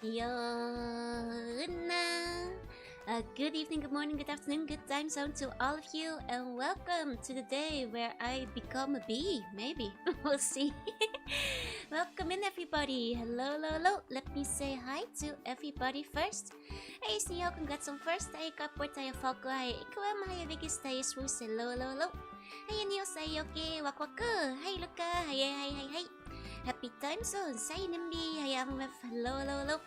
Jorunna. Good evening, good morning, good afternoon, good time zone to all of you, and welcome to the day where I become a bee. Maybe we'll see. Welcome in, everybody. Hello, hello, hello. Let me say hi to everybody first. Hey, Sneo, congrats on first. Hey, Cupboard, hey, Falco, hey, Ikwam, hey, Vicky, hey, Swoos, hello, hello, hello. Hey, Niels, hey, okay, Wakwaku. Hey, Luca, hey, hey, hey, hey. Happy time zone. Say, Nimby, hey, Amwef, hello, hello, hello.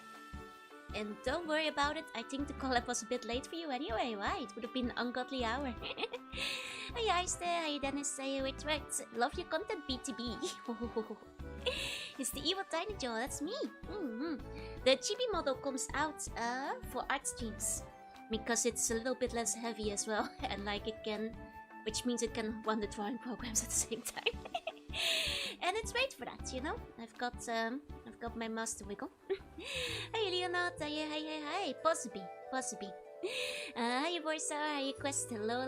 And don't worry about it, I think the collab was a bit late for you anyway, right? It would have been an ungodly hour. Hey Ice there, hey Dennis, say it right. Love your content, BTB. It's the evil Tiny Joe, that's me. The chibi model comes out for art streams. Because it's a little bit less heavy as well. And like it can, which means it can run the drawing programs at the same time. And it's great for that, you know. I've got my mouse to wiggle. Hey Leonard, hey, possibly. Hey Borsa, hey Quest, hello.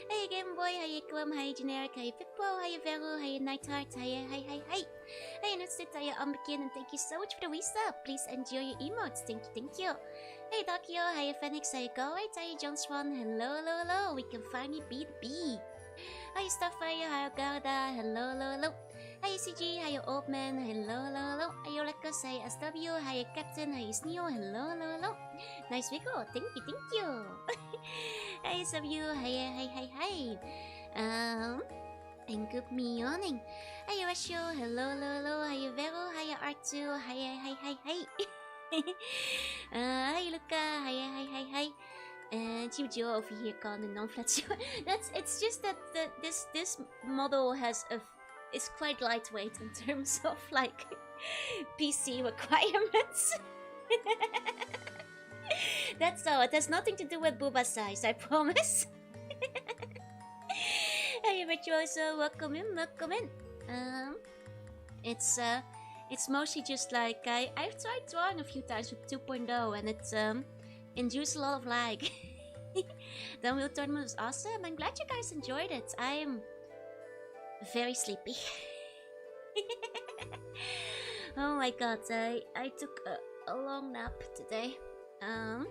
Hey Game Boy, hey Quam, hey Generic, hey Pippo, hey Vero, hey Nightheart, hey. Hey Nutsit, hey Umbekin, and thank you so much for the Wii Please enjoy your emotes, thank you. Hey Dakio, hey Phoenix, hey Go, hey John Swan, hello. We can finally beat B. Hi Starfire, hi Garda, hello. Hi CG, hi Old Man, hello. Hi Olekas, hi SW, hi Captain, hi Sneo, hello. Nice wiggle, thank you. Hi SW, hi. And good morning. Hi Rasho, hello. Hi Vero, hi R2, hi. Hi Luca, hi. And Joe over here calling the non-flat shoe. It's just that this model is quite lightweight in terms of like PC requirements. That's all. It has nothing to do with booba size, I promise. Hey Virtuoso, welcome in. It's mostly just like I've tried drawing a few times with 2.0 and it's induced a lot of lag. The Unreal Tournament was awesome. I'm glad you guys enjoyed it. I am very sleepy. Oh my god, I took a long nap today. I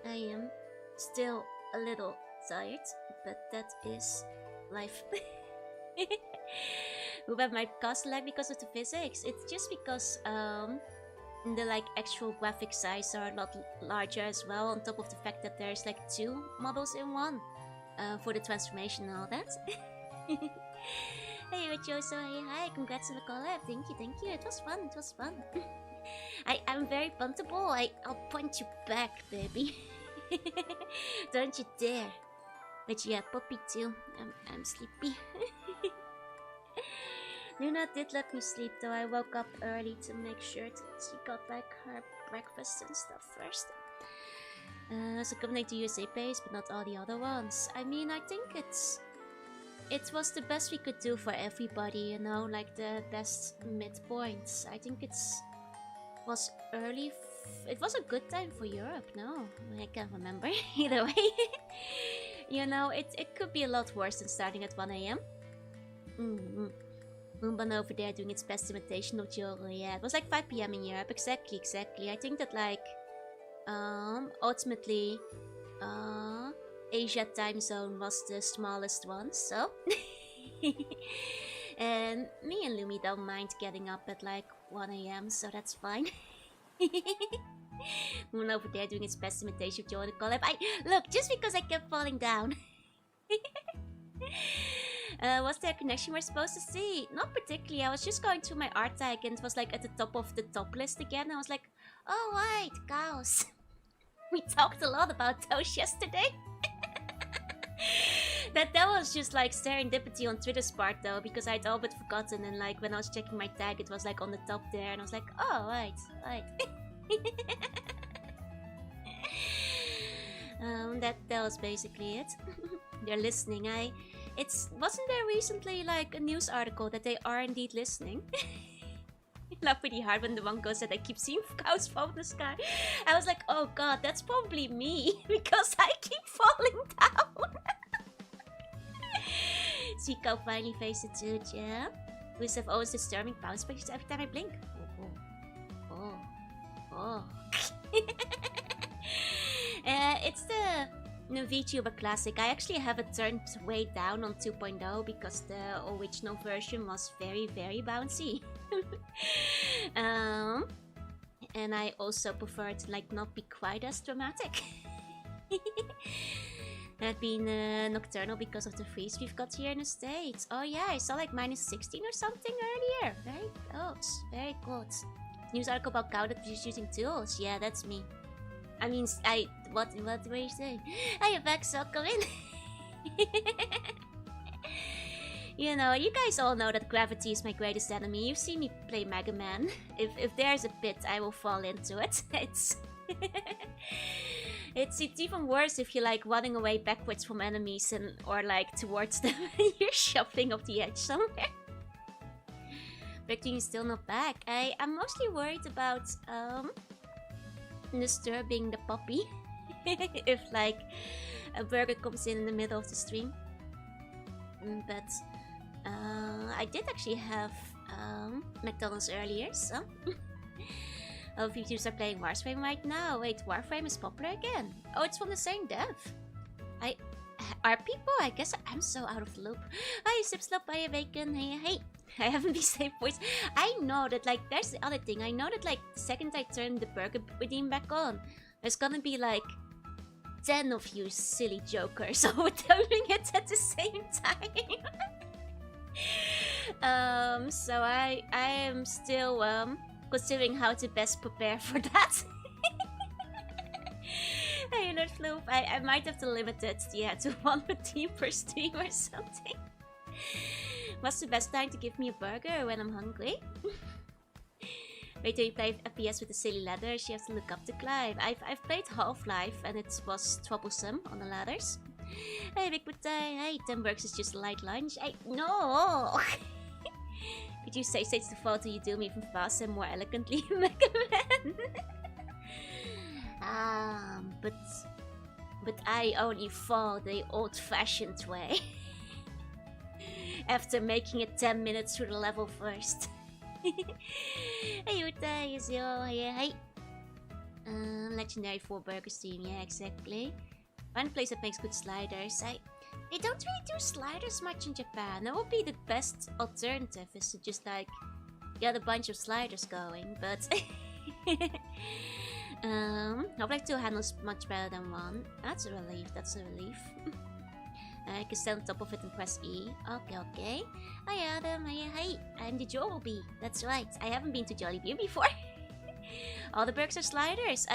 am still a little tired, but that is life. Who have my cast lag because of the physics? It's just because the like actual graphic size are a lot larger as well, on top of the fact that there's like 2 models in one for the transformation and all that. Hey Richoso, hey hi, congrats on the collab, thank you, it was fun. I'm very puntable, I'll punch you back, baby. Don't you dare. But yeah, Poppy too, I'm sleepy. Luna did let me sleep though. I woke up early to make sure she got like her breakfast and stuff first. So coming to USA pace, but not all the other ones. I mean, I think it was the best we could do for everybody, you know, like the best midpoints. I think it was early. It was a good time for Europe. No, I can't remember. Either way, you know, it could be a lot worse than starting at 1 AM. Moonban over there doing its best imitation of Joro. Yeah, it was like 5 PM in Europe. Exactly. I think that like ultimately Asia time zone was the smallest one, so and me and Lumi don't mind getting up at like 1 AM, so that's fine. Moon over there doing its best imitation of Joro collab. Look, just because I kept falling down. Was there a connection we're supposed to see? Not particularly. I was just going through my art tag and it was like at the top of the top list again. I was like, oh right, cows. We talked a lot about those yesterday. That was just like serendipity on Twitter's part though, because I'd all but forgotten, and like when I was checking my tag it was like on the top there and I was like, oh right. That was basically it. They're listening. Wasn't there recently like a news article that they are indeed listening? I laugh pretty hard when the one goes that I keep seeing cows fall in the sky. I was like, oh god, that's probably me because I keep falling down. See cow finally face it too, yeah. We have always disturbing bounce breaks every time I blink. Oh. It's the Vtuber classic. I actually have it turned way down on 2.0 because the original version was very, very bouncy. And I also prefer it to like not be quite as dramatic. I've been nocturnal because of the freeze we've got here in the States. Oh yeah, I saw like -16 or something earlier. Very good, very good. News article about cow that was using tools. Yeah, that's me. I mean, what were you saying? Are you back, so come in. You know, you guys all know that gravity is my greatest enemy. You've seen me play Mega Man. If there's a pit, I will fall into it. It's even worse if you're like running away backwards from enemies or like towards them and you're shuffling off the edge somewhere. Victory is still not back. I'm mostly worried about disturbing the puppy if like a burger comes in the middle of the stream. But I did actually have McDonald's earlier, so oh, VTubers are playing Warframe right now. Wait, Warframe is popular again? Oh, it's from the same dev. Are people? I guess I'm so out of the loop. Hi, Sipslop, hi, Bacon, hey. I haven't been safe voice. I know that, like, there's the other thing. I know that, like, the second I turn the burger redeem back on, there's gonna be, like, 10 of you silly jokers all doing it at the same time. So I am still, considering how to best prepare for that. Hey, Lord Floop, I might have to limit it, yeah, to 1 redeem per stream or something. What's the best time to give me a burger? When I'm hungry? Wait till you play FPS with the silly ladders, you have to look up to climb. I've played Half-Life and it was troublesome on the ladders. Hey, Big Potato, hey, 10 bucks is just a light lunch. Hey, no! Could you say it's the photo you do me even faster and more elegantly, Mega Man? But I only fall the old-fashioned way. After making it 10 minutes through the level first. Hey, Uta, is your hey. Legendary 4 burger steam, yeah, exactly. One place that makes good sliders. They don't really do sliders much in Japan. That would be the best alternative, is to just like get a bunch of sliders going, but Half-Life 2 handles much better than 1. That's a relief, that's a relief. I can stand on top of it and press E. Okay. Hi Adam, hey, I'm the Jollibee. That's right, I haven't been to Jollibee before. All the burgers are sliders.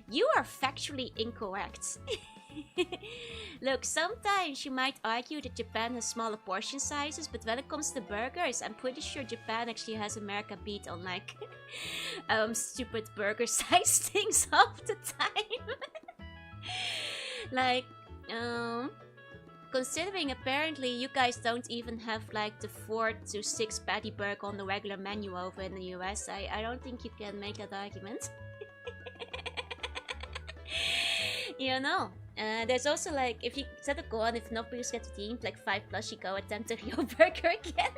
You are factually incorrect. Look, sometimes you might argue that Japan has smaller portion sizes, but when it comes to burgers, I'm pretty sure Japan actually has America beat on like stupid burger size things half the time. Like, considering apparently you guys don't even have like the 4 to 6 patty burger on the regular menu over in the US, I don't think you can make that argument. You know, there's also like, if you set a goal and if not because get redeemed, like 5+ you go attempt a real burger again.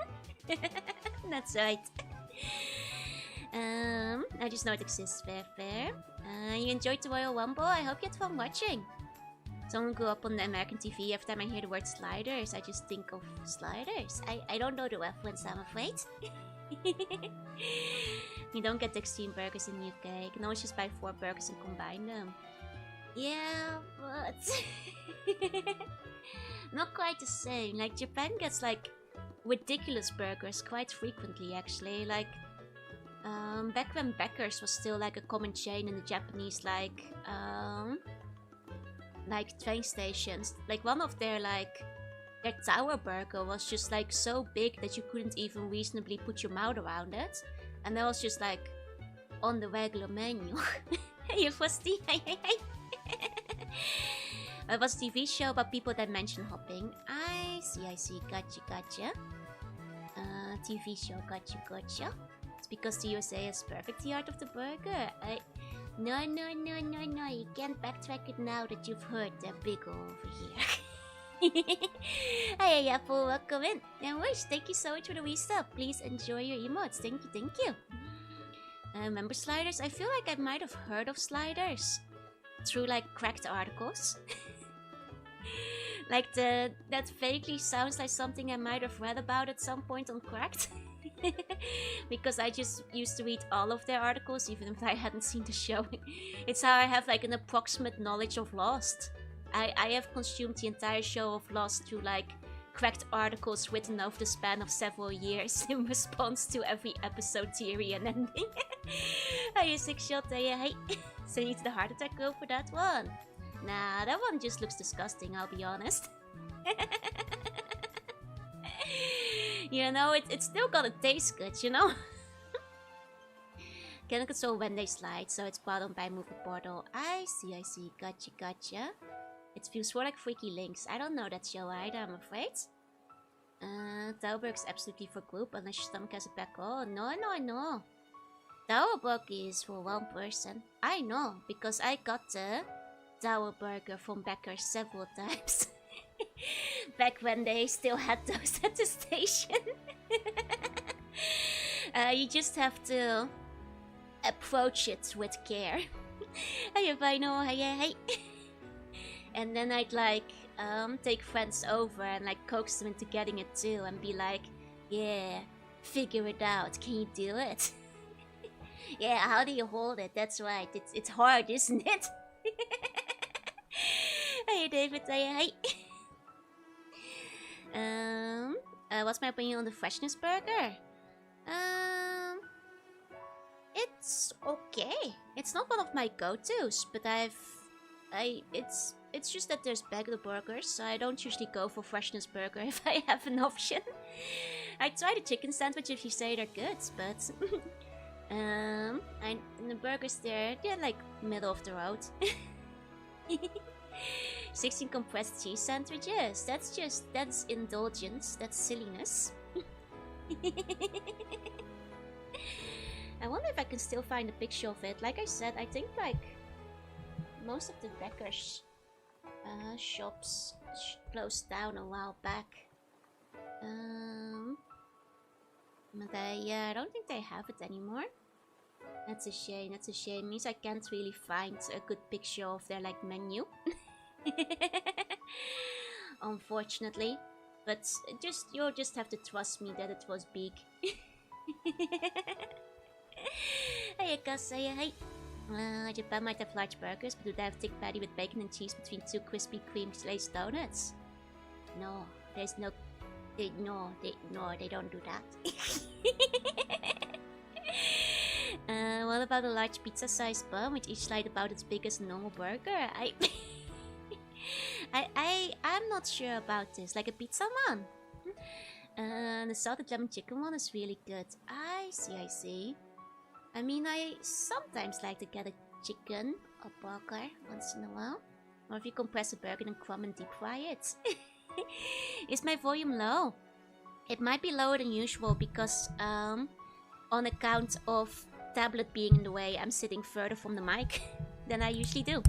That's right. I just know it exists. Fair. You enjoyed the Royal Rumble? I hope you had fun watching. Someone grew up on the American TV. Every time I hear the word sliders, I just think of sliders. I don't know the reference, I'm afraid. You don't get the extreme burgers in the UK. You can always just buy 4 burgers and combine them. Yeah, but not quite the same. Like, Japan gets like ridiculous burgers quite frequently, actually. Like, back when Becker's was still like a common chain in the Japanese like train stations. Like, one of their tower burger was just like so big that you couldn't even reasonably put your mouth around it, and that was just like on the regular menu. Hey, Frosty, hey. It was a TV show about people dimension hopping. I see. Gotcha. TV show, gotcha. It's because the USA has perfect the art of the burger. No. You can't backtrack it now that you've heard that big over here. Hey, Apple, welcome in. And Wish, thank you so much for the resub. Please enjoy your emotes. Thank you. Remember sliders? I feel like I might have heard of sliders through like cracked articles. Like that vaguely sounds like something I might have read about at some point on Cracked. Because I just used to read all of their articles even if I hadn't seen the show. It's how I have like an approximate knowledge of Lost. I have consumed the entire show of Lost through like cracked articles written over the span of several years in response to every episode theory and ending. Are you 6-shot? Hey. So you need the heart attack go for that one? Nah, that one just looks disgusting, I'll be honest. You know, it's still gotta taste good, you know? Can control when they slide, so it's bottom by moving portal. I see. Gotcha. It feels more like Freaky Links. I don't know that show either, I'm afraid. Towerburg's absolutely for group, unless your stomach has a back. Oh, no. Towerburg is for one person. I know, because I got the Tower Burger from Becker several times. Back when they still had those at the station. You just have to approach it with care. Hey, I know, hey. And then I'd like take friends over and like coax them into getting it too and be like, yeah, figure it out. Can you do it? Yeah, how do you hold it? That's right. It's hard, isn't it? Hey David, hey. What's my opinion on the freshness burger? It's okay. It's not one of my go-tos, but it's just that there's bagel burgers, so I don't usually go for freshness burger if I have an option. I try the chicken sandwich if you say they're good, but and the burgers they're like middle of the road. 16 compressed cheese sandwiches. That's indulgence. That's silliness. I wonder if I can still find a picture of it. Like I said, I think like most of the Becker's shops closed down a while back. But I don't think they have it anymore. That's a shame. Means I can't really find a good picture of their like menu. Unfortunately. But you'll just have to trust me that it was big. Hey, Gus, hey. Japan might have large burgers, but do they have thick patty with bacon and cheese between two crispy cream glazed donuts? No, there's no... They don't do that. What about a large pizza-sized bun with each slice about as big as a normal burger? I'm not sure about this. Like a pizza one? The salted lemon chicken one is really good. I see. I mean, I sometimes like to get a chicken or burger once in a while. Or if you compress a burger and crumb and deep fry it. Is my volume low? It might be lower than usual because on account of tablet being in the way, I'm sitting further from the mic than I usually do.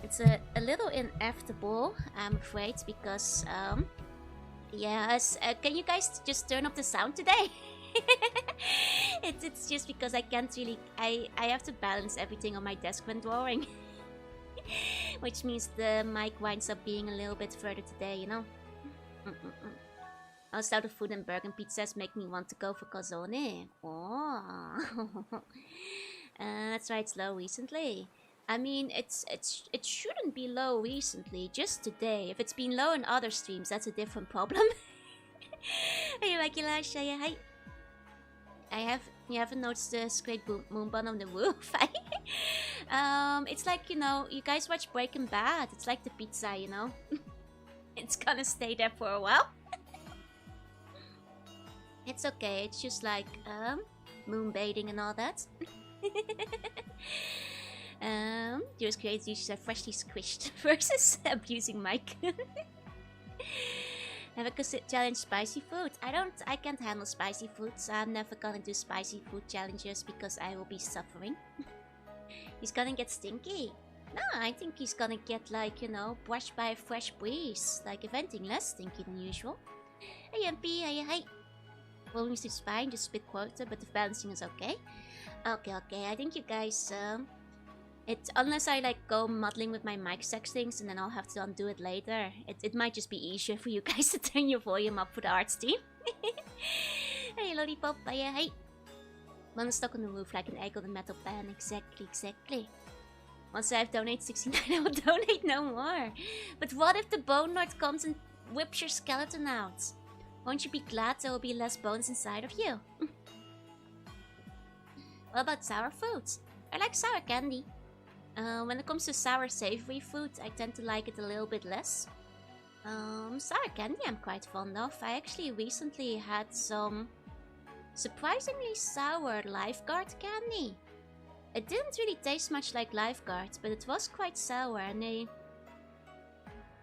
It's a little inevitable, I'm afraid, because can you guys just turn up the sound today? It's just because I can't really... I have to balance everything on my desk when drawing. Which means the mic winds up being a little bit further today, you know? Also, out of food and burger and pizzas make me want to go for calzone. Oh. That's why it's low recently. I mean, it shouldn't be low recently, just today. If it's been low in other streams, that's a different problem. Hey, Makilasha, hi. You haven't noticed the great moon bun on the roof? It's like, you know, you guys watch Breaking Bad. It's like the pizza, you know? It's gonna stay there for a while. It's okay, it's just like, moonbathing and all that. Just create these freshly squished versus abusing Mike. Have a challenge spicy food. I can't handle spicy food, so I'm never gonna do spicy food challenges because I will be suffering. He's gonna get stinky. No, I think he's gonna get like, you know, brushed by a fresh breeze. Like if anything less stinky than usual. Hey MP, hey. Rolling is fine, just a bit quieter, but the balancing is okay. Okay, I think you guys, unless I like go muddling with my mic settings and then I'll have to undo it later. It might just be easier for you guys to turn your volume up for the arts team. Hey, Lollipop, hey. One stuck on the roof like an egg on a metal pan. Exactly. Once I've donated 69, I will donate no more. But what if the Bone Lord comes and whips your skeleton out? Won't you be glad there will be less bones inside of you? What about sour foods? I like sour candy. When it comes to sour savory food, I tend to like it a little bit less. Sour candy I'm quite fond of. I actually recently had some surprisingly sour lifeguard candy. It didn't really taste much like lifeguards, but it was quite sour and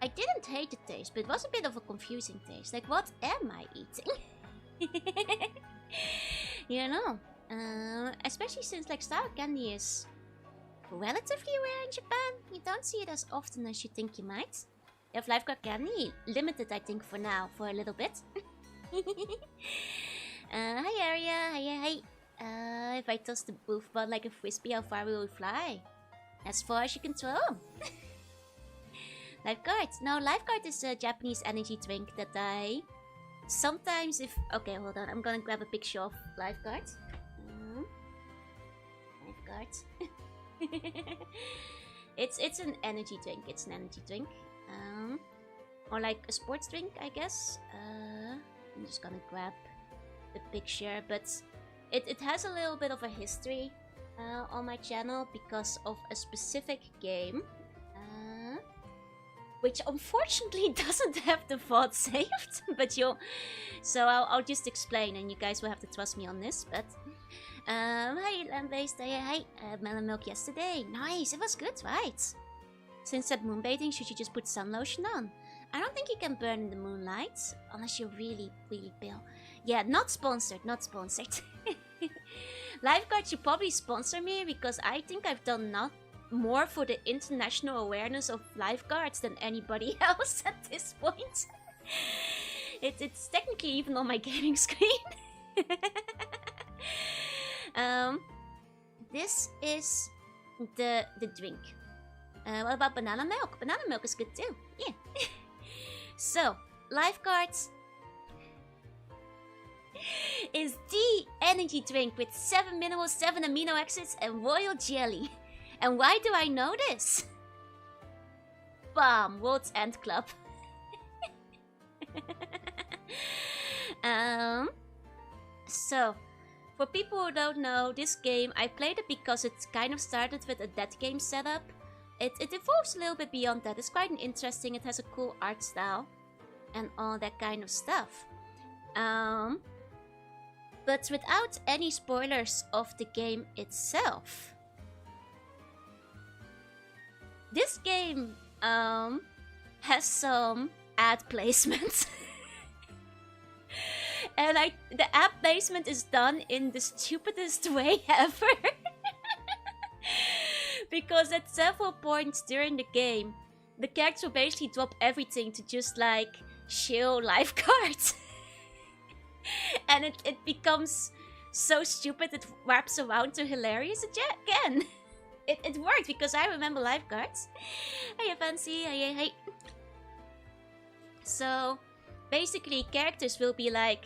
I didn't hate the taste, but it was a bit of a confusing taste. Like, what am I eating? You know, especially since like sour candy is relatively rare in Japan. You don't see it as often as you think you might. They have lifeguard candy, limited I think for now, for a little bit. Hi Area, hi. If I toss the booth ball like a frisbee, how far will we fly? As far as you can throw. Lifeguard. No, Lifeguard is a Japanese energy drink that I sometimes okay, hold on. I'm gonna grab a picture of Lifeguard. Lifeguard. It's an energy drink. It's an energy drink. Or like a sports drink, I guess. I'm just gonna grab the picture, but it has a little bit of a history on my channel because of a specific game, which unfortunately doesn't have the VOD saved. But so I'll just explain, and you guys will have to trust me on this. But hi land-based, hi. Melon milk yesterday. Nice, it was good, right? Since that moonbathing, should you just put sun lotion on? I don't think you can burn in the moonlight unless you're really pale. Yeah, not sponsored. Lifeguard should probably sponsor me because I think I've done not more for the international awareness of lifeguards than anybody else at this point. It's technically even on my gaming screen. This is the drink. What about banana milk? Banana milk is good too. Yeah. So, Lifeguards is the energy drink with 7 minerals, 7 amino acids, and royal jelly. And why do I know this? Bam! World's End Club. So, for people who don't know, this game, I played it because it kind of started with a dead game setup. It evolves a little bit beyond that. It's quite interesting. It has a cool art style and all that kind of stuff. But without any spoilers of the game itself, this game has some ad placement. And the ad placement is done in the stupidest way ever. Because at several points during the game, the character will basically drop everything to just like chill lifeguards. And it becomes so stupid it wraps around to hilarious again. It worked because I remember lifeguards. Hey Fancy, hey. So basically characters will be like,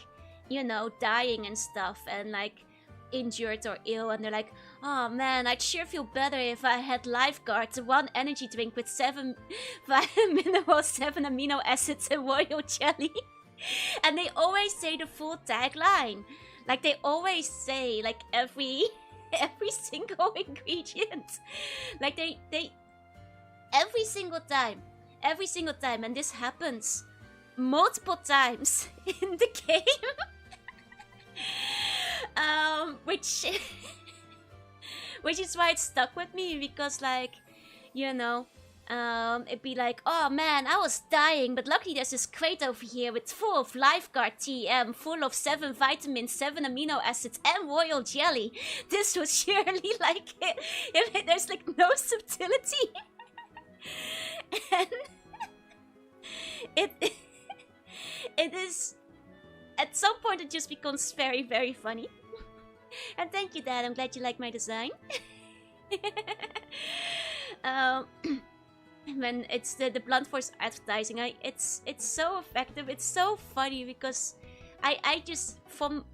you know, dying and stuff and like injured or ill, and they're like, oh man, I'd sure feel better if I had lifeguards, 1 energy drink with 7 minerals, 7 amino acids, and royal jelly. And they always say the full tagline. Like they always say like every single ingredient. Like they every single time, and this happens multiple times in the game. Which is why it stuck with me, because like, you know, it'd be like, oh man, I was dying, but luckily there's this crate over here with full of lifeguard TM, full of 7 vitamins, 7 amino acids, and royal jelly. This was surely like, there's like no subtlety. And it is at some point it just becomes very, very funny. And thank you, Dad. I'm glad you like my design. When it's the blunt force advertising, it's so effective. It's so funny because I just from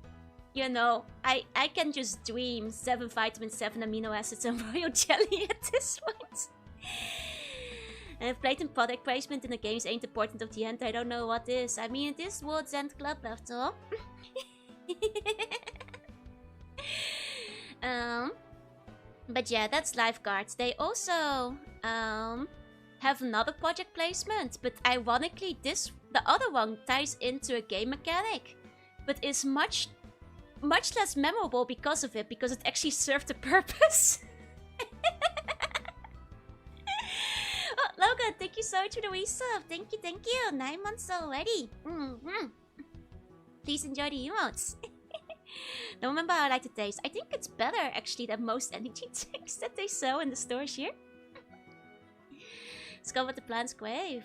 I can just dream 7 vitamins, 7 amino acids, and royal jelly at this point. Blatant product placement in the games ain't important of the end. I don't know what is. I mean, it is World's End Club after all. But yeah, that's Lifeguards. They also have another project placement, but ironically, the other one ties into a game mechanic, but is much less memorable because of it, because it actually served a purpose. Oh, Logan, thank you so much for the resub. Thank you. 9 months already. Please enjoy the emotes. Don't remember how I like the taste. I think it's better actually than most energy drinks that they sell in the stores here. It's got what the plants crave.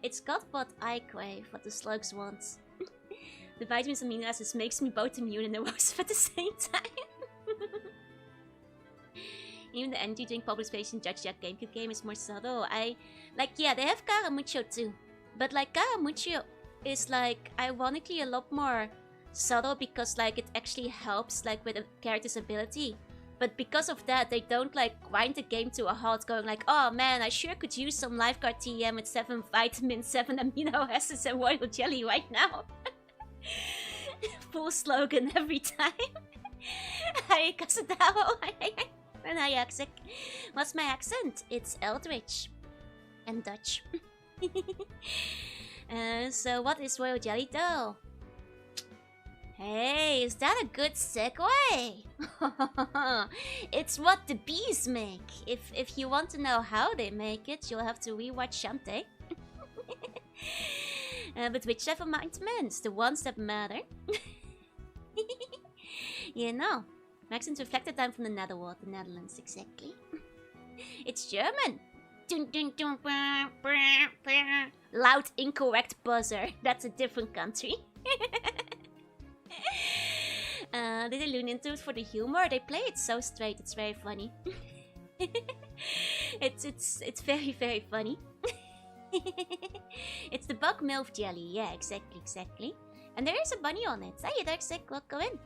It's got what I crave, what the slugs want. The vitamins and amino acids makes me both immune and erosive at the same time. Even the energy drink participation Judge Jack GameCube game is more subtle. Yeah, they have Caramucho too. But like Caramucho is like ironically a lot more subtle because like it actually helps like with a character's ability. But because of that, they don't like grind the game to a halt going like, oh man, I sure could use some Lifeguard TM with 7 vitamins, 7 amino acids and royal jelly right now. Full slogan every time. Hi, Kasadao. And hi, Axik. What's my accent? It's Eldritch. And Dutch. So what is royal jelly though? Hey, is that a good segue? It's what the bees make. If you want to know how they make it, you'll have to rewatch Shantae. But whichever vitamins, the ones that matter. You know, Maxim's reflected time from the Netherworld, the Netherlands, exactly. It's German. Loud, incorrect buzzer. That's a different country. Did they lean into it for the humor? They play it so straight. It's very funny. It's very, very funny. It's the bug milk jelly. Yeah, exactly. And there is a bunny on it. Hey, Darksick, welcome in.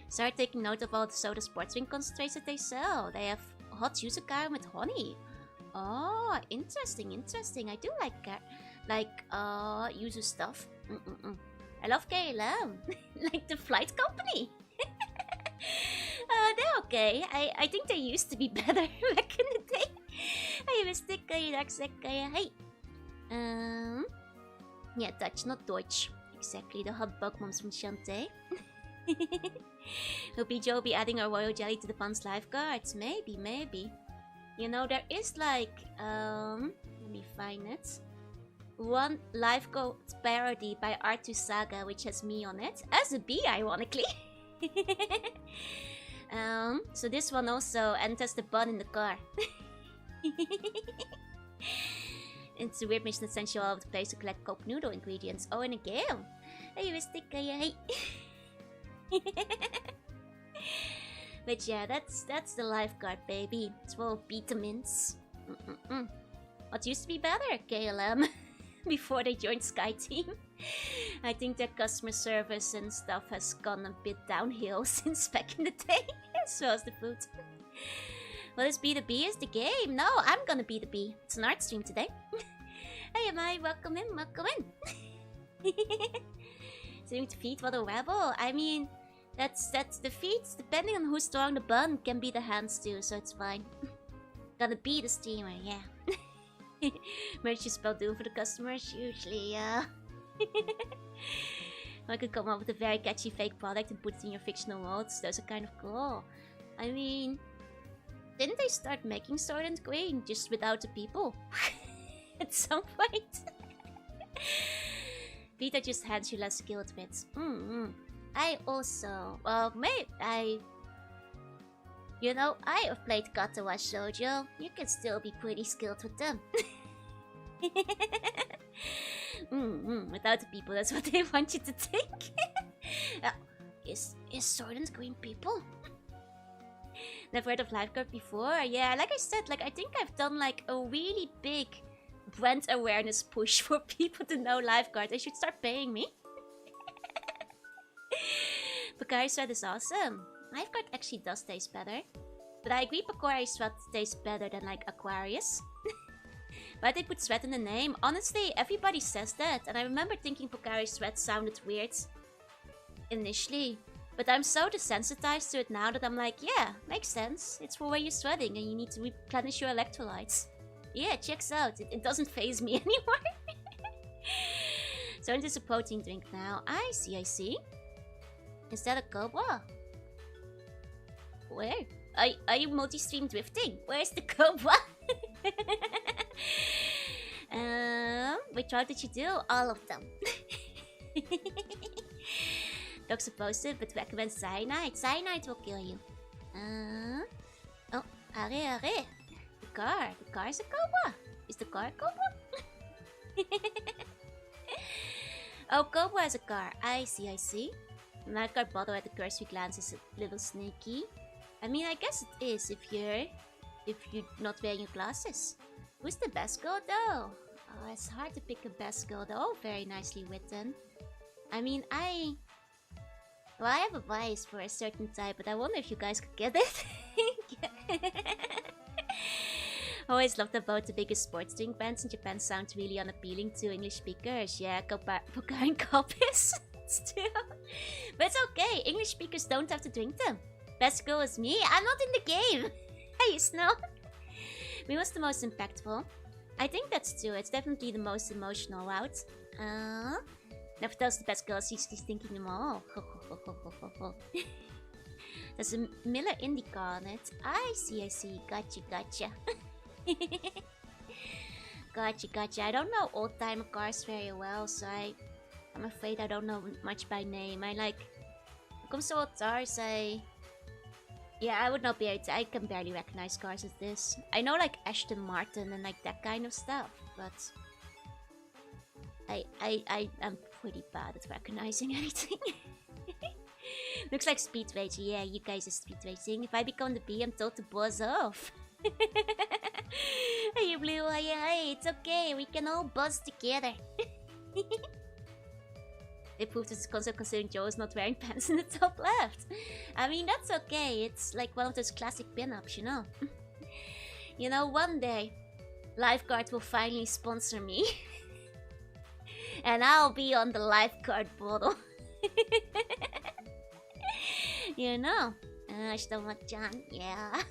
Start taking note of all the soda sports drink concentrates that they sell. They have hot yuzu with honey. Oh, interesting. I do like yuzu stuff. I love KLM. Like the flight company. They're okay. I think they used to be better back in the day. Hey, Mystic, Darksick, hey. Yeah, Dutch, not Deutsch. Exactly, the hot bug moms from Shantae. Will BJ be adding our royal jelly to the Pun's Lifeguards? Maybe. You know, there is like, let me find it. One Lifeguard parody by R2 Saga, which has me on it. As a bee, ironically. So this one also enters the bun in the car. It's a weird mission essential all over the place to collect cup noodle ingredients. Oh, and a game. Hey, Mystic, hey. But yeah, that's the Lifeguard, baby. It's full of vitamins. What used to be better, KLM, before they joined Sky Team. I think their customer service and stuff has gone a bit downhill since back in the day, as well as the food. Well, is Be the Bee is the game? No, I'm gonna be the bee. It's an art stream today. Hey, am I? Welcome in. Doing the feet, what a rebel. I mean, that's the feet. Depending on who's throwing the bun, can be the hands too, so it's fine. Gonna be the streamer, yeah. Merch you spell do for the customers, usually, yeah. I could come up with a very catchy fake product and put it in your fictional worlds. Those are kind of cool. I mean, didn't they start making Sword and Green just without the people? At some point. Vita just hands you less skilled bits. I also, well, you know, I have played Katawa Shoujo. You can still be pretty skilled with them. Without the people, that's what they want you to think. Is Swordens green people? Never heard of Lifeguard before? Yeah, like I said, like I think I've done like a really big brand awareness push for people to know Lifeguard. They should start paying me. Pocari Sweat is awesome. Lifeguard actually does taste better. But I agree Pocari Sweat tastes better than like Aquarius. Why they put sweat in the name? Honestly, everybody says that. And I remember thinking Pocari Sweat sounded weird initially. But I'm so desensitized to it now that I'm like, yeah, makes sense. It's for when you're sweating and you need to replenish your electrolytes. Yeah, it checks out. It doesn't faze me anymore. So it's a protein drink now. I see. Is that a Cobra? Where? Are you multi-stream drifting? Where's the Cobra? Which one did you do? All of them. Not supposed to, but recommend cyanide. Cyanide will kill you. Oh, are. The car is a Cobra. Is the car a Cobra? Oh, Cobra is a car. I see. The Lifeguard bottle at the cursory glance is a little sneaky. I mean, I guess it is if you're not wearing your glasses. Who's the best girl though? Oh, it's hard to pick a best girl though. Very nicely written. I mean, I have a bias for a certain type, but I wonder if you guys could get it. Always loved about the biggest sports drink brands in Japan sound really unappealing to English speakers. Yeah, Pocari and Coppis. Still. But it's okay, English speakers don't have to drink them. Best girl is me. I'm not in the game. Hey, Snow. Me was the most impactful. I think that's true. It's definitely the most emotional route. Never tells the best girl she's thinking them all. There's a Miller Indica on it. I see. Gotcha. Gotcha. I don't know old-timer cars very well, so I'm afraid I don't know much by name. When it comes to old cars, yeah, I would not be able to. I can barely recognize cars as this. I know like Aston Martin and like that kind of stuff, but I'm pretty bad at recognizing anything. Looks like speed racing. Yeah, you guys are speed racing. If I become the bee, I'm told to buzz off. Hey, Blue, hey, it's okay. We can all buzz together. They proved this concept considering Joe is not wearing pants in the top left. I mean, that's okay. It's like one of those classic pin-ups, you know. You know, one day, Lifeguard will finally sponsor me. And I'll be on the Lifeguard bottle. You know. Ashton-chan, yeah.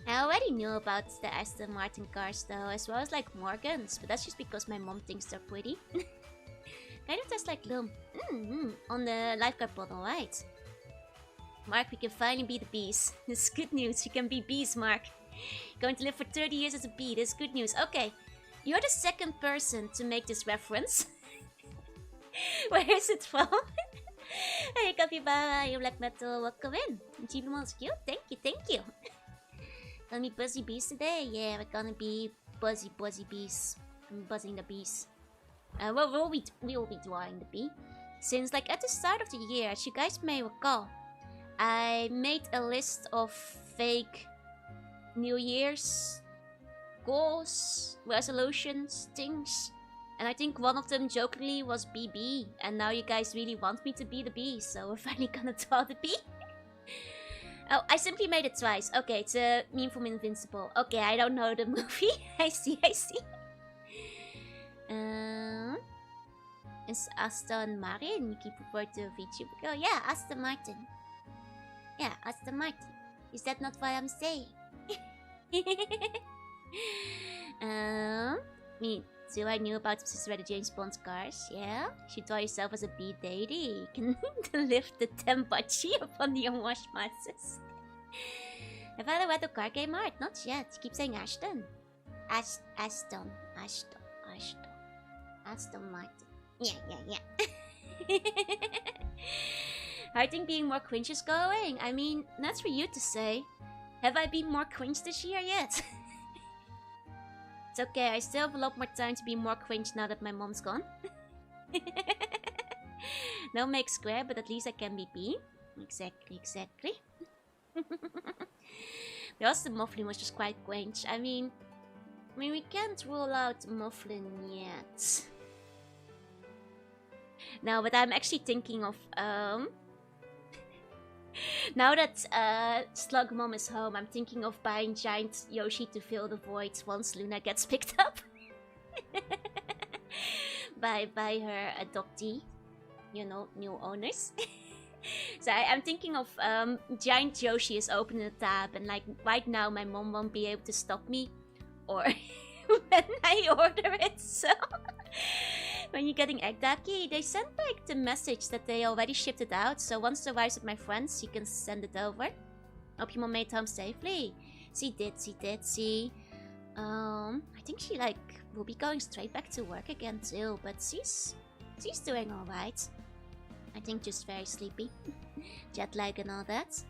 I already knew about the Aston Martin cars though, as well as like Morgans, but that's just because my mom thinks they're pretty. Kind of tastes like Loom. On the Lifeguard bottle, right? Mark, we can finally be the bees. This is good news, we can be bees, Mark. Going to live for 30 years as a bee, this is good news. Okay, you're the second person to make this reference. Where is it from? Hey, Capybara, you black metal, welcome in. Achievement cute, thank you. Gonna be buzzy bees today? Yeah, we're gonna be buzzy bees. I'm buzzing the bees. Well, we'll be drawing the bee. Since like at the start of the year, as you guys may recall, I made a list of fake New Year's goals, resolutions, things. And I think one of them jokingly was BB. And now you guys really want me to be the bee, so we're finally gonna draw the bee. Oh, I simply made it twice. Okay, it's a meme from Invincible. Okay, I don't know the movie. I see. It's Aston Martin. You keep referring to a VTuber. Oh, yeah, Aston Martin. Yeah, Aston Martin. Is that not what I'm saying? Me too, I knew about Sister James Bond's cars. Yeah, you draw yourself as a bee deity. You can lift the Tenbachi upon the unwashed masses. Have I read the car game art? Not yet. You keep saying Ashton. Aston Martin. Yeah. I think being more cringe is going. I mean, that's for you to say. Have I been more cringe this year yet? It's okay, I still have a lot more time to be more cringe now that my mom's gone. No make square, but at least I can be B. Exactly. The rest of the Mufflin was just quite cringe. I mean, we can't rule out Mufflin yet. No, but I'm actually thinking of, now that Slug Mom is home, I'm thinking of buying Giant Yoshi to fill the void once Luna gets picked up. by her adoptee, you know, new owners. So I'm thinking of Giant Yoshi is opening a tab, and like right now my mom won't be able to stop me or when I order it. So when you're getting Egg-Daki, they sent like the message that they already shipped it out. So once it arrives with my friends, you can send it over. Hope your mom made it home safely. She did. I think she like will be going straight back to work again too, but she's doing alright. I think just very sleepy. Jet lag and all that.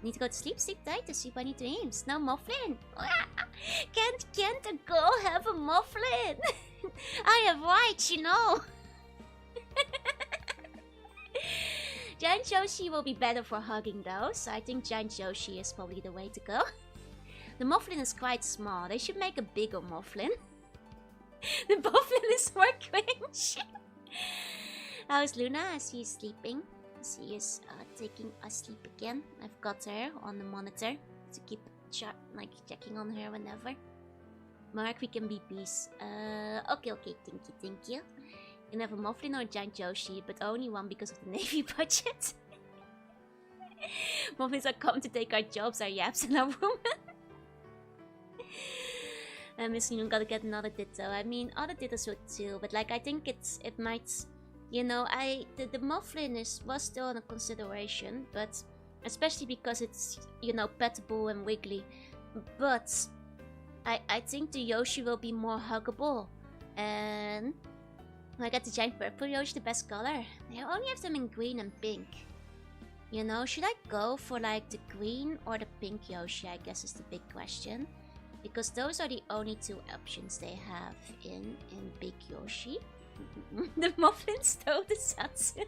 Need to go to sleep tight to sleep any dreams. No Mufflin! Can't a girl have a Mufflin? I have rights, you know! Giant Yoshi will be better for hugging though, so I think Giant Yoshi is probably the way to go. The Mufflin is quite small, they should make a bigger Mufflin. The Mufflin is more cringe. How is Luna? She is sleeping. She is taking a sleep again. I've got her on the monitor to keep checking on her whenever. Mark, we can be peace. Okay, thank you. You can have a Mufflin or a Giant Yoshi, but only one because of the Navy budget. Mufflins are come to take our jobs, our yaps, and our women. Miss Nunu gotta get another Ditto. I mean, other Dittos would too, but like I think it might. You know, the Mufflin was still in a consideration, but especially because it's, you know, petable and wiggly. But I think the Yoshi will be more huggable, and I got the Giant Purple Yoshi, the best color. They only have them in green and pink. You know, should I go for like the green or the pink Yoshi? I guess is the big question, because those are the only two options they have in Big Yoshi. The Mufflin stole the Satsu.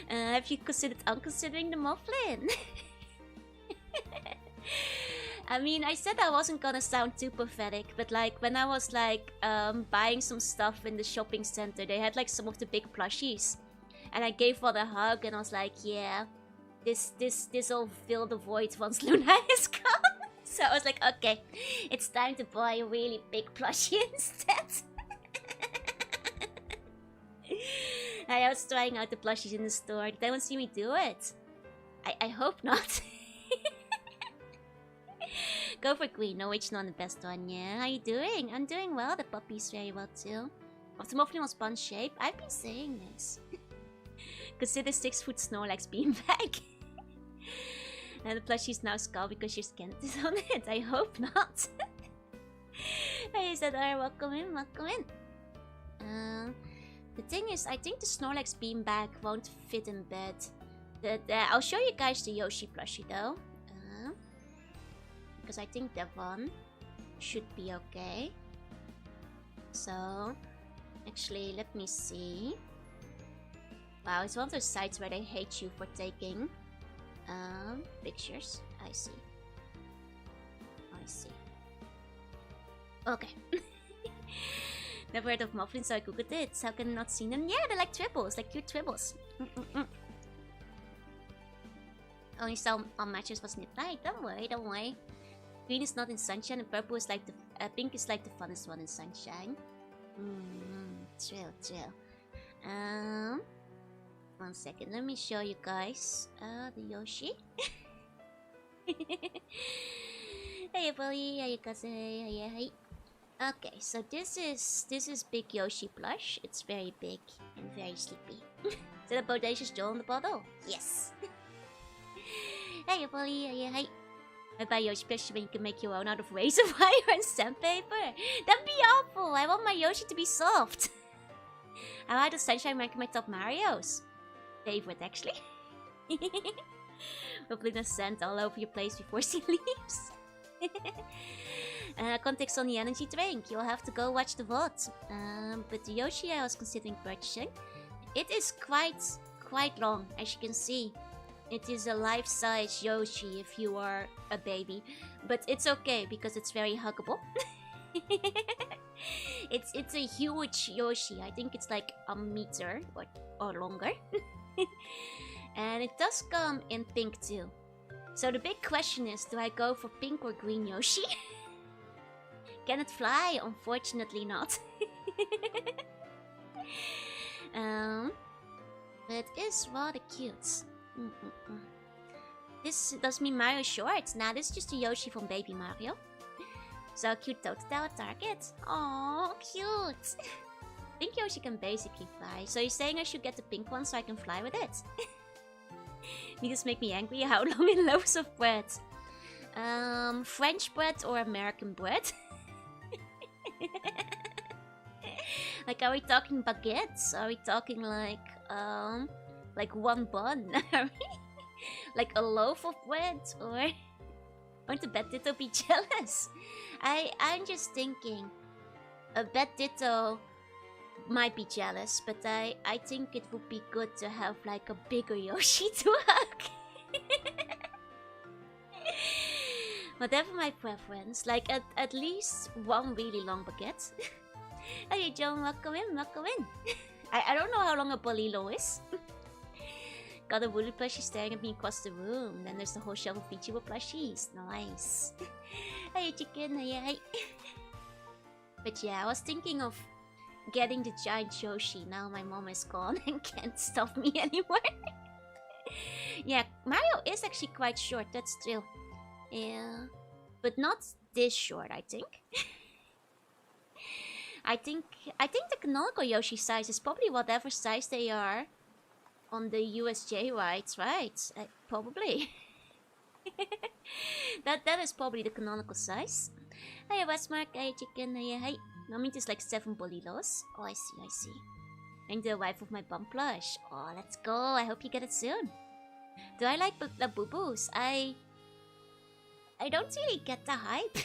Have you considered unconsidering the Mufflin? I mean, I said I wasn't gonna sound too pathetic, but like when I was like buying some stuff in the shopping center, they had like some of the big plushies, and I gave one a hug, and I was like, yeah, this'll fill the void once Luna is gone. So I was like, okay, it's time to buy a really big plushie instead. I was trying out the plushies in the store. Did anyone see me do it? I hope not. Go for green. No, it's not the best one. Yeah, how you doing? I'm doing well. The puppy's very well too. Of the Mufflin was sponge shape. I've been saying this. Consider 6-foot Snorlax beanbag. And the plushie's now skull because your skin is on it. I hope not. Hey, Zadar, welcome in. The thing is, I think the Snorlax beanbag won't fit in bed. I'll show you guys the Yoshi plushie though. Because I think that one should be okay. So, actually, let me see. Wow, it's one of those sites where they hate you for taking pictures. I see. Okay. Never heard of Mufflin, so I googled it. How can I not see them? Yeah, they're like tribbles, like cute tribbles. Only saw on matches was knit light. Don't worry. Green is not in sunshine, and purple is like the pink is like the funnest one in sunshine. Chill. 1 second, let me show you guys the Yoshi. Hey, buddy, how you guys? Hey. Okay, so this is Big Yoshi plush. It's very big and very sleepy. Is that a bodacious Joel in the bottle? Yes. Hey, buddy, hey. I buy Yoshi plush when you can make your own out of razor wire and sandpaper. That'd be awful. I want my Yoshi to be soft. How does Sunshine rank in my top Marios? Favorite, actually. Hopefully not sand all over your place before she leaves. Context on the energy drink. You'll have to go watch the VOD. But the Yoshi I was considering purchasing, it is quite long, as you can see. It is a life-size Yoshi if you are a baby, but it's okay because it's very huggable. It's a huge Yoshi. I think it's like a meter or longer. And it does come in pink too. So the big question is, do I go for pink or green Yoshi? Can it fly? Unfortunately not. But it is rather cute. This does mean Mario shorts. Nah, this is just a Yoshi from Baby Mario. So cute Totodile target. Oh, cute. Pink Yoshi can basically fly. So you're saying I should get the pink one so I can fly with it? You just make me angry. How long in loaves of bread? French bread or American bread? Like, are we talking baguettes? Are we talking like one bun? Like a loaf of bread? Or won't the bad Ditto be jealous? I'm just thinking, a bad Ditto might be jealous, but I think it would be good to have like a bigger Yoshi to hug. Whatever my preference, like at least one really long baguette. Hey John, welcome in. I don't know how long a Bolilo is. Got a woolly plushie staring at me across the room. Then there's the whole shelf of Vtuber plushies. Nice. Hey chicken, hey. But yeah, I was thinking of getting the giant Yoshi. Now my mom is gone and can't stop me anymore. Yeah, Mario is actually quite short, that's true. Yeah, but not this short, I think. I think the canonical Yoshi size is probably whatever size they are on the USJ rights, right? Probably. that is probably the canonical size. Hey Westmark, hey chicken, hey. No, I mean just like 7 Bolilos. Oh, I see. And the wife of my bum plush. Oh, let's go. I hope you get it soon. Do I like the boo-boos? I don't really get the hype.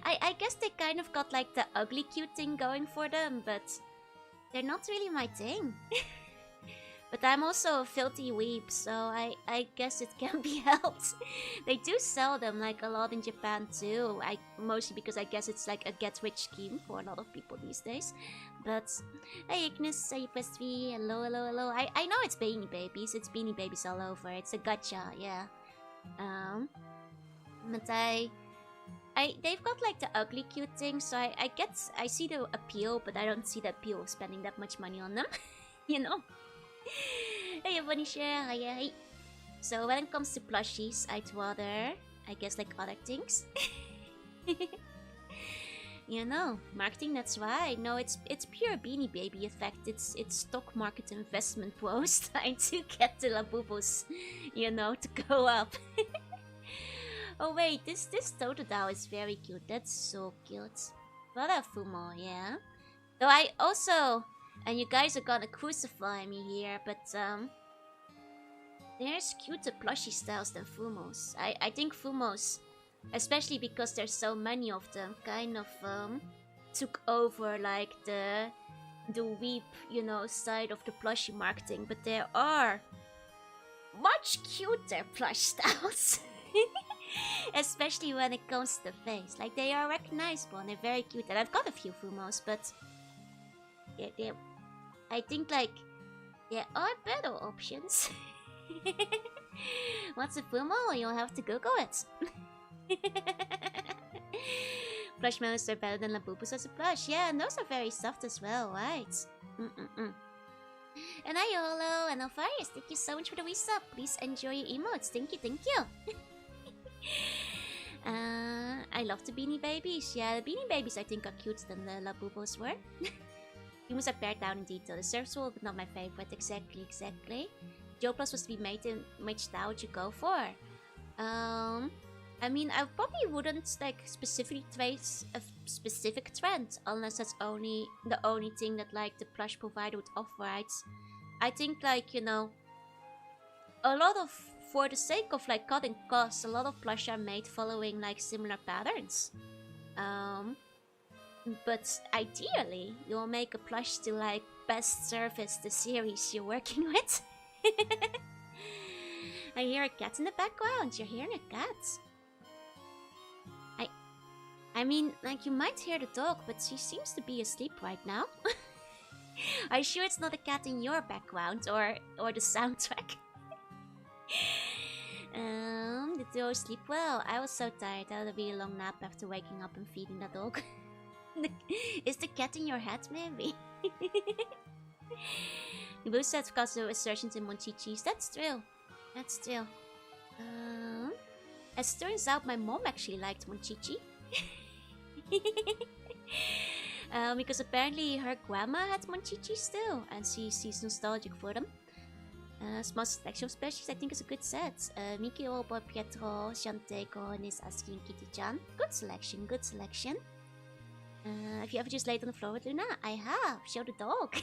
I guess they kind of got like the ugly cute thing going for them, but they're not really my thing. But I'm also a filthy weeb, so I guess it can be helped. They do sell them like a lot in Japan too. Mostly because I guess it's like a get-rich scheme for a lot of people these days. But hey Ignis, hey press 3, hello. I know it's Beanie Babies. It's Beanie Babies all over. It's a gacha, yeah. But they've got like the ugly cute thing, so I see the appeal, but I don't see the appeal of spending that much money on them. You know? Hey everybody, share. Hi. So when it comes to plushies, I'd rather, I guess, like other things. You know, marketing, that's right. No, it's pure Beanie Baby effect. It's stock market investment bros trying to get the Labubos, you know, to go up. Oh wait, this Totodile is very cute. That's so cute. What a Fumo, yeah. Though I also, and you guys are gonna crucify me here, but there's cuter plushie styles than Fumos. I think Fumos, especially because there's so many of them, kind of took over like the weep, you know, side of the plushie marketing. But there are much cuter plush styles. Especially when it comes to the face. Like, they are recognizable and they're very cute. And I've got a few Fumos, but I think, like, there are better options. What's a Fumo? You'll have to Google it. Plush melons are better than Labubus as a plush. Yeah, and those are very soft as well, right? And Ayolo and Alpharius, thank you so much for the wee sub. Please enjoy your emotes. Thank you. I love the Beanie Babies. Yeah, the Beanie Babies I think are cuter than the Labubos were. Humans are pared down in detail. The surface wall, but not my favorite. Exactly. Joe Plus was to be made in which style would you go for? I mean, I probably wouldn't like specifically trace a specific trend unless that's the only thing that like the plush provider would offer. Right? I think like, you know, a lot of for the sake of like cutting costs, a lot of plush are made following like similar patterns. But ideally, you'll make a plush to like best service the series you're working with. I hear a cat in the background. You're hearing a cat. I mean, like, you might hear the dog, but she seems to be asleep right now. Are you sure it's not a cat in your background or the soundtrack? Did you sleep well? I was so tired. I had a really long nap after waking up and feeding the dog. Is the cat in your head, maybe? The boost said because of resurgence in Monchichis. That's true. That's true. As it turns out, my mom actually liked Monchichi. Because apparently her grandma had Monchichi still, and she's nostalgic for them. Small selection of species, I think is a good set. Mikio, Boy Pietro, Shanteko, and is asking Kitty-chan. Good selection, good selection. Have you ever just laid on the floor with Luna? I have. Show the dog.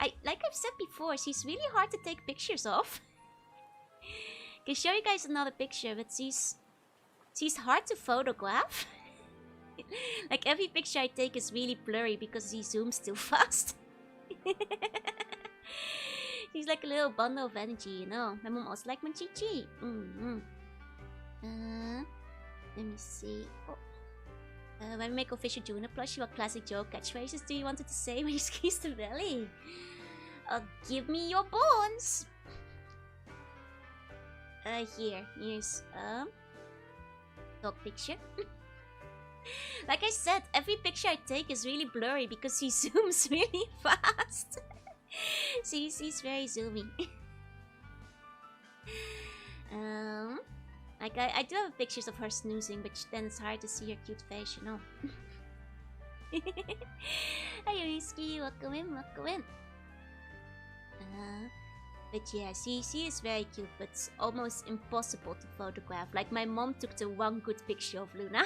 Like I've said before, she's really hard to take pictures of. Can show you guys another picture, but she's hard to photograph. Like every picture I take is really blurry because he zooms too fast. She's like a little bundle of energy, you know. My mom also like Monchichi. Let me see. Oh. When we make official Jorunna plushie, what classic joke catchphrases do you want it to say when you squeeze the belly? Give me your bones! Here's dog picture. Like I said, every picture I take is really blurry because he zooms really fast. He's very zoomy. Like I do have pictures of her snoozing, but then it's hard to see her cute face, you know. Hi Risky, welcome in, welcome in. But yeah, she is very cute, but it's almost impossible to photograph. Like my mom took the one good picture of Luna.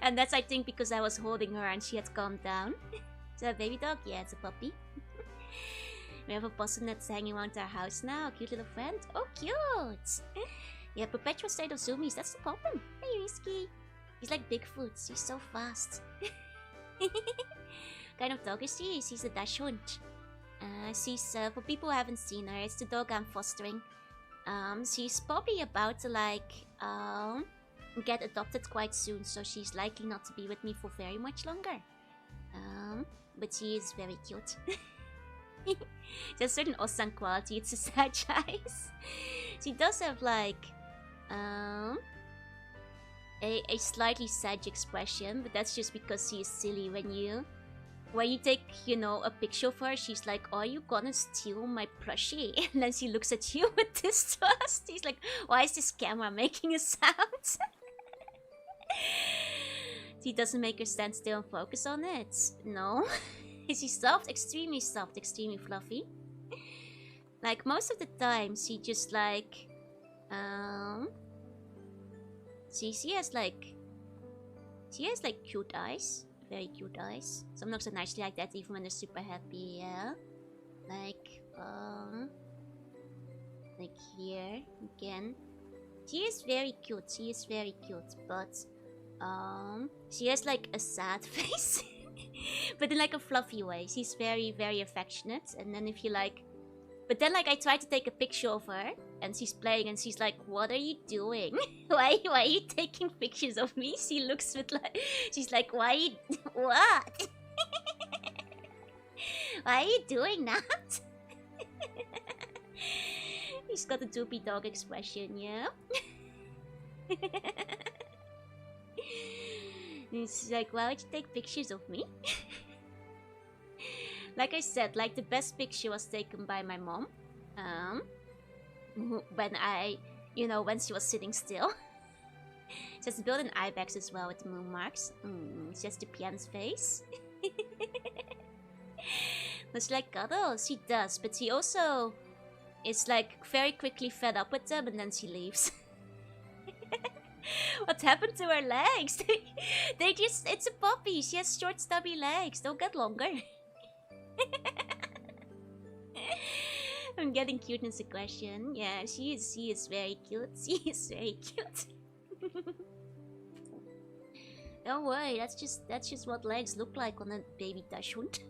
And that's I think because I was holding her and she had calmed down. Is that a baby dog? Yeah, it's a puppy. We have a possum that's hanging around our house now. A cute little friend. Oh, cute! Yeah, perpetual state of zoomies. That's the problem. Hey, Risky. He's like Bigfoot. He's so fast. Kind of dog is she? She's a dachshund. She's, for people who haven't seen her, it's the dog I'm fostering. She's probably about to, like, get adopted quite soon. So she's likely not to be with me for very much longer. But she is very cute. There's a certain Osan quality, it's a sad eyes. She does have like a slightly sad expression, but that's just because she is silly. When you take, you know, a picture of her, she's like, are you gonna steal my plushie? And then she looks at you with distrust. She's like, why is this camera making a sound? She doesn't make her stand still and focus on it. No. She's soft, extremely fluffy. Like most of the time, she just like, she has like cute eyes, very cute eyes. Some dogs are nicely like that even when they're super happy. Yeah, like here again. She is very cute. But she has like a sad face. But in like a fluffy way. She's very, very affectionate. And then if you like... But then like I try to take a picture of her. And she's playing and she's like, what are you doing? why are you taking pictures of me? She looks with like... She's like, why are you... What? Why are you doing that? He's got a droopy dog expression, yeah? It's like, why would you take pictures of me? Like I said, like the best picture was taken by my mom. When when she was sitting still. She has built an ibex as well with the moon marks. It's just the pian's face. Does she like cuddles? She does, but she also is like very quickly fed up with them and then she leaves. What happened to her legs? They just... It's a puppy. She has short, stubby legs. They'll get longer. I'm getting cuteness a question. Yeah, she is very cute. She is very cute. Don't worry, that's just what legs look like on a baby Dachshund.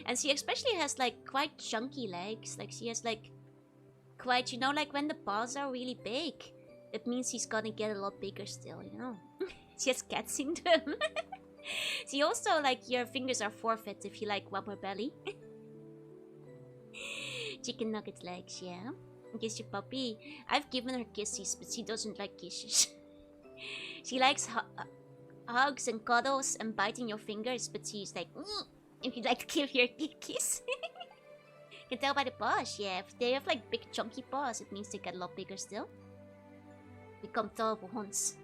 And she especially has like quite chunky legs. Like she has like quite, you know, like when the paws are really big, it means he's gonna get a lot bigger still, you know. She has cat syndrome. She also, like, your fingers are forfeit if you like rub her belly. Chicken nugget legs, yeah. Kiss your puppy. I've given her kisses, but she doesn't like kisses. She likes hugs and cuddles and biting your fingers, but she's like, if you'd like to give her a kiss. Can tell by the paws, yeah. If they have like big chunky paws, it means they get a lot bigger still. Become terrible hunts.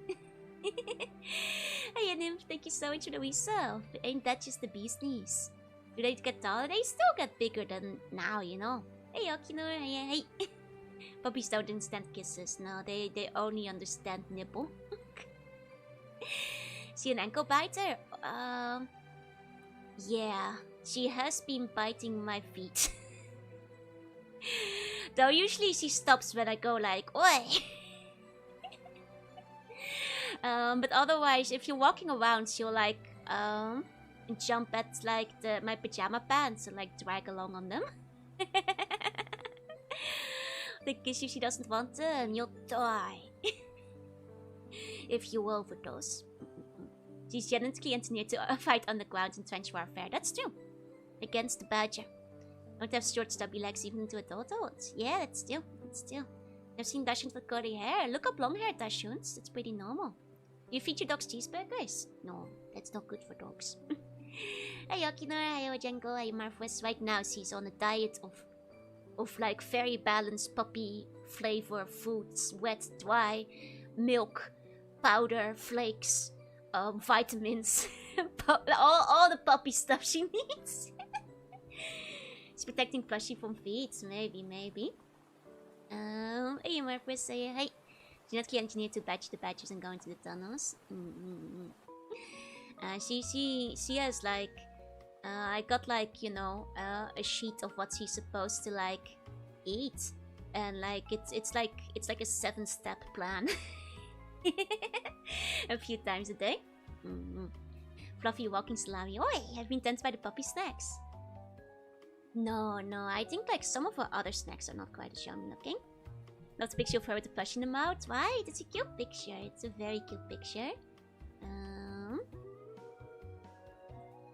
Hey Nymph, thank you so much for the resub. Ain't that just the bee's knees? Do they get taller? They still get bigger than now, you know. Hey Okinor, hey. Puppies don't understand kisses, no, they only understand nibble. See an ankle biter? Yeah, she has been biting my feet. Though usually she stops when I go like, oi! But otherwise, if you're walking around, she'll like, jump at like my pajama pants and like drag along on them. The kiss you she doesn't want them, you'll die. If you overdose. She's genetically engineered to fight underground in trench warfare. That's true. Against the badger. Don't have short stubby legs even to adulthood. Yeah, that's true. That's true. I've seen Dachshunds with curly hair. Look up long hair Dachshunds. That's pretty normal. Do you feed your dogs cheeseburgers? No, that's not good for dogs. Hey Yokinora, hey Ojango, hey Marvelous. Right now she's on a diet of like very balanced puppy flavor foods, wet, dry, milk, powder, flakes, vitamins, all the puppy stuff she needs. She's protecting Plushie from feeds, maybe. Hey Marvelous, say hey. Genetically engineered to batch the badgers and go into the tunnels. She has like, I got like, you know, a sheet of what she's supposed to like eat, and like it's like a 7-step plan. A few times a day. Fluffy walking salami. Oi, have been tempted by the puppy snacks. No, I think like some of her other snacks are not quite as yummy looking. Love the picture of her with the plush in the mouth. Right, it's a cute picture. It's a very cute picture.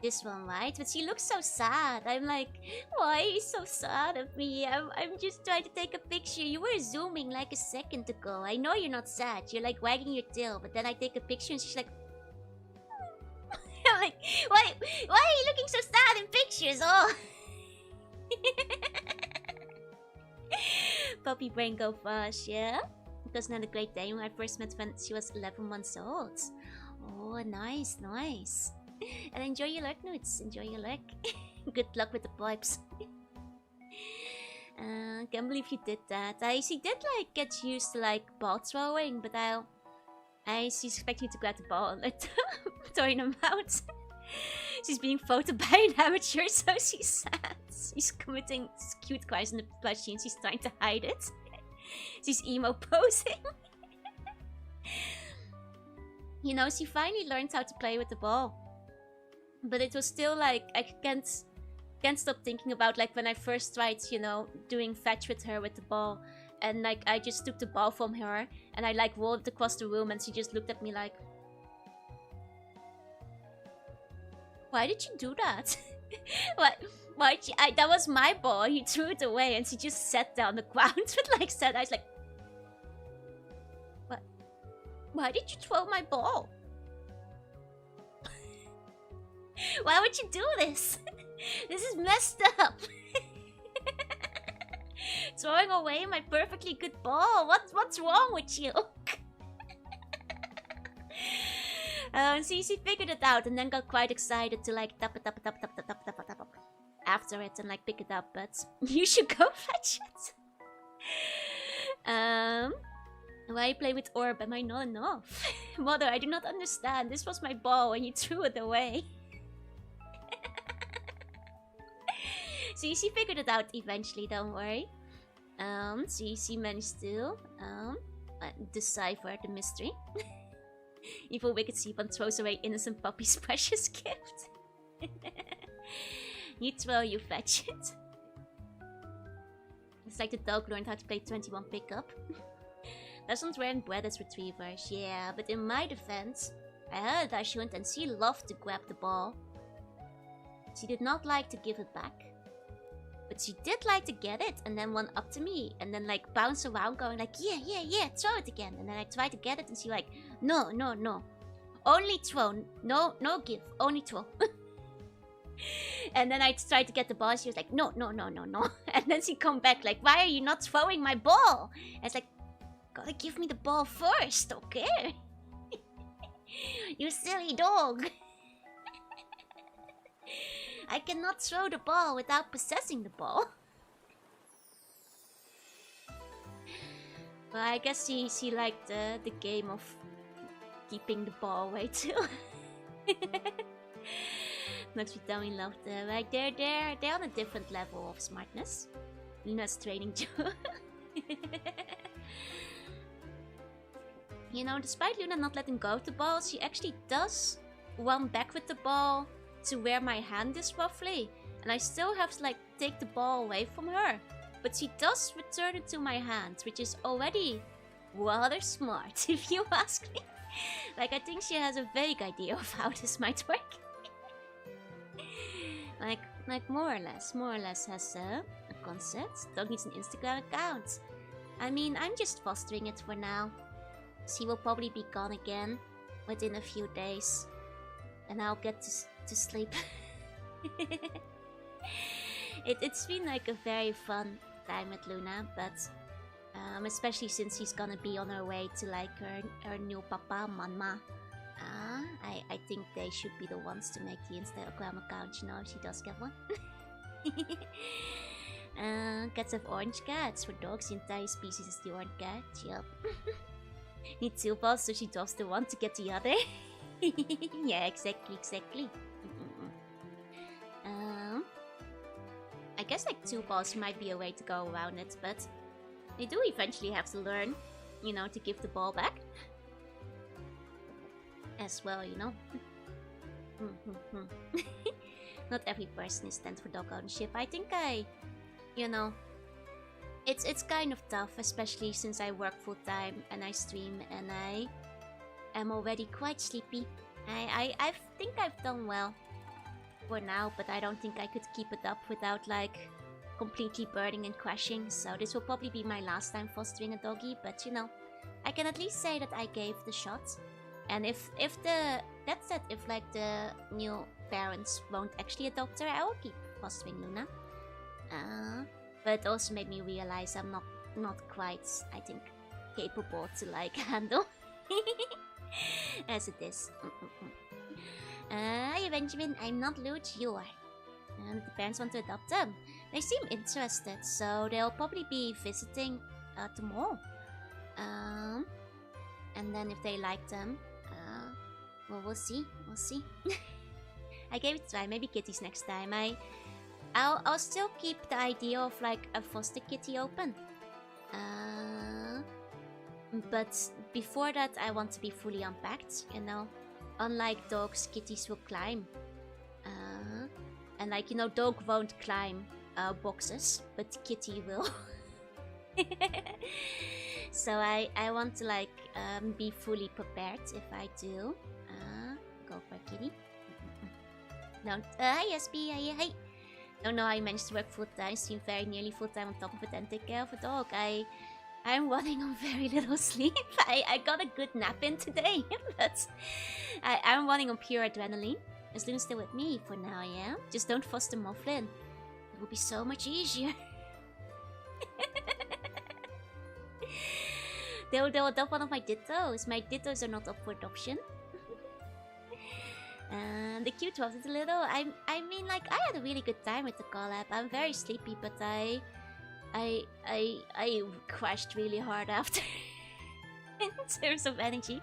This one, right? But she looks so sad. I'm like, why are you so sad of me? I'm just trying to take a picture. You were zooming like a second ago. I know you're not sad. You're like wagging your tail. But then I take a picture and she's like... I'm like, why are you looking so sad in pictures? Oh! Puppy brain go fast, yeah? It was not a great day when I first met when she was 11 months old. Oh, nice. And enjoy your lurk, Nudes. Enjoy your lurk. Good luck with the pipes. Can't believe you did that. She did like get used to like ball throwing, but she's expecting you to grab the ball and like throwing them out. She's being photoed by an amateur, so she's sad. She's committing cute crimes in the plushie and she's trying to hide it. She's emo posing. You know, she finally learned how to play with the ball. But it was still like, I can't stop thinking about like when I first tried, you know, doing fetch with her with the ball. And like, I just took the ball from her and I like rolled it across the room and she just looked at me like... Why did you do that? That was my ball. You threw it away and she just sat down the ground with like sad eyes like... What? Why did you throw my ball? Why would you do this? This is messed up. Throwing away my perfectly good ball. What's wrong with you? She figured it out and then got quite excited to like tap after it and like pick it up, but you should go fetch it. Why play with orb? Am I not enough? Mother, I do not understand. This was my ball and you threw it away. See, she figured it out eventually, don't worry. She managed to decipher the mystery. Evil wicked Seapan throws away innocent puppy's precious gift. You throw, you fetch it. It's like the dog learned how to play 21 pickup. Doesn't run bred as retrievers, yeah, but in my defense, I heard Dashund and she loved to grab the ball. She did not like to give it back. But she did like to get it and then run up to me and then like bounce around going like, yeah, throw it again. And then I try to get it and she like, no. Only throw, no give, only throw. And then I tried to get the ball, she was like, no. And then she come back like, why are you not throwing my ball? And it's like, gotta give me the ball first, okay? You silly dog. I cannot throw the ball without possessing the ball. But I guess she liked the game of keeping the ball away too. Looks be dummy loved like they're on a different level of smartness. Luna's training Joe. You know, despite Luna not letting go of the ball, she actually does run back with the ball to where my hand is roughly. And I still have to like take the ball away from her. But she does return it to my hand, which is already rather smart, if you ask me. Like, I think she has a vague idea of how this might work. like more or less has a concept. Dog needs an Instagram account. I mean, I'm just fostering it for now. She will probably be gone again within a few days. And I'll get to sleep. It's been like a very fun time with Luna, but especially since she's gonna be on her way to like her new papa, mama. I think they should be the ones to make the Instagram account, you know, if she does get one. Cats have orange cats. For dogs, the entire species is the orange cat. Yep. Need two balls, so she drops the one to get the other. Yeah, exactly. I guess like 2 balls might be a way to go around it, but they do eventually have to learn, you know, to give the ball back. As well, you know. Not every person is stand for dog ownership. I think you know, it's kind of tough, especially since I work full time and I stream and I am already quite sleepy. I think I've done well for now, but I don't think I could keep it up without like completely burning and crashing. So this will probably be my last time fostering a doggy, but you know, I can at least say that I gave the shot. And if like the new parents won't actually adopt her, I will keep fostering Luna. But it also made me realize I'm not quite, I think, capable to like handle as it is. Hey Benjamin, I'm not Luch, you are. And the parents want to adopt them. They seem interested, so they'll probably be visiting tomorrow. And then if they like them, well, we'll see. I gave it a try. Maybe kitties next time. I'll still keep the idea of like a foster kitty open. But before that, I want to be fully unpacked. You know, unlike dogs, kitties will climb. And like, you know, dog won't climb boxes, but kitty will. So I want to like be fully prepared if I do. Go for kitty. No, hi SB, hi. Don't know how I managed to work full time, stream very nearly full time on top of it, and take care of a dog. I'm running on very little sleep. I got a good nap in today, but I'm running on pure adrenaline. Is Luna still with me for now? Yeah. Just don't foster Mufflin. It will be so much easier. They'll adopt one of my dittos. My dittos are not up for adoption. And the cute was a little. I mean, like, I had a really good time with the collab. I'm very sleepy, but I crashed really hard after in terms of energy,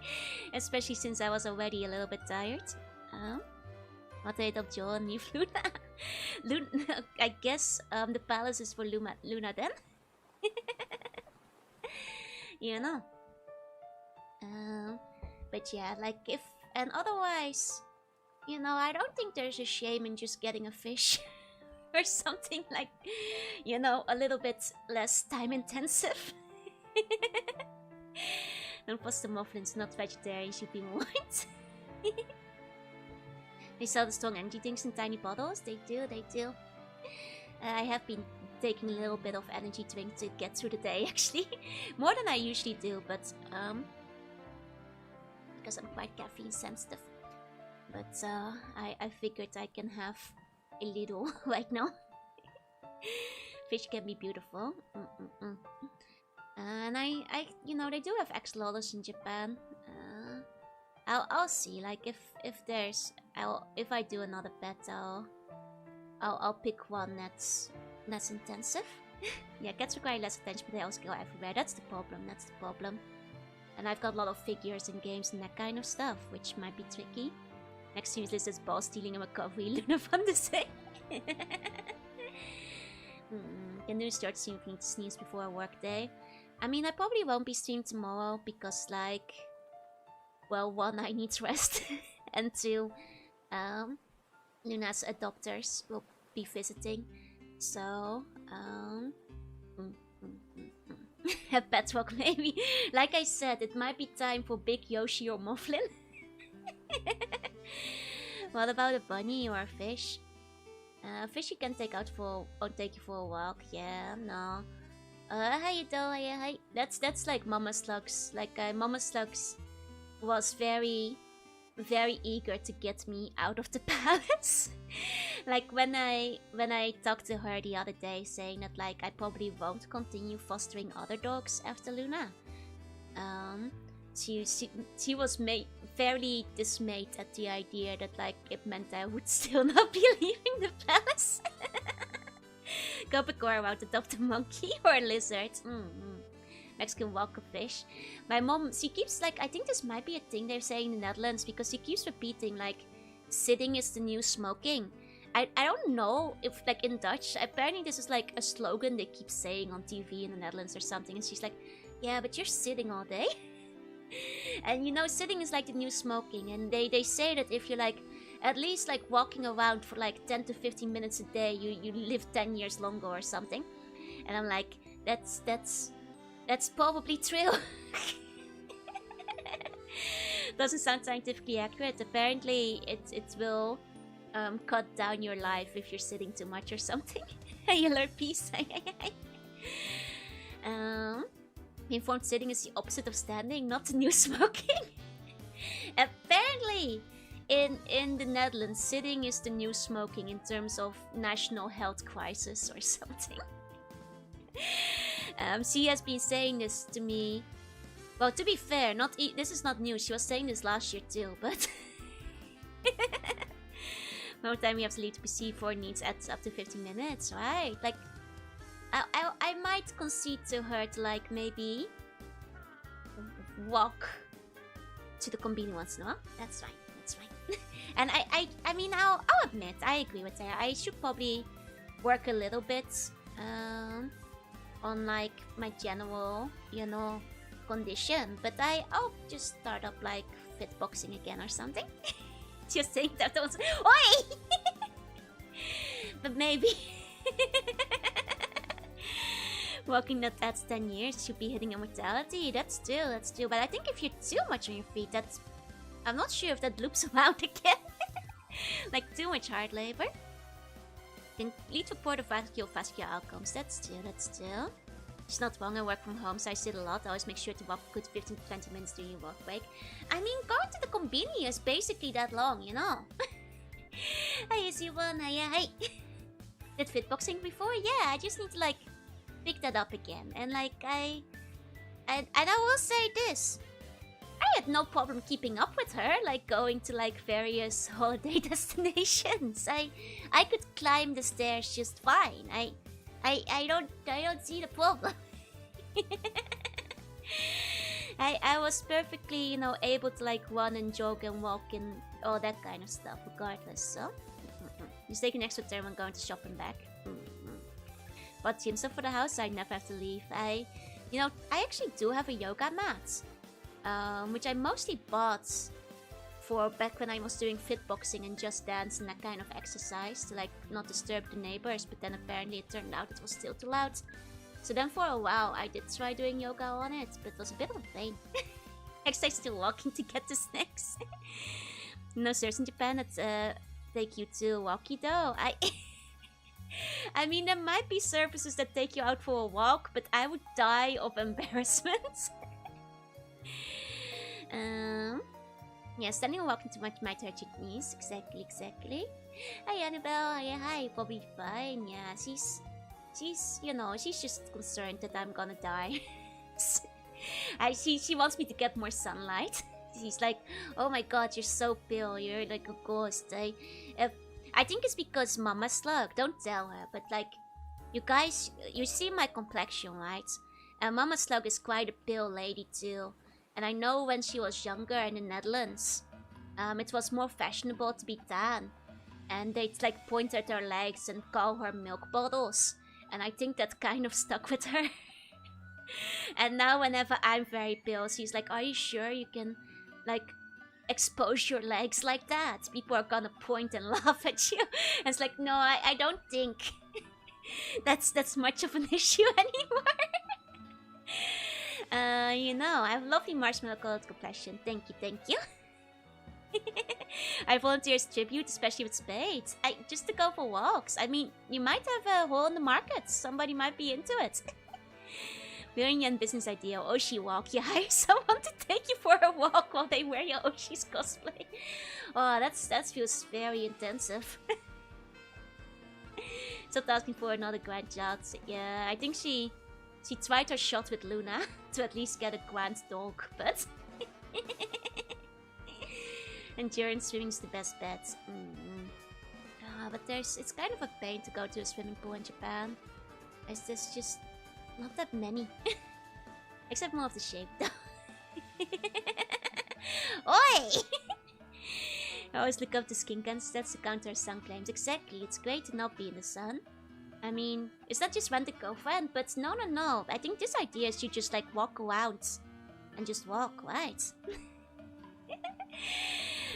especially since I was already a little bit tired. What did I adopt Joel and leave Luna? I guess the palace is for Luna then. You know. But yeah, like if and otherwise, I don't think there's a shame in just getting a fish or something like, a little bit less time intensive. And plus the muffin's not vegetarian, should be warned. They sell the strong energy drinks in tiny bottles. They do. I have been taking a little bit of energy drink to get through the day, actually. More than I usually do, but because I'm quite caffeine sensitive. But I figured I can have a little right now. Fish can be beautiful. And I they do have axolotls in Japan. I'll see. Like if I do another pet, I'll pick one that's less intensive. Yeah, cats require less attention, but they also go everywhere. That's the problem. And I've got a lot of figures and games and that kind of stuff, which might be tricky. Next to you list is ball stealing and recovery. Luna fun to say. Can do start streaming to sneeze before a work day. I mean, I probably won't be streaming tomorrow because, like, well, one, I need rest, and two, Luna's adopters will be visiting. So, a pet walk maybe. Like I said, it might be time for Big Yoshi or Mufflin. What about a bunny or a fish? Fish you can take out for or take you for a walk. Yeah, no. How you doing? Hi. That's like Mama Slugs. Like Mama Slugs was very eager to get me out of the palace. Like when I talked to her the other day, saying that like I probably won't continue fostering other dogs after Luna. She was fairly dismayed at the idea that like it meant I would still not be leaving the palace. Go Pecora out, adopt a monkey or a lizard. Mexican walk a fish. My mom, she keeps like, I think this might be a thing they're saying in the Netherlands because she keeps repeating like, sitting is the new smoking. I don't know if like in Dutch, apparently this is like a slogan they keep saying on TV in the Netherlands or something. And she's like, yeah, but you're sitting all day. And sitting is like the new smoking. And they say that if you're like, at least like walking around for like 10 to 15 minutes a day, you live 10 years longer or something. And I'm like, that's probably true. Doesn't sound scientifically accurate. Apparently, it will cut down your life if you're sitting too much or something. You learn peace. Informed sitting is the opposite of standing, not the new smoking. Apparently, in the Netherlands, sitting is the new smoking in terms of national health crisis or something. She has been saying this to me. Well, to be fair, this is not new. She was saying this last year too, but more time we have to leave to PC for needs adds up to 15 minutes, right? Like, I might concede to her to like maybe walk to the convenience once in a while. That's fine. And I mean, I'll admit, I agree with her. I should probably work a little bit on like my general, condition. But I'll just start up like fit boxing again or something. Just saying that was oi. But maybe walking that adds 10 years should be hitting immortality. That's true. But I think if you're too much on your feet, I'm not sure if that loops around again. Like too much hard labor. Can lead to poor vascular outcomes. That's true. She's not wrong, I work from home, so I sit a lot. I always make sure to walk a good 15 to 20 minutes during your work break. I mean, going to the convenience is basically that long, Hi, Jorunna. Yeah, hey. Did fitboxing before? Yeah, I just need to like pick that up again. And like I will say this. I had no problem keeping up with her, like going to like various holiday destinations. I could climb the stairs just fine. I don't see the problem. I was perfectly, able to like run and jog and walk and all that kind of stuff regardless, so Just take an extra turn when going to shop and back. But so for the house, I never have to leave. I actually do have a yoga mat, which I mostly bought for back when I was doing fitboxing and Just Dance and that kind of exercise to like not disturb the neighbors. But then apparently it turned out it was still too loud. So then for a while I did try doing yoga on it, but it was a bit of a pain. Actually, still walking to get the snacks. No stairs in Japan that take you to walkie though. I mean, there might be services that take you out for a walk, but I would die of embarrassment. Yeah, standing and walking too much might hurt your knees. Exactly. Hi Annabelle, hi, Bobby fine. Yeah, she's just concerned that I'm gonna die. She wants me to get more sunlight. She's like, oh my god, you're so pale, you're like a ghost. I think it's because Mama Slug, don't tell her, but like, you guys, you see my complexion, right? And Mama Slug is quite a pale lady too. And I know when she was younger in the Netherlands, it was more fashionable to be tan. And they'd like point at her legs and call her milk bottles. And I think that kind of stuck with her. And now whenever I'm very pale, she's like, are you sure you can like expose your legs like that? People are gonna point and laugh at you. And it's like, no, I don't think that's much of an issue anymore. I have lovely marshmallow colored complexion. Thank you. I volunteer as tribute, especially with spades. Just to go for walks. I mean, you might have a hole in the market. Somebody might be into it. Brilliant business idea. Oshi walk. You hire someone to take you for a walk while they wear your Oshi's cosplay. Oh, that feels very intensive. Stop asking for another grandchild. Yeah, I think she tried her shot with Luna to at least get a grand dog, but endurance swimming is the best bet. But it's kind of a pain to go to a swimming pool in Japan. There's just not that many. Except more of the shape though. Oi! I always look up the skin cancer stats to counter sun claims. Exactly, it's great to not be in the sun. I mean, it's not just rent a girlfriend, but no. I think this idea is you just like walk around and just walk, right?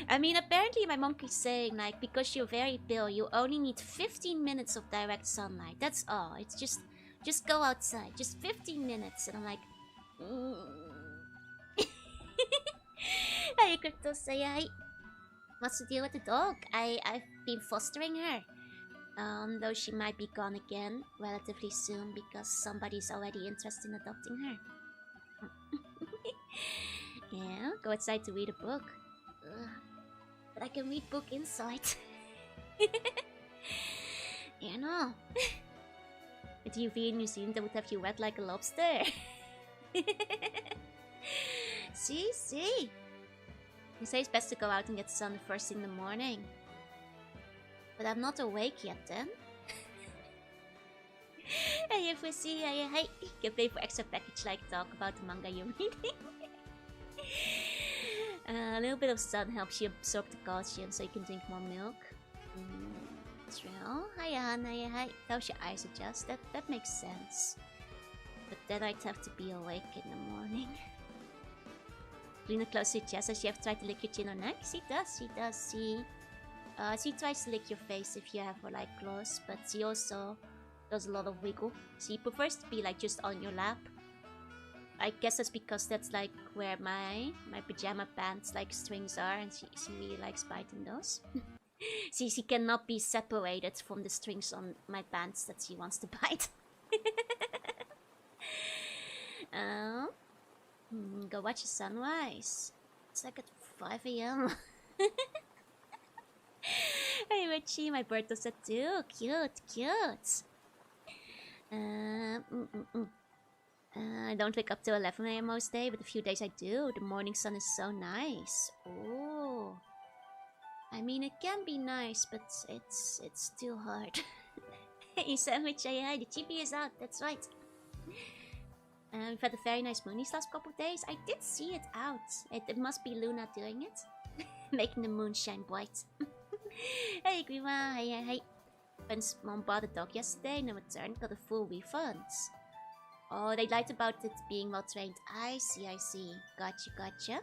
I mean, apparently my mom keeps saying like, because you're very pale, you only need 15 minutes of direct sunlight. That's all. It's just go outside. Just 15 minutes. And I'm like, Hey, Crypto, say hi. What's the deal with the dog? I've been fostering her. Though she might be gone again relatively soon because somebody's already interested in adopting her. Yeah, go outside to read a book. But I can read book inside. You know. With UV in New Zealand, that would have you wet like a lobster. See? You say it's best to go out and get the sun the first thing in the morning. But I'm not awake yet then. Hey, if we see, hey, you can pay for extra package like talk about the manga you're reading. A little bit of sun helps you absorb the calcium so you can drink more milk. True. Hiya, Han, hi. How's your eyes adjust? That makes sense. But then I'd have to be awake in the morning. Luna close to Jess, has she ever tried to lick your chin or neck? She does. She tries to lick your face if you have her like claws, but she also does a lot of wiggle. She prefers to be like just on your lap. I guess that's because that's like where my pajama pants like strings are, and she really likes biting those. She cannot be separated from the strings on my pants that she wants to bite. Go watch the sunrise. It's like at 5 AM. Hey Richie, my bird does that too. Cute. I don't wake up till 11 AM most day, but a few days I do. The morning sun is so nice. Oh, I mean, it can be nice, but it's too hard. Hey Sandwich, the chibi is out, that's right. We've had a very nice moon these last couple of days. I did see it out. It must be Luna doing it. Making the moon shine bright. Hey, Grima. Hey. Friends mom bought a dog yesterday and in return got a full refund. Oh, they lied about it being well trained. I see. Gotcha.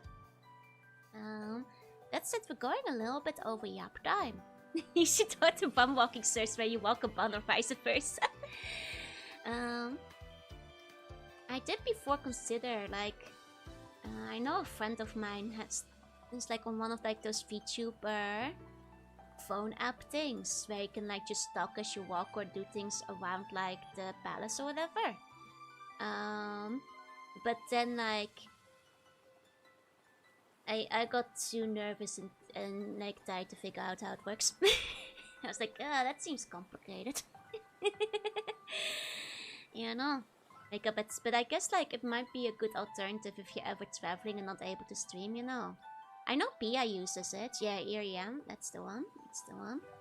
That's it. We're going a little bit over yap time. You should start to bum walking search where you walk a bun or vice versa. I did before consider like I know a friend of mine is like on one of like those VTuber phone app things where you can like just talk as you walk or do things around like the palace or whatever. But then like I got too nervous and like tried to figure out how it works. I was like, that seems complicated. You know. Like but I guess like it might be a good alternative if you're ever traveling and not able to stream, you know. I know Pia uses it. Yeah, here I am. That's the one.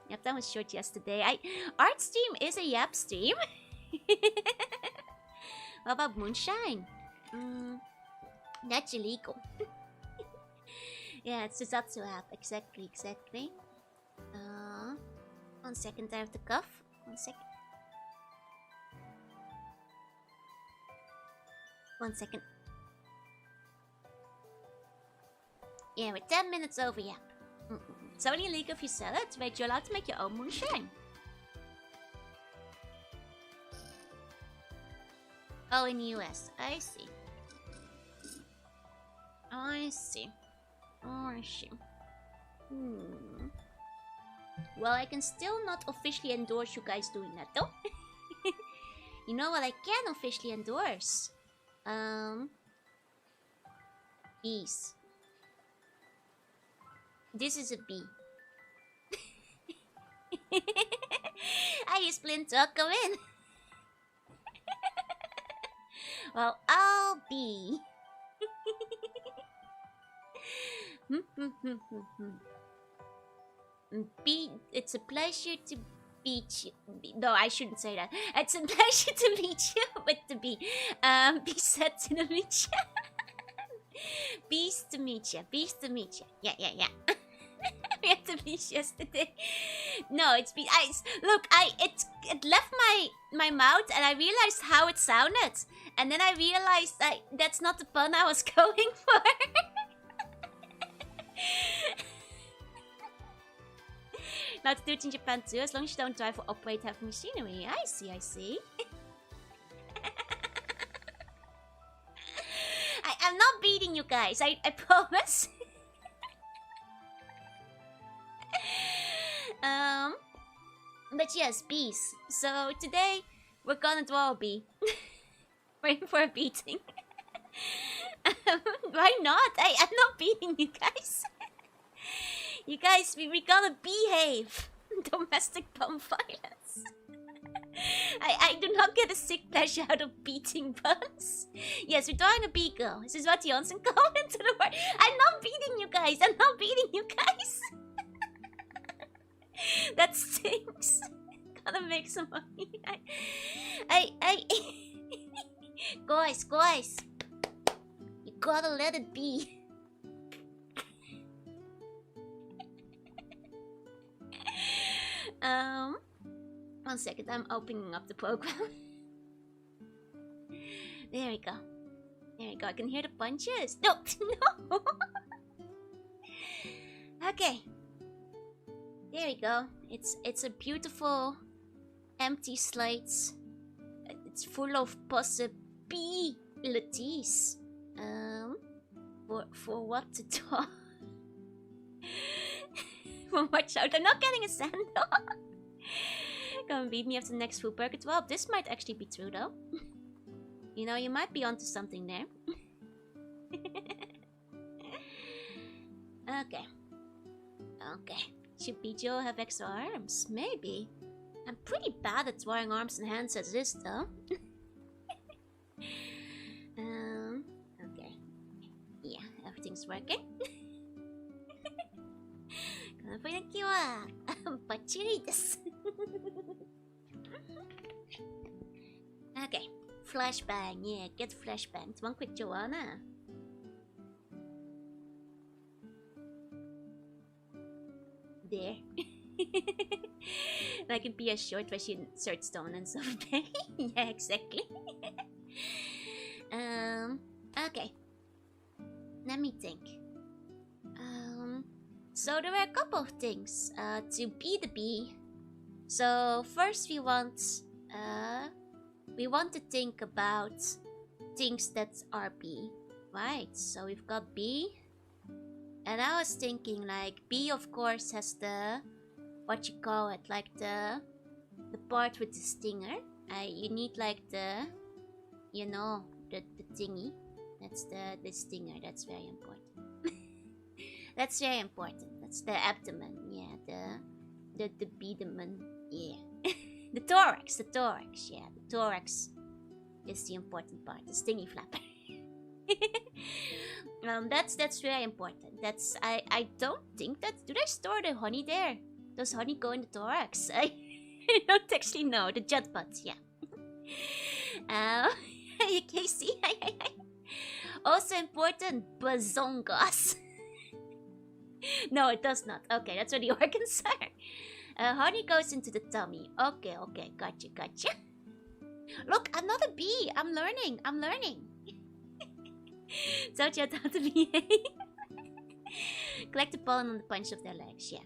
Yep, that was short yesterday. Art stream is a yap stream. What about moonshine? That's illegal. Yeah, it's a Zatsu app. Exactly. 1 second, I have to cough. 1 second. 1 second. Yeah, we're 10 minutes over, yeah. It's only illegal if you sell it. Wait, you're allowed to make your own moonshine. Oh, in the US. I see. Well, I can still not officially endorse you guys doing that, though. You know what I can officially endorse? Bees. This is a bee. Hi, Splinter, come in. Well, I'll be. It's a pleasure to meet you. No, I shouldn't say that. It's a pleasure to meet you with the bee. Be said to meet you. Bees to meet you. Yeah. We had the bees yesterday. No, it's bee. Look, it left my mouth and I realized how it sounded. And then I realized that's not the pun I was going for. Now to do it in Japan too, as long as you don't drive or operate heavy machinery. I see. I'm not beating you guys, I promise. But yes, bees. So today we're gonna draw a bee. Waiting for a beating. Why not? I'm not beating you guys. You guys, we gotta behave. Domestic bomb violence. I do not get a sick pleasure out of beating buns. Yes, we're drawing a bee girl. This is what Johnson called into the world. I'm not beating you guys. That stinks. Gotta make some money. Guys. You gotta let it be. 1 second, I'm opening up the program. There we go. I can hear the punches. No. Okay. There we go. It's a beautiful empty slate. It's full of possibilities. For what to talk. Watch out, I'm not getting a sandal. Gonna beat me after the next food burger. Well, this might actually be true though. You know, you might be onto something there. Okay. Should Bijo have extra arms? Maybe. I'm pretty bad at drawing arms and hands as this though. Okay. Yeah, everything's working. Okay, flashbang, yeah, get flashbang. One quick Jorunna. There. Like in PS Short where she inserts stone and stuff. Yeah, exactly. Okay. Let me think. So there were a couple of things to be the bee. So first we want to think about things that are bee, right? So we've got bee, and I was thinking like bee of course has the what you call it, like the part with the stinger. You need like the the thingy. That's the stinger. That's very important. That's very important. That's the abdomen. Yeah, the abdomen. Yeah, the thorax. Yeah, the thorax is the important part. The stingy flapper. That's very important. I don't think that. Do they store the honey there? Does honey go in the thorax? I don't actually know. The jet butt. Yeah. You see. Also important, bazongas. No, it does not. Okay, that's where the organs are. Honey goes into the tummy. Okay, gotcha. Look, I'm not a bee. I'm learning. Told you how to behave. Collect the pollen on the punch of their legs. Yeah.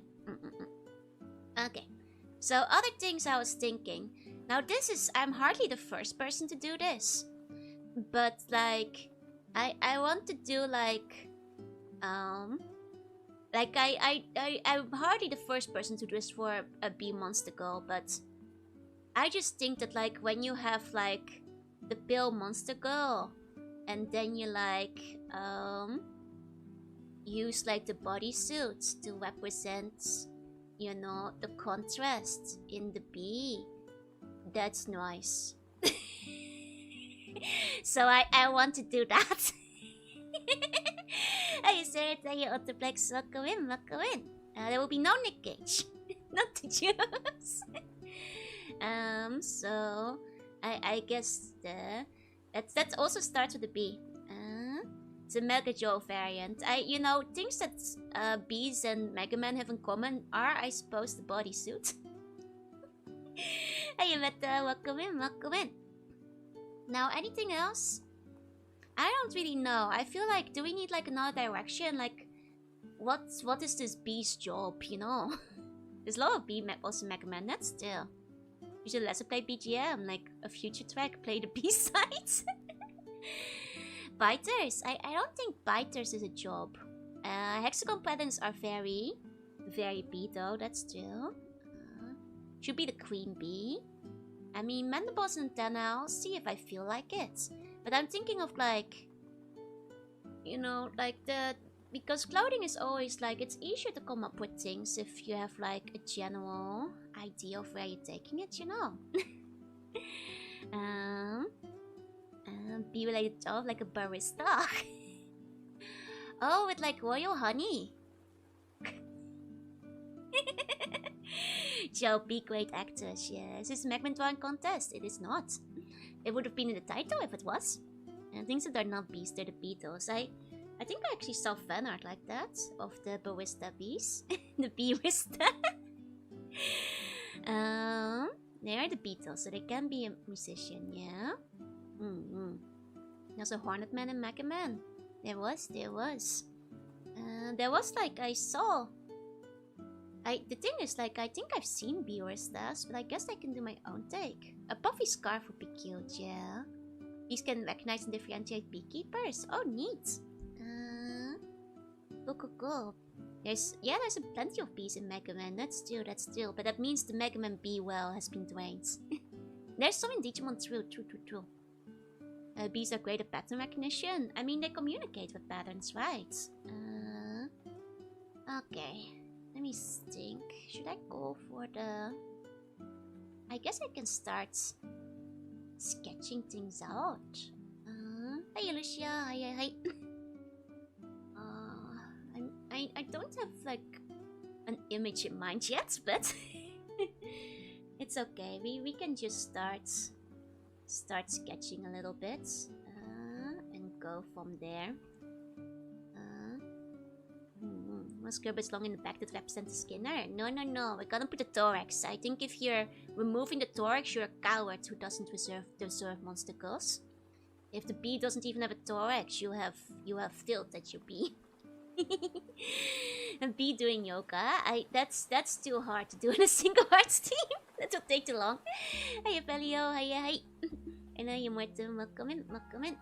Okay. So other things I was thinking. Now I'm hardly the first person to do this, but like I want to do like I'm hardly the first person to do this for a bee monster girl, but I just think that like when you have like the pale monster girl, and then you like use like the bodysuit to represent, the contrast in the bee. That's nice. So I want to do that. I say it, you autoplex, welcome in. There will be no Nick Cage. Not to choose. So I guess that also starts with a B. It's a Mega Joe variant. Things that bees and Mega Man have in common are, I suppose, the bodysuit. Hey, welcome in. Now, anything else? I don't really know. I feel like, do we need like another direction? Like, what is this bee's job? There's a lot of bee also Mega Man. That's still. You should lesser play BGM, like a future track, play the B sides. Biters. I don't think biters is a job. Hexagon patterns are very, very bee though. That's still. Should be the queen bee. I mean, mandibles and antenna, I'll see if I feel like it. But I'm thinking of like, because clothing is always like, it's easier to come up with things if you have like a general idea of where you're taking it, Be related job like a barista. Oh, with like royal honey. Joe, be great actors, yes. Is Magman drawing contest? It is not. It would have been in the title if it was. And things that are not bees, they're the Beatles. I think I actually saw fan art like that of the barista bees. The Beerista. They are the Beatles, so they can be a musician, yeah? There's a Hornet Man and Mega Man. There was. There was like, I saw. The thing is, like, I think I've seen Beeristas, but I guess I can do my own take. A puffy scarf would be cute, yeah. Bees can recognize and differentiate beekeepers. Oh, neat. Cool. There's plenty of bees in Mega Man. That's true. But that means the Mega Man bee well has been drained. There's some in Digimon, true. Bees are great at pattern recognition. I mean, they communicate with patterns, right? Okay. Let me think. Should I go for the... I guess I can start sketching things out. Hi, Lucia. Hi. I don't have like an image in mind yet, but it's okay. We can just start sketching a little bit and go from there. Muscular but long in the back that represents the skinner. No, no, no. We're gonna put the thorax. I think if you're removing the thorax, you're a coward who doesn't deserve monstacles. If the bee doesn't even have a thorax, you have filth at your bee. A bee doing yoga. That's too hard to do in a single hearts team. That will take too long. Hiya, Felio. Hiya, hi. I know you're welcome in, welcome in.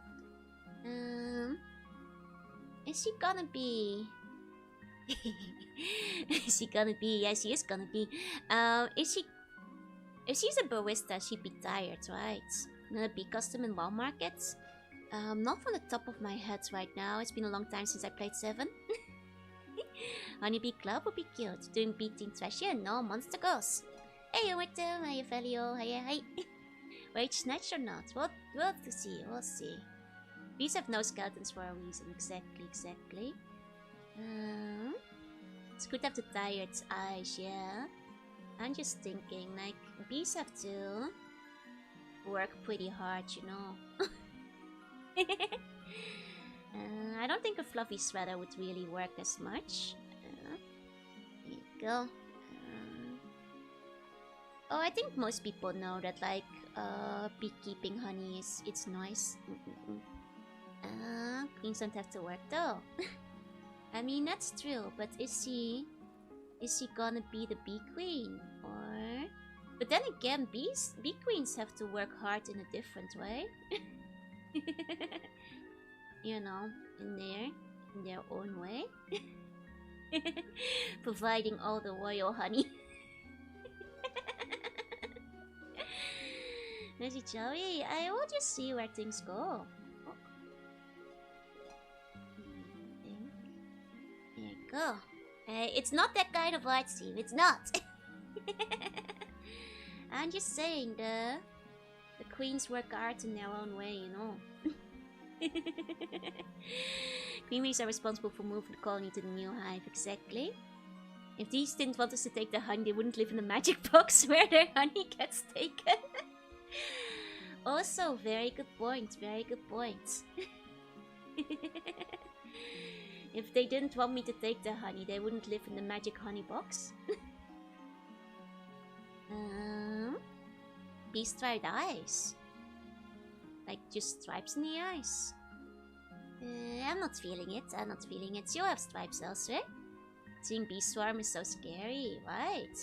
Is she gonna be? Is she gonna be? Yeah, she is gonna be. Is she? If she's a barista, she'd be tired, right? Gonna be custom in wall markets. Not from the top of my head right now. It's been a long time since I played 7. Honeybee Club would be cute. Doing beating trash. Yeah, no, monster goes. Hey, Martin. Hiya, Felio. Hiya, hi. Rage snatch or not? We'll see. We'll see. Bees have no skeletons for a reason. Exactly. It's good to have the tired eyes, yeah? I'm just thinking, like, bees have to work pretty hard, you know? I don't think a fluffy sweater would really work as much. There you go. Oh, I think most people know that, like, beekeeping honey is it's nice. Queens don't have to work though. I mean, that's true, but is she gonna be the bee queen? Or... But then again, bee queens have to work hard in a different way. You know, in their own way. Providing all the royal honey. Nosy Joey, I will just see where things go. Oh. There you go. It's not that kind of art, Steve. It's not. I'm just saying the queens work art in their own way, you know. Queen bees are responsible for moving the colony to the new hive, exactly. If these didn't want us to take their honey, they wouldn't live in a magic box where their honey gets taken. Also, very good point, very good point. If they didn't want me to take their honey, they wouldn't live in the magic honey box. Bee-striped eyes. Like, just stripes in the eyes. I'm not feeling it, I'm not feeling it. You have stripes elsewhere. Seeing bee swarm is so scary, right?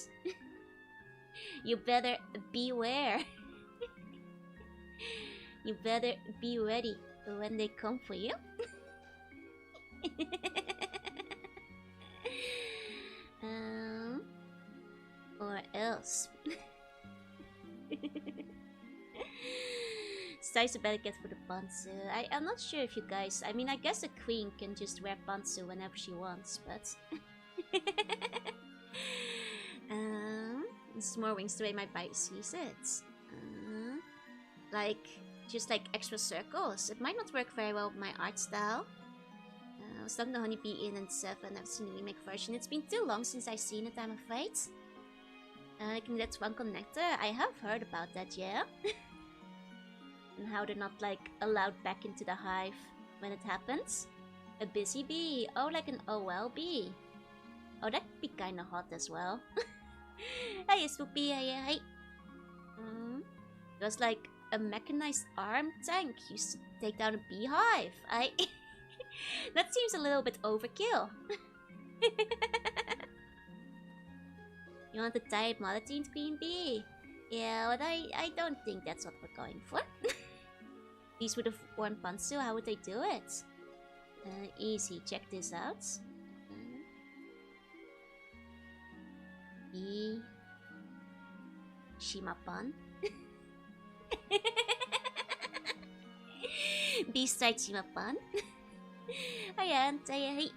You better beware. You better be ready when they come for you. Or else. Size a better get for the pantsu. I'm not sure if you guys... I mean, I guess a queen can just wear pantsu whenever she wants, but... It's more wings the way my bite sees it. Like, just like extra circles. It might not work very well with my art style. I was talking to Honeybee in 7. I've seen the remake version. It's been too long since I've seen it, I'm afraid. I think that's one connector. I have heard about that, yeah. And how they're not, like, allowed back into the hive when it happens. A busy bee. Oh, like an OL bee. Oh, that'd be kinda hot as well. Hey, Swoopy. Hey. It was like a mechanized arm tank used to take down a beehive. That seems a little bit overkill. You want the tired mother teen queen bee? Yeah, but I don't think that's what we're going for. These would have worn pantsu. How would they do it? Easy. Check this out. Bee Shimapan. Bee-striped Shimapan. Ayan, hey.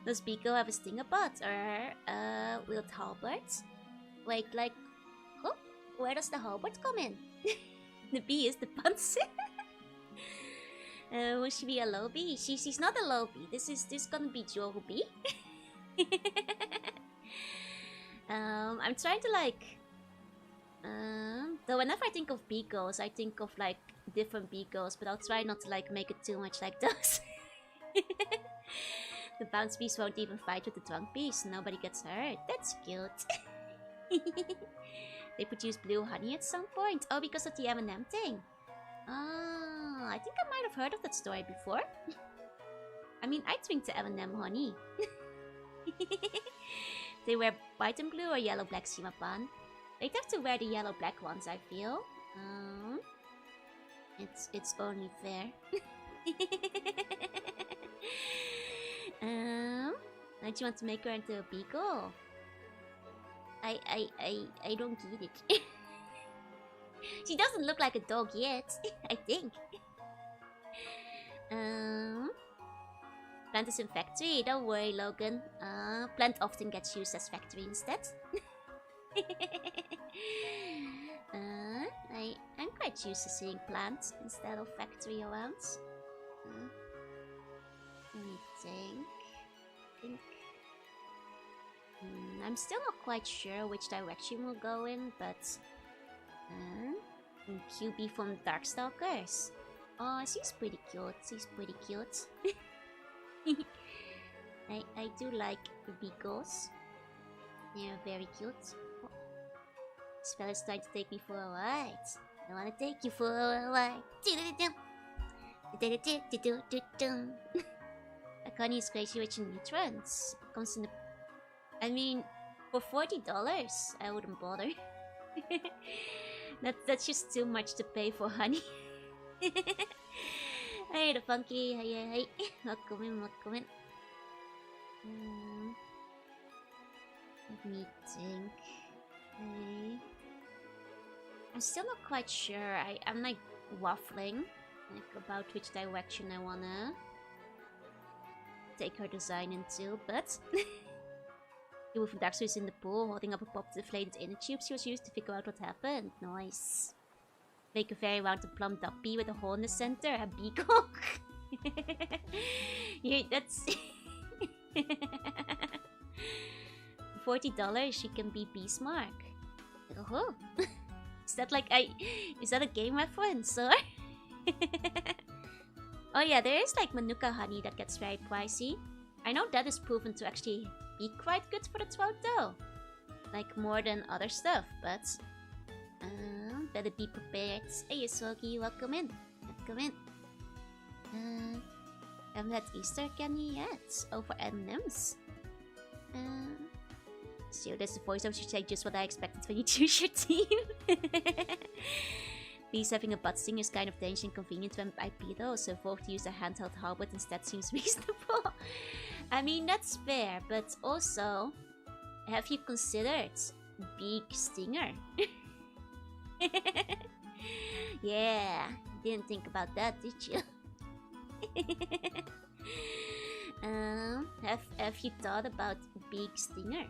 Does Biko have a stingabot or wheeled halberd? Wait, like, oh, where does the halberd come in? The bee is the pantsu. Will she be a low bee? She's not a low bee. This gonna be Joru bee. I'm trying to like. Though whenever I think of Bigos, I think of like different Bigos, but I'll try not to like make it too much like those. The bounce bees won't even fight with the drunk bees. Nobody gets hurt. That's cute. They produce blue honey at some point. Oh, because of the M&M thing. Oh, I think I might have heard of that story before. I mean, I drink the M&M honey. They wear white and blue or yellow-black Simapan. They'd have to wear the yellow-black ones, I feel. It's only fair. Don't you want to make her into a beagle? I don't get it. She doesn't look like a dog yet, I think. Plant is in factory, don't worry, Logan. Plant often gets used as factory instead. I'm quite used to seeing plants instead of factory around. Let me think. I'm still not quite sure which direction we'll go in, but QB from Darkstalkers. Oh, she's pretty cute. I do like the beagles. They're very cute. Oh, this fella's trying to take me for a ride. I wanna take you for a ride. Akani is crazy rich in neutrons. Comes in the... I mean, for $40, I wouldn't bother. That's just too much to pay for honey. Hey, the funky. Hey. Welcome in. Let me think. Hey. I'm still not quite sure. I'm like waffling about which direction I wanna take her design into, but the wolf from Darkstone is in the pool, holding up a pop deflated inner tube she was used to figure out what happened. Nice. Make a very round and plump up bee with a hole in the center, a beagle. Yeah, that's $40. She can be Beesmark. Oh, is that like is that a game reference or? Oh yeah, there is like Manuka honey that gets very pricey. I know that is proven to actually be quite good for the throat though. Like more than other stuff, but better be prepared. Hey Yosogi, welcome in. Haven't had Easter candy yet. Oh, for M&M's. So there's the voiceover should say just what I expected when you choose your team. Bees having a butt sting is kind of dangerous and convenient when IP though, so evolve to use a handheld halberd instead seems reasonable. I mean, that's fair, but also, have you considered big stinger? Yeah, didn't think about that, did you? Have you thought about big stinger?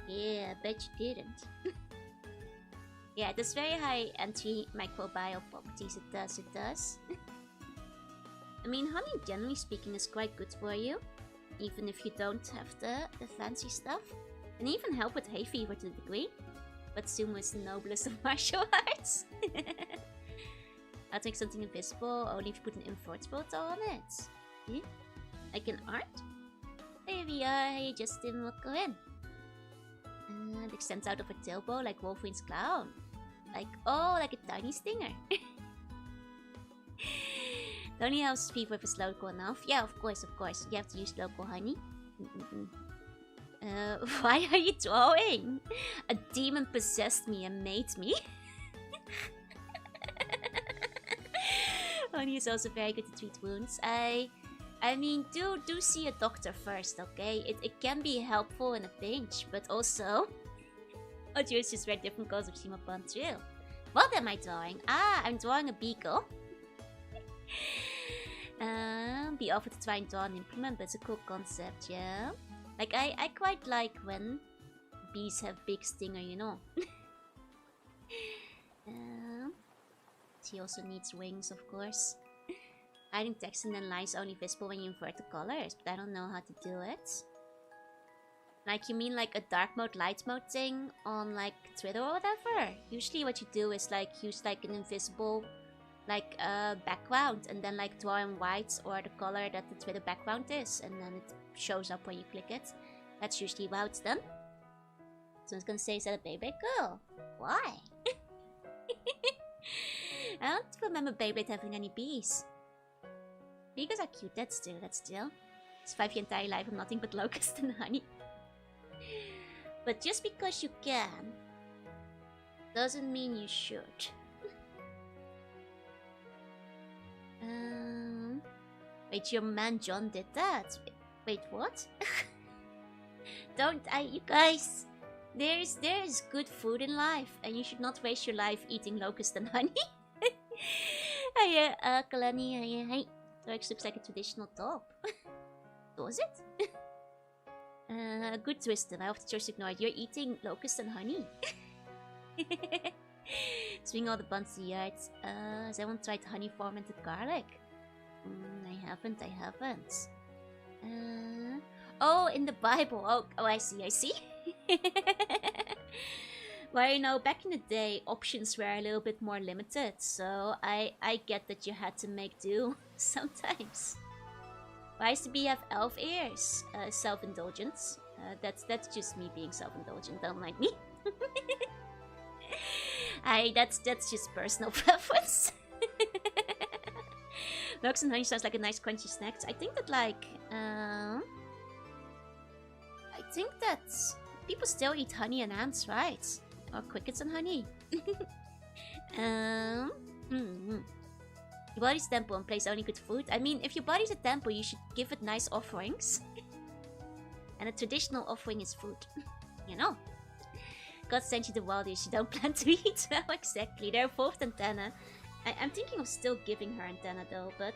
Yeah, I bet you didn't. Yeah, it does very high antimicrobial properties, it does. I mean, honey, generally speaking, is quite good for you. Even if you don't have the fancy stuff. And even help with hay fever to a degree. But sumo is the noblest of martial arts. I'll take something invisible, only if you put an invertible on it. Yeah? Like an art? There we are, hey Justin, welcome in. It extends out of a tailbow like Wolverine's clown. Like, oh, like a tiny stinger. The only house fever if it's local enough. Yeah, of course. You have to use local honey. Why are you drawing? A demon possessed me and made me. Honey is also very good to treat wounds. I mean, do see a doctor first, okay? It can be helpful in a pinch, but also... Oh, yours just read different colors of Shimapan too. What am I drawing? Ah, I'm drawing a beagle. Be offered to try and draw and implement, but it's a cool concept, yeah? Like, I quite like when bees have big stinger, you know? She also needs wings, of course. Hiding text and then lines only visible when you invert the colors, but I don't know how to do it. Like, you mean like a dark mode, light mode thing on like Twitter or whatever? Usually what you do is like use like an invisible like a background, and then like draw in white or the color that the Twitter background is, and then it shows up when you click it. That's usually how it's done. So I was gonna say, is that a Beyblade girl? Why? I don't remember Beyblade having any bees. Bees are cute, that's still. Survive your entire life on nothing but locust and honey. But just because you can, doesn't mean you should. Wait, your man John did that? Wait, what? You guys, there's good food in life, and you should not waste your life eating locust and honey. Hiya, Kalani, hiya. Torx looks like a traditional top. Does it? Good twist, and I have to choose to ignore it. You're eating locust and honey. Swing all the buns to the yards. Has anyone tried honey fermented garlic? I haven't. Oh, in the Bible. Oh, I see. Well, you know, back in the day, options were a little bit more limited, so I get that you had to make do sometimes. Why used to be have elf ears? Self-indulgence. That's just me being self-indulgent. Don't mind me. That's just personal preference. Locust and honey sounds like a nice crunchy snack. I think that people still eat honey and ants, right? Or crickets and honey. Your body's a temple and plays only good food. I mean, if your body's a temple, you should give it nice offerings. And a traditional offering is food. You know. God sent you the wild dish you don't plan to eat. Well, exactly. They're both antenna. I'm thinking of still giving her antenna though, but...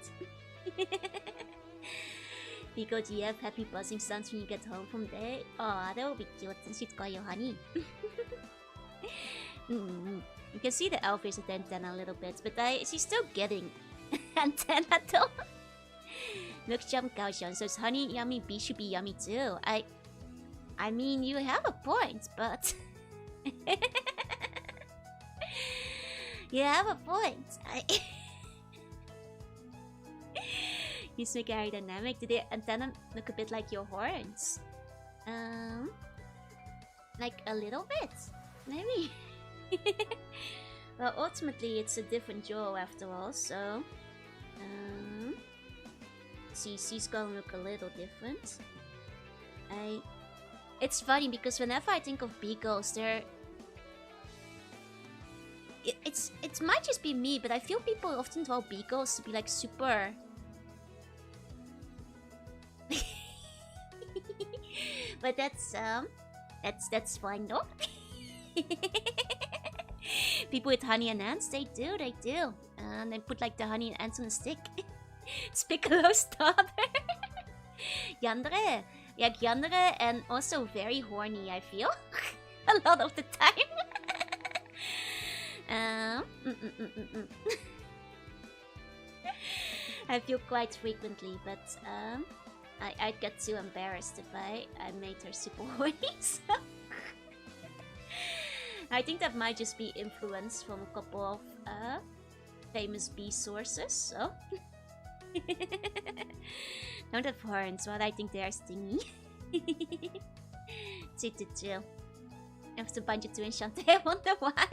Pico, do you have happy buzzing sounds when you get home from there? Aw, that would be cute since she'd call you honey. You can see the elf is at the antenna a little bit, but she's still getting antenna though. Looks jump Kaohsiung, so it's honey yummy, bee should be yummy too. I mean, you have a point, but... You have a point. You make it aerodynamic. Do the antenna look a bit like your horns? Like a little bit, maybe. Well, ultimately it's a different jaw after all, so CC's gonna look a little different. It's funny because whenever I think of beagles, it might just be me, but I feel people often draw beagles to be like super. But that's fine though. People with honey and ants, they do. And they put like the honey and ants on a stick. It's Piccolo Starter. Yandere. Yeah, Yandere, and also very horny, I feel. A lot of the time. I feel quite frequently, but I'd get too embarrassed if I made her super horny, so... I think that might just be influence from a couple of famous bee sources, so... Don't have horns, but I think they are stingy. Chill. I have to bind you to enchant. I wonder why.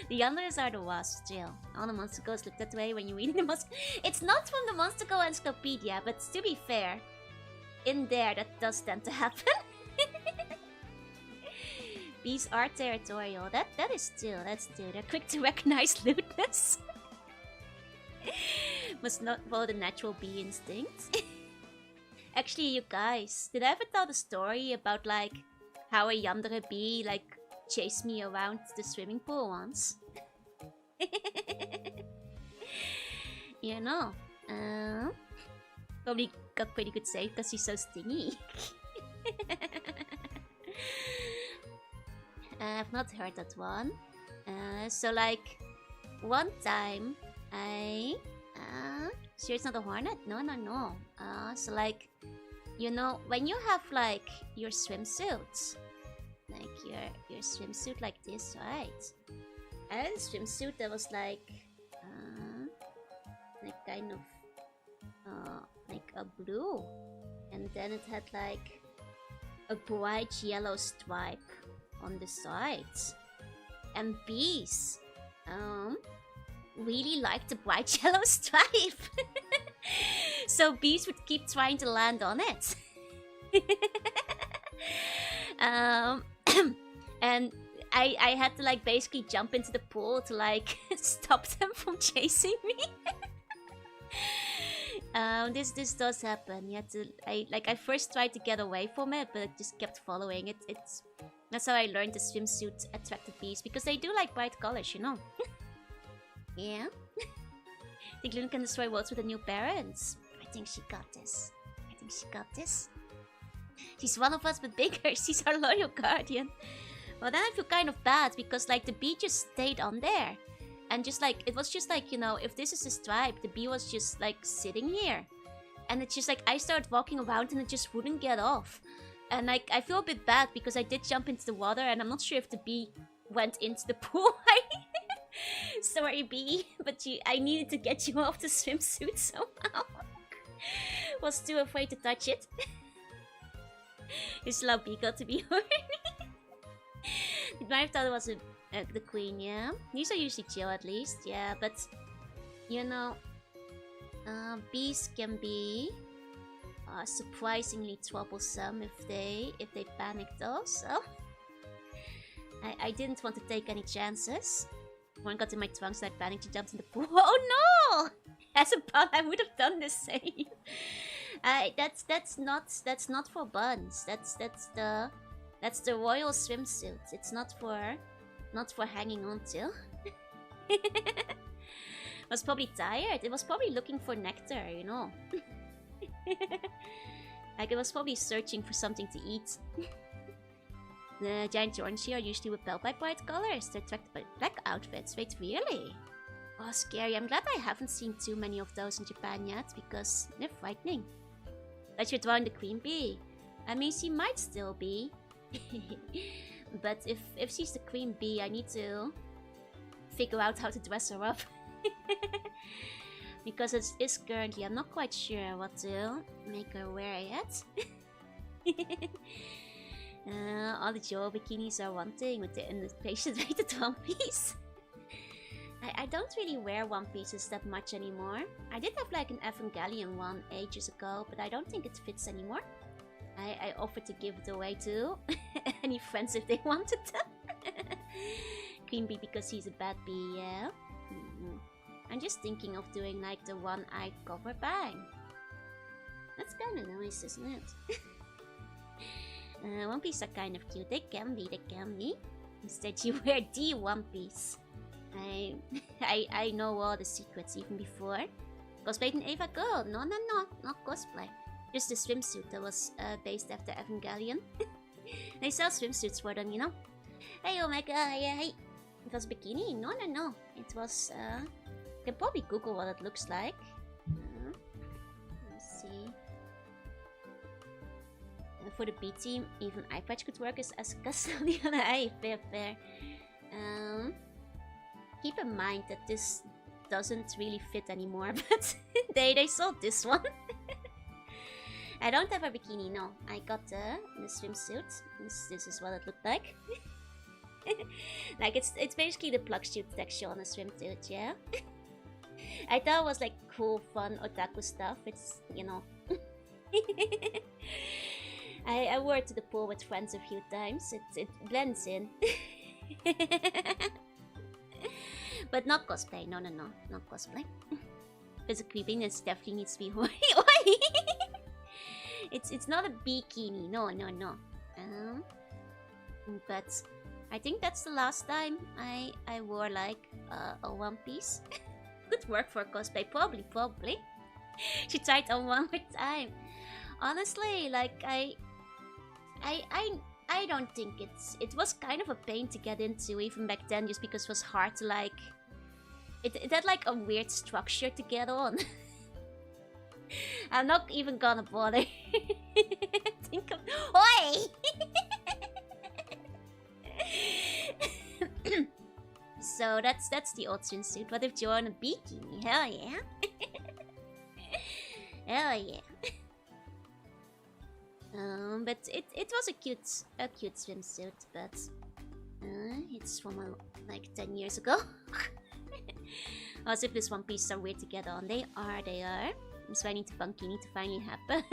The Yanders are the wasps, Jill. All the monster ghosts look that way when you're reading the monster. It's not from the Monster Go Encyclopedia, but to be fair, in there that does tend to happen. Bees are territorial. That's true. They're quick to recognize lewdness. Must not follow the natural bee instinct. Actually, you guys, did I ever tell the story about like how a Yandere bee like chased me around the swimming pool once? You know, probably got pretty good save because he's so stingy. I've not heard that one. So like, one time sure it's not a hornet? No. So like, you know, when you have like your swimsuit, like your swimsuit like this, right? I had a swimsuit that was like kind of like a blue, and then it had like a bright yellow stripe on the sides. And bees really liked the bright yellow stripe. So bees would keep trying to land on it. And I had to like basically jump into the pool to like stop them from chasing me. This does happen. You have to I first tried to get away from it, but it just kept following. It's that's how I learned the swimsuit attracted bees, because they do like bright colors, you know. Yeah. Think Luna can destroy worlds with her new parents. I think she got this. She's one of us but bigger. She's our loyal guardian. Well, then I feel kind of bad, because like the bee just stayed on there. And just like, it was just like, you know, if this is a stripe, the bee was just like sitting here. And it's just like, I started walking around and it just wouldn't get off. And like, I feel a bit bad because I did jump into the water and I'm not sure if the bee went into the pool. Sorry, bee, but I needed to get you off the swimsuit somehow. Was too afraid to touch it. You still allow Beagle to be horny. I thought it was the queen, yeah. These are usually chill at least, yeah, but you know, bees can be surprisingly troublesome if they panic though. So I didn't want to take any chances. One got in my trunks and I panicked and jumped in the pool. Oh no! As a bun, I would have done the same. That's not for buns. That's the royal swimsuit. It's not for hanging on to. Was probably tired. It was probably looking for nectar, you know. Like it was probably searching for something to eat. The giant Jorunna are usually repelled by bright colors. They're attracted by black outfits. Wait, really? Oh, scary. I'm glad I haven't seen too many of those in Japan yet, because they're frightening. That you're drawing the queen bee. I mean, she might still be. But if she's the queen bee, I need to figure out how to dress her up. Because it is currently, I'm not quite sure what to make her wear yet. All the Joe bikinis are one thing with the inflation rated One Piece. I don't really wear One Pieces that much anymore. I did have like an Evangelion one ages ago, but I don't think it fits anymore. I offered to give it away to any friends if they wanted to. Queen bee because he's a bad bee, yeah. I'm just thinking of doing like the one-eyed cover bang. That's kind of nice, isn't it? One Piece are kind of cute. They can be. Instead, you wear the One Piece. I know all the secrets even before. Cosplayed in Eva Girl. No, not cosplay. Just a swimsuit that was based after Evangelion. They sell swimsuits for them, you know. Hey Omega, hey. It was bikini? No. It was. You can probably Google what it looks like. Let's see. For the B team, even eye patch could work as a custodian eye. Fair. Keep in mind that this doesn't really fit anymore, but they sold this one. I don't have a bikini, no. I got the swimsuit. This is what it looked like. Like it's basically the plug suit texture on a swimsuit, yeah. I thought it was like cool, fun otaku stuff. It's, you know. I wore it to the pool with friends a few times. It blends in. But not cosplay. No. Not cosplay. Because the creepiness definitely needs to be horny. It's not a bikini. No. But I think that's the last time I wore like a One Piece. Good work for cosplay. Probably. She tried on one more time. Honestly, like I don't think it was kind of a pain to get into even back then, just because it was hard to like it had like a weird structure to get on. I'm not even gonna bother. Think of So that's the old swimsuit. What if you're on a bikini? Hell yeah. Hell yeah. But it was a cute swimsuit, but it's from like 10 years ago. Also, if this One Piece are weird to get on, they are. That's why I need the Bankini to finally happen.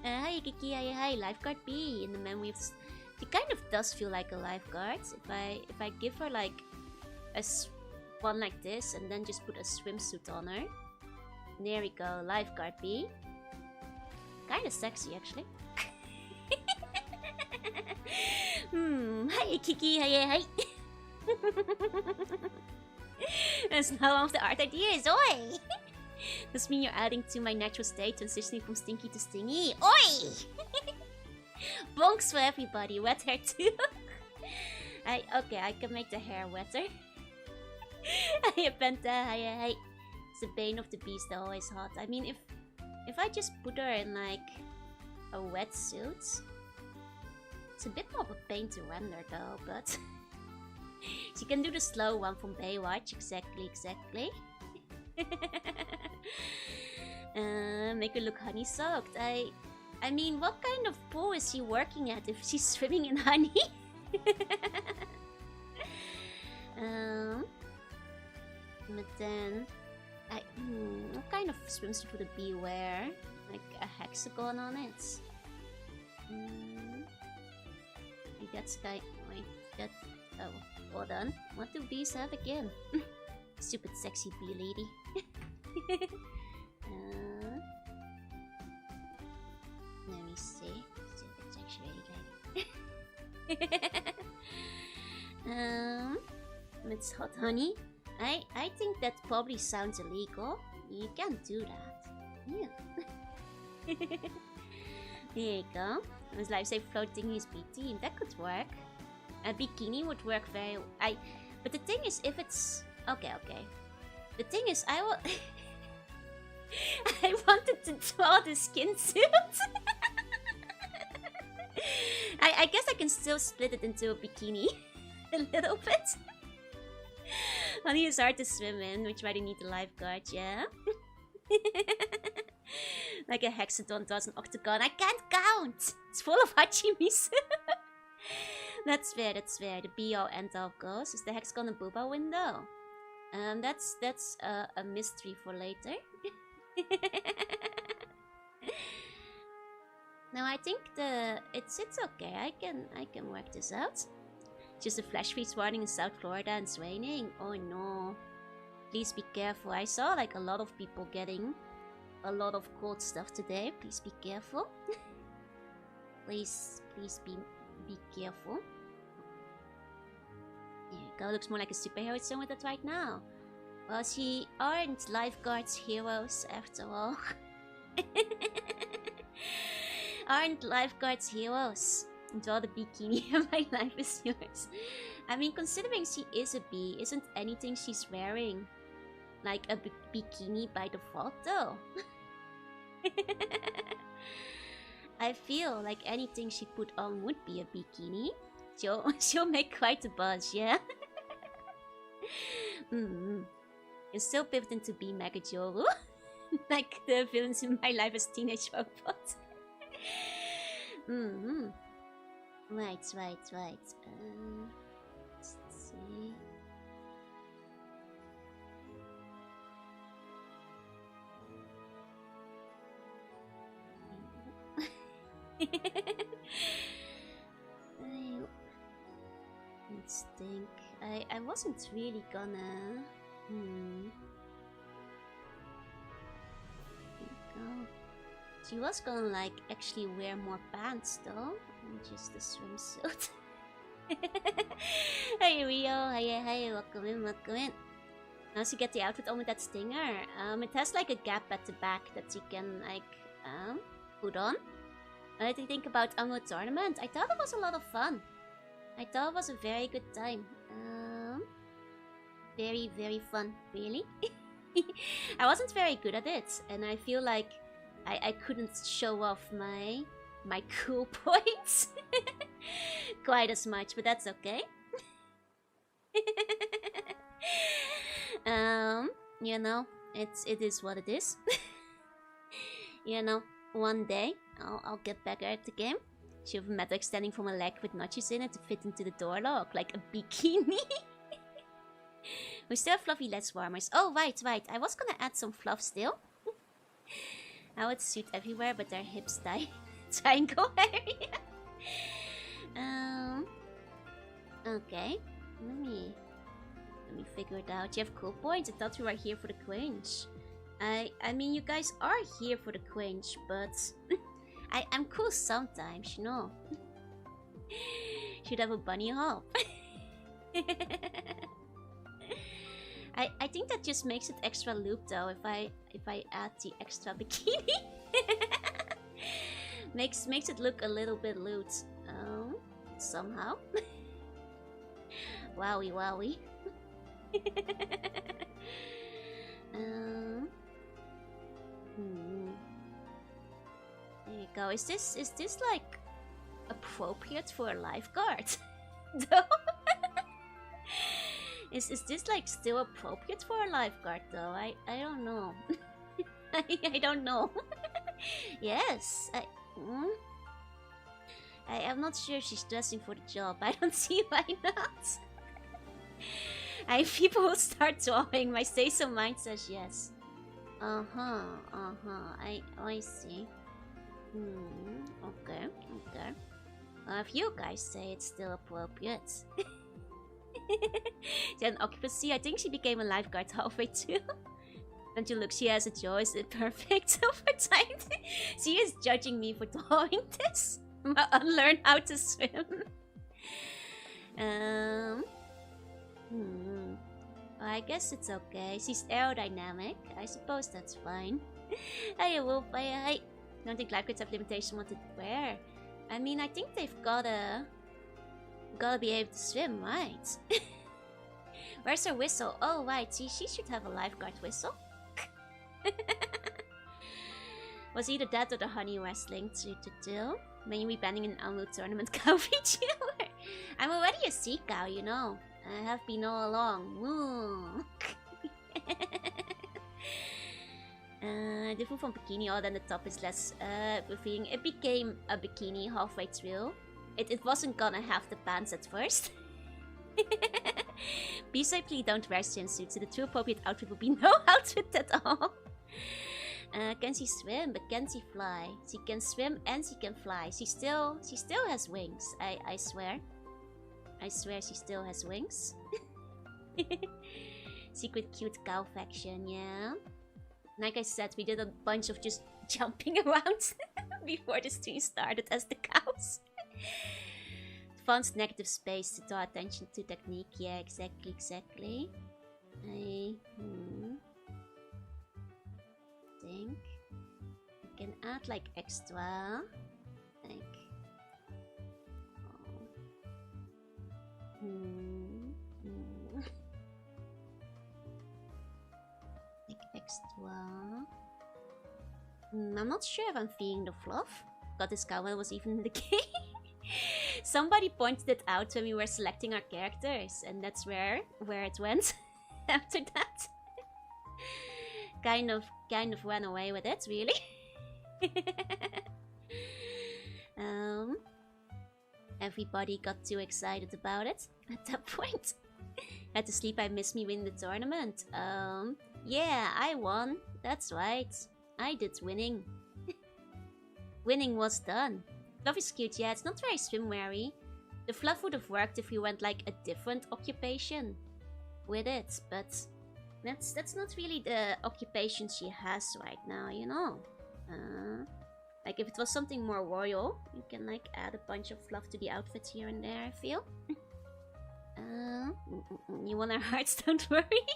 Hi Kiki, hi lifeguard B. In the memory of, she kind of does feel like a lifeguard. If I give her like a one like this and then just put a swimsuit on her. There we go, lifeguard B. Kinda sexy actually. Hi Kiki, hi. That's not one of the art ideas, oi! Does mean you're adding to my natural state, transitioning from stinky to stingy. Oi! Bonks for everybody, wet hair too. Okay, I can make the hair wetter. Hi Penta, hi. It's the bane of the beast, they're always hot. I mean, if I just put her in like a wetsuit, it's a bit more of a pain to render though, but she can do the slow one from Baywatch, exactly. Make her look honey-soaked. I mean, what kind of pool is she working at if she's swimming in honey? But then, what kind of swimsuit would it be wear? Like a hexagon on it? That's kind. Wait, that. Oh, hold on. What do bees have again? Stupid sexy bee lady. Let me see. Stupid sexy lady. It's hot honey. I think that probably sounds illegal. You can't do that. Yeah. There you go. It was lifesaver floating his BT. That could work. A bikini would work very. But the thing is, if it's okay. The thing is, I wanted to draw the skin suit. I guess I can still split it into a bikini a little bit. Honey is hard to swim in, which why they need a lifeguard, yeah? Like a hexagon does an octagon. I can't count! It's full of Hachimis. That's fair. The be-all end-all goes. Is the hexagon a booba window? That's a mystery for later. No, I think it's okay. I can work this out. Just a flash freeze warning in South Florida and it's raining. Oh no. Please be careful. I saw like a lot of people getting a lot of cold stuff today. Please be careful. Please be careful. There you go. Looks more like a superhero zone with it right now. Well, she aren't lifeguards heroes after all. Aren't lifeguards heroes? Draw the bikini and my life is yours. I mean, considering she is a bee, isn't anything she's wearing like a bikini by default though? I feel like anything she put on would be a bikini. She'll make quite a buzz, yeah? You still pivot into bee Mega Joru. Like the villains in My Life as Teenage Robot. Right. Let's see. Let's think. I wasn't really gonna. She was gonna like actually wear more pants though, and just a swimsuit. Hey Rio, hey, welcome in. Now she get the outfit on with that stinger. It has like a gap at the back that you can like put on. What did you think about Annual Tournament? I thought it was a lot of fun. I thought it was a very good time. Very, very fun, really. I wasn't very good at it, and I feel like I couldn't show off my cool points. quite as much, but that's okay. You know, it is what it is. You know, one day I'll get better at the game. She'll have a metal extending from a leg with notches in it to fit into the door lock like a bikini. We still have fluffy less warmers. Oh, right. I was gonna add some fluff still. I would suit everywhere, but their hips tie triangle area. Okay. Let me figure it out. You have cool points. I thought we were here for the cringe. I mean, you guys are here for the cringe, but I'm cool sometimes, you know. Should have a bunny hop. I think that just makes it extra loop though. If I add the extra bikini, makes it look a little bit loot. Somehow. Wowie. There you go. Is this like appropriate for a lifeguard? Though? Is this like still appropriate for a lifeguard though? I don't know. I don't know. Yes. I'm not sure she's dressing for the job. I don't see why not. People will start drawing. My say so mind says yes. I see. Okay. If you guys say it's still appropriate. Then occupancy, I think she became a lifeguard halfway too. Don't you look, she has a jaw, is it perfect over time? She is judging me for drawing this. Unlearn how to swim. I guess it's okay. She's aerodynamic. I suppose that's fine. Hey, Wolf. I don't think lifeguards have limitation what to wear. I mean, I think they've gotta be able to swim, right? Where's her whistle? Oh, right. See, she should have a lifeguard whistle. Was either that or the honey wrestling to do? Maybe banning an annual tournament cow VTuber. I'm already a sea cow, you know. I have been all along. The food from bikini, oh, then the top is less revealing. It became a bikini halfway through. It wasn't gonna have the pants at first. Besides, please don't wear swimsuits, so the true appropriate outfit would be no outfit at all. Can she swim? But can she fly? She can swim and she can fly. She still has wings. I swear. I swear she still has wings. Secret cute cow faction, yeah. Like I said, we did a bunch of just jumping around before the stream started as the cows. Fonts negative space to draw attention to technique. Yeah, exactly. I think we can add like extra, like like extra. I'm not sure if I'm feeling the fluff. God, this cowbell was even in the game. Somebody pointed it out when we were selecting our characters, and that's where it went. After that, kind of ran away with it, really. Everybody got too excited about it at that point. Had to sleep. I missed me winning the tournament. Yeah, I won. That's right. I did winning. Winning was done. Fluff is cute, yeah, it's not very swimweary. The fluff would have worked if we went like a different occupation with it, but that's not really the occupation she has right now, you know. Like if it was something more royal, you can like add a bunch of fluff to the outfit here and there, I feel. You won our hearts, don't worry.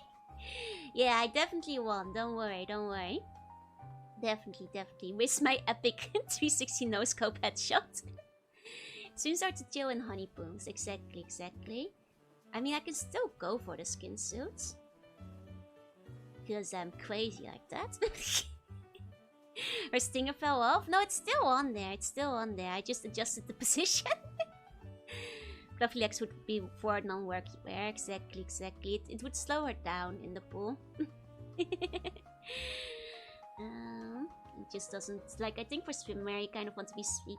Yeah, I definitely won, don't worry. Definitely. Where's my epic 360 no-scope headshot? Swims are to chill in honey pools. Exactly. I mean, I can still go for the skin suits. Because I'm crazy like that. Her stinger fell off? No, it's still on there. I just adjusted the position. Fluffy legs would be for non-worky wear. Exactly. It would slow her down in the pool. It just doesn't... Like, I think for swimwear, you kind of want to be sweet.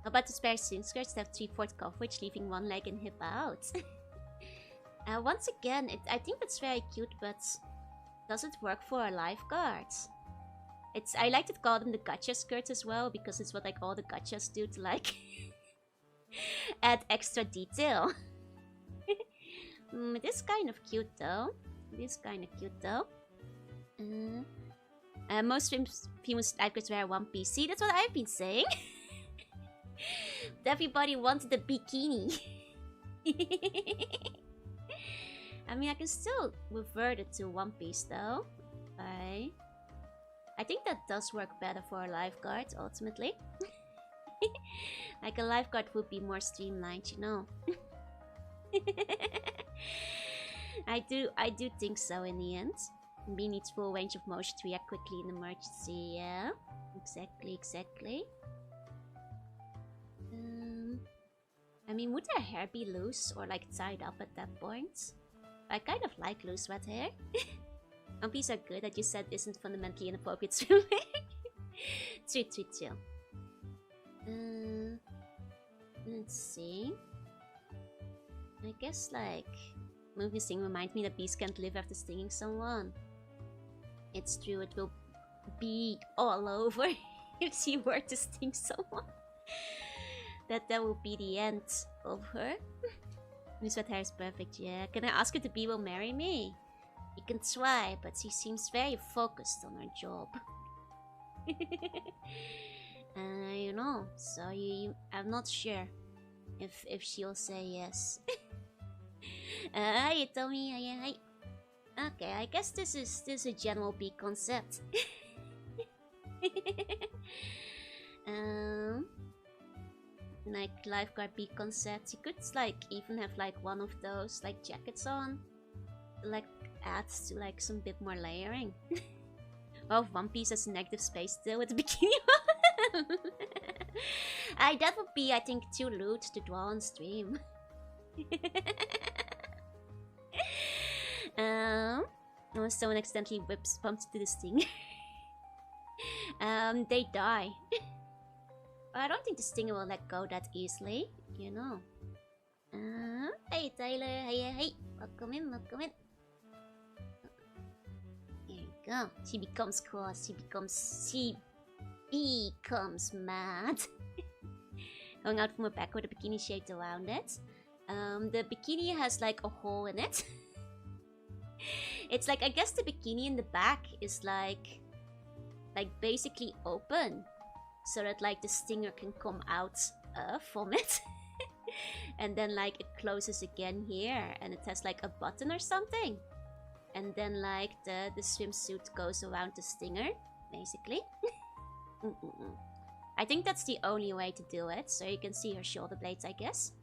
How about the spare swim skirts that have 3/4 coverage, leaving one leg and hip out? Once again, I think that's very cute, but does it work for a lifeguard? I like to call them the gotcha skirts as well, because it's what like all the gotchas do to like add extra detail. It is kind of cute though. Most female lifeguards wear one piece. See, that's what I've been saying. Everybody wanted a bikini. I mean, I can still revert it to one piece though. Right? I think that does work better for a lifeguard ultimately. Like a lifeguard would be more streamlined, you know. I do think so in the end. B needs full range of motion to react quickly in emergency. Yeah, exactly. I mean, would her hair be loose or like tied up at that point? I kind of like loose wet hair. Umpies are good, that you said isn't fundamentally inappropriate swimming. True. Let's see. I guess like movie sting reminds me that bees can't live after stinging someone. It's true, it will be all over if she were to sting someone. That will be the end of her. Loose wet hair is perfect, yeah. Can I ask if the bee will marry me? You can try, but she seems very focused on her job. You know, so I'm not sure if she'll say yes. You told me, hi. Okay, I guess this is a general bee concept. Like lifeguard bee concept. You could like even have like one of those like jackets on, like adds to like some bit more layering. Oh, One Piece has a negative space still with the bikini on. That would be, I think, too lewd to draw on stream. Someone accidentally whips bumps to the stinger. They die. I don't think the stinger will let go that easily, you know. Hey Tyler, hey. Welcome in. Here you go. She becomes cross, she becomes mad. Going out from her back with a bikini shaped around it. The bikini has like a hole in it. It's like, I guess the bikini in the back is like basically open, so that like the stinger can come out from it. And then like it closes again here, and it has like a button or something. And then like the swimsuit goes around the stinger, basically. I think that's the only way to do it, so you can see her shoulder blades, I guess.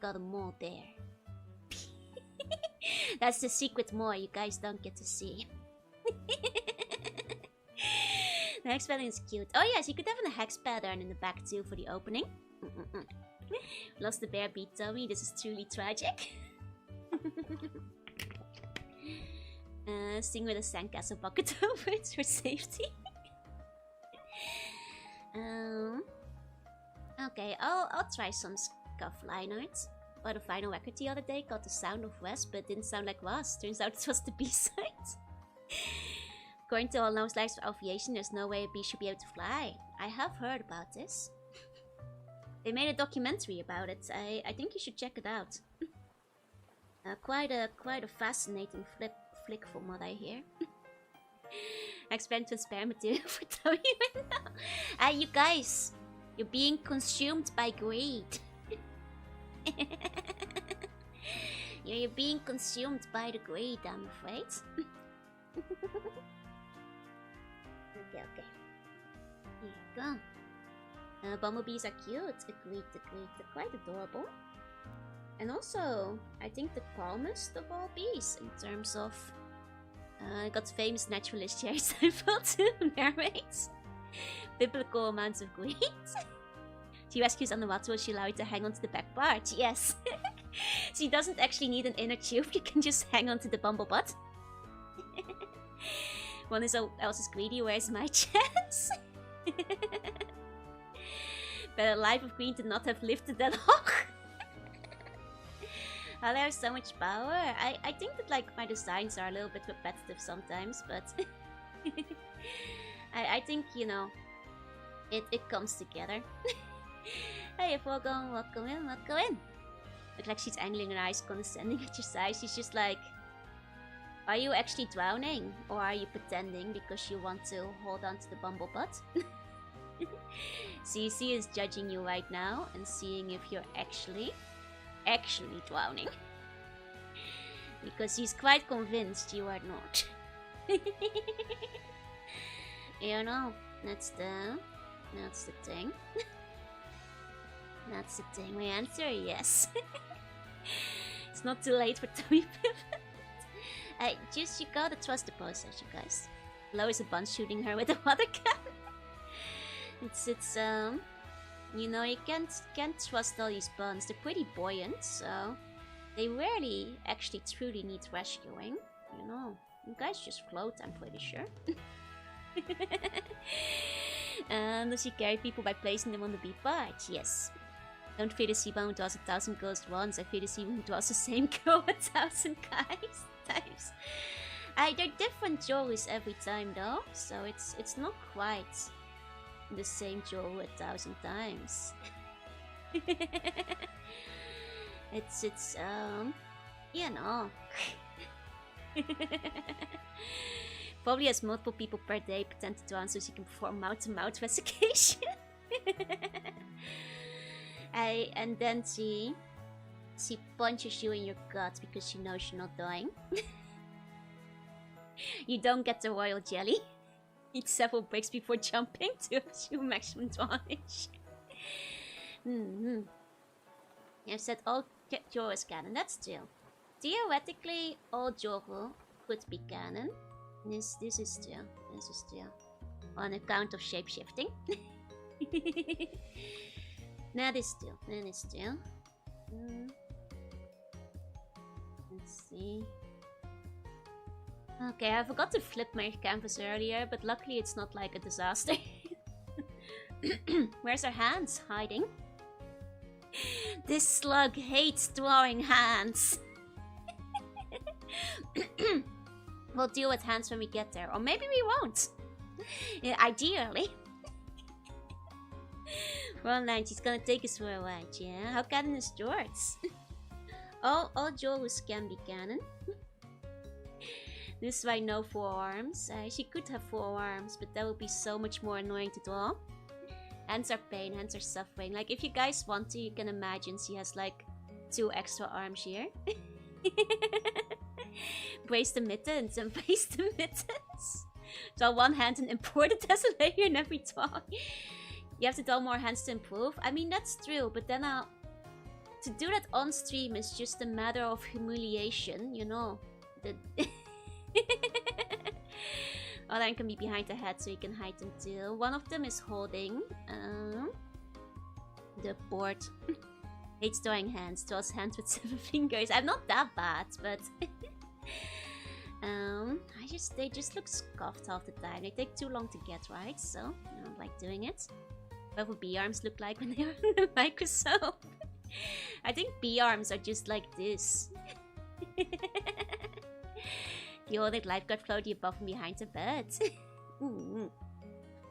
Got a mole there. That's the secret more you guys don't get to see. The hex pattern is cute. Oh yes, you could have a hex pattern in the back too for the opening. Lost the bear beat Tommy. This is truly tragic. Sting with a sandcastle bucket over it for safety. Okay, I'll try some scuff liners. Bought a vinyl record the other day called The Sound of West, but it didn't sound like was. Turns out it was the B-side. According to all known lives of aviation, there's no way a bee should be able to fly. I have heard about this. They made a documentary about it. I think you should check it out. Quite a fascinating flick from what I hear. I expect to spare material for Toby now. You guys, you're being consumed by greed. You're being consumed by the greed, I'm afraid. Okay. Here you go. Bumblebees are cute. Agreed. They're quite adorable. And also, I think the calmest of all bees in terms of... got famous naturalist Jerry Seinfeld to mermaids. Biblical amounts of greed. She rescues Anawatu. She allows you to hang onto the back part. Yes. She doesn't actually need an inner tube. You can just hang onto the bumblebutt. One else is greedy. Where's my chance? But a life of green did not have lifted that long. Oh, there's so much power. I think that like my designs are a little bit repetitive sometimes, but I think, you know, it comes together. Hey, welcome in, welcome in. Look like she's angling her eyes, condescending at your side. She's just like, are you actually drowning? Or are you pretending because you want to hold on to the bumblebutt? CC is judging you right now and seeing if you're actually drowning. Because he's quite convinced you are not. You know, that's the thing. That's the thing. My answer, yes. It's not too late for Tommy Pivot. You gotta trust the process, you guys. Low is a bunch shooting her with a water cannon. It's you know, you can't trust all these buns. They're pretty buoyant, so they rarely actually truly need rescuing. You know, you guys just float, I'm pretty sure. Does he carry people by placing them on the B part? Yes. Don't fear the Seabound who draws 1,000 girls once. I fear the Seabound who draws the same girl 1,000 times. They're different Joes every time though, so it's not quite the same Joe 1,000 times. it's you know. Probably has multiple people per day pretend to drown so she can perform mouth-to-mouth resuscitation. And then she punches you in your guts because she knows you're not dying. You don't get the royal jelly. Eat several breaks before jumping to achieve maximum damage. I've said all Joro is canon. That's true. Theoretically, all Joro could be canon. This is true. This is true. On account of shapeshifting. That is true. That is true. Let's see. Okay, I forgot to flip my canvas earlier, but luckily it's not like a disaster. Where's our hands hiding? This slug hates drawing hands. We'll deal with hands when we get there, or maybe we won't. Ideally. Well, Nine, she's gonna take us for a ride, yeah? How canon is George? all Jorus can be canon. This is why no forearms. She could have forearms, but that would be so much more annoying to draw. Hands are pain, hands are suffering. Like, if you guys want to, you can imagine she has like 2 extra arms here. Brace the mittens, embrace the mittens. Draw one hand and import it as a layer in every draw. You have to draw more hands to improve. I mean, that's true, but then to do that on stream is just a matter of humiliation, you know. Other hand can be behind the head, so you can hide them too. One of them is holding the board. Hates drawing hands, draws hands with 7 fingers. I'm not that bad, but they just look scuffed half the time. They take too long to get right, so I don't like doing it. What would B arms look like when they are in the microscope? I think B arms are just like this. The old lifeguard floaty above and behind the bed. There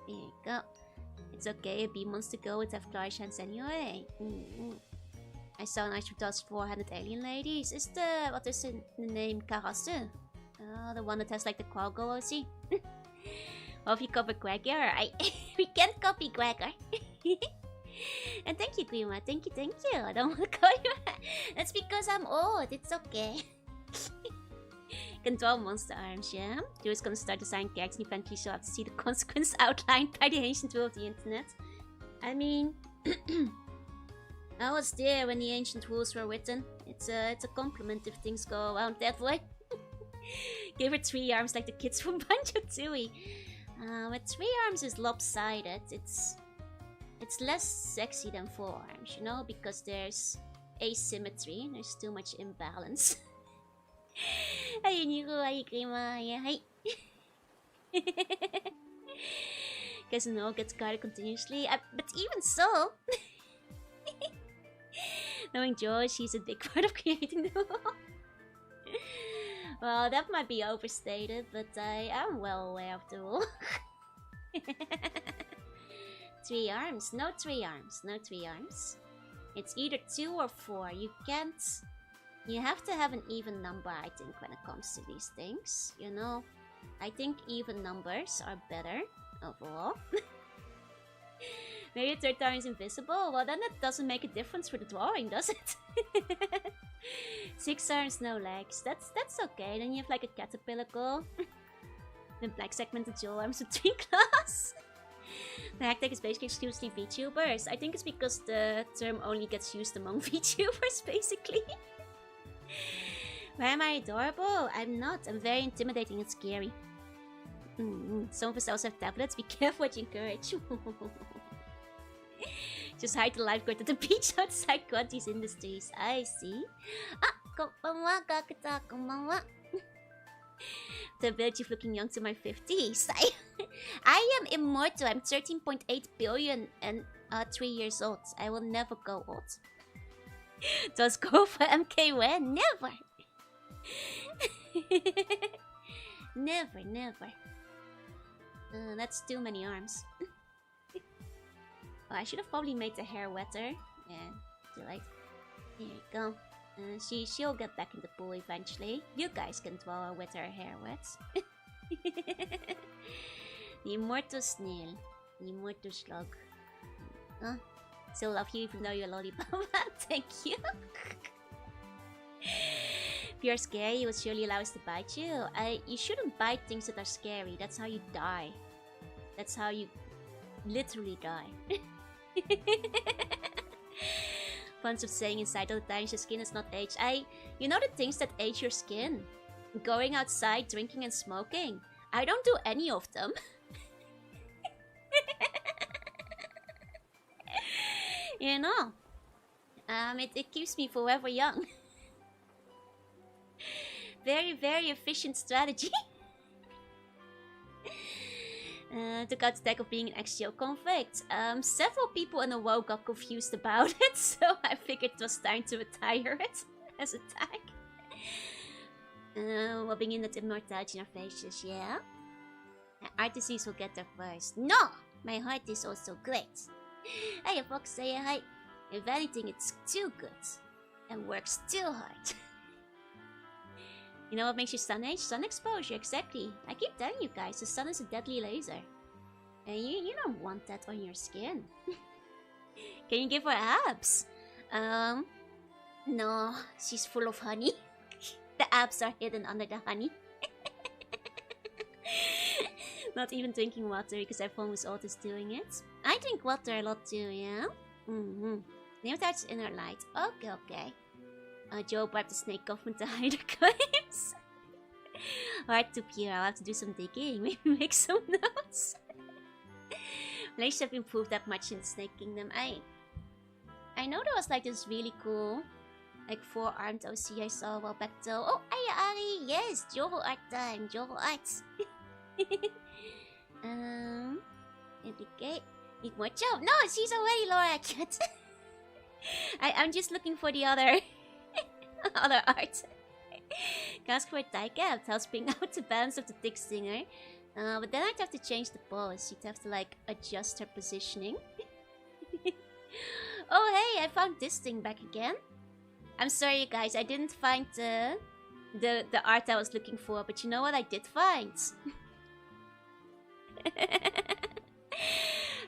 you go. It's okay, a beam wants to go with have flourish hands anyway. I saw an ice does 400 alien ladies. Is what is the name? Karasu? Oh, the one that has like the cargo OC. Well, if you copy Gregor, we can't copy Gregor. And thank you, Grima. Thank you. I don't want to call you. That's because I'm old. It's okay. Can draw monster arms, yeah? Joe's gonna start designing characters and eventually she'll have to see the consequence outlined by the ancient rule of the internet. I mean, I was there when the ancient rules were written. It's a compliment if things go around that way. Give her 3 arms like the kids from Banjo-Tooie. But 3 arms is lopsided. It's less sexy than forearms, you know, because there's asymmetry. There's too much imbalance. Guess no gets guarded continuously. But even so, knowing George, he's a big part of creating the wall. Well, that might be overstated, but I am well aware of the rule. 3 arms. No 3 arms. No 3 arms. It's either 2 or 4. You can't... You have to have an even number, I think, when it comes to these things. You know? I think even numbers are better overall. Maybe the 3rd arm is invisible? Well, then that doesn't make a difference for the drawing, does it? 6 arms, no legs. That's okay. Then you have like a caterpillar girl. Then black segmented jaw arms with 3 claws. The hashtag is basically exclusively Vtubers. I think it's because the term only gets used among Vtubers, basically. Why am I adorable? I'm not. I'm very intimidating and scary. Some of us also have tablets. Be careful what you encourage. Just hide the lifeguard at the beach outside Conti's Industries. I see. Ah, konbanwa, kakata, konbanwa. The ability of looking young to my 50s. I am immortal. I'm 13.8 billion and 3 years old. I will never go old. Does go for MK when? Never. Never, never. That's too many arms. Oh, I should have probably made the hair wetter. Yeah, too late. Here you go. She'll get back in the pool eventually. You guys can draw her with her hair wet. The immortal snail. The immortal slug. Huh? Still love you even though you're a lollipop. Thank you. If you're scary, you would surely allow us to bite you. You shouldn't bite things that are scary. That's how you die. That's how you literally die. Fun of saying inside all the time your skin is not aged. You know the things that age your skin? Going outside, drinking and smoking. I don't do any of them. You know, it keeps me forever young. Very, very efficient strategy. Took out the tag of being an ex-jail convict. Several people in the WoW got confused about it, so I figured it was time to retire it as a tag. Rubbing in that immortality in our faces, yeah? Art disease will get there first. No! My heart is also great. Hey, Fox, say hi. If anything, it's too good. And works too hard. You know what makes you sun age? Sun exposure, exactly. I keep telling you guys, the sun is a deadly laser. And you don't want that on your skin. Can you give her abs? No, she's full of honey. The abs are hidden under the honey. Not even drinking water because everyone was always doing it. I drink water a lot too, yeah? Name that's inner light. Okay, okay. Joe wiped the snake off with the hide her claims. Hard to pure. I'll have to do some digging. Maybe make some notes. Relationships have improved that much in the Snake Kingdom. I know there was like this really cool, like 4-armed OC I saw a while back though. Oh, hi Ari! Yes, Joho art time. Joho arts. Indicate. Need more job. No, she's already Laura Cat. I'm just looking for the other other art. Ask for a tie cap helps bring out the balance of the thick singer. But then I'd have to change the pose. You'd have to like adjust her positioning. Oh hey, I found this thing back again. I'm sorry you guys, I didn't find the art I was looking for, but you know what I did find?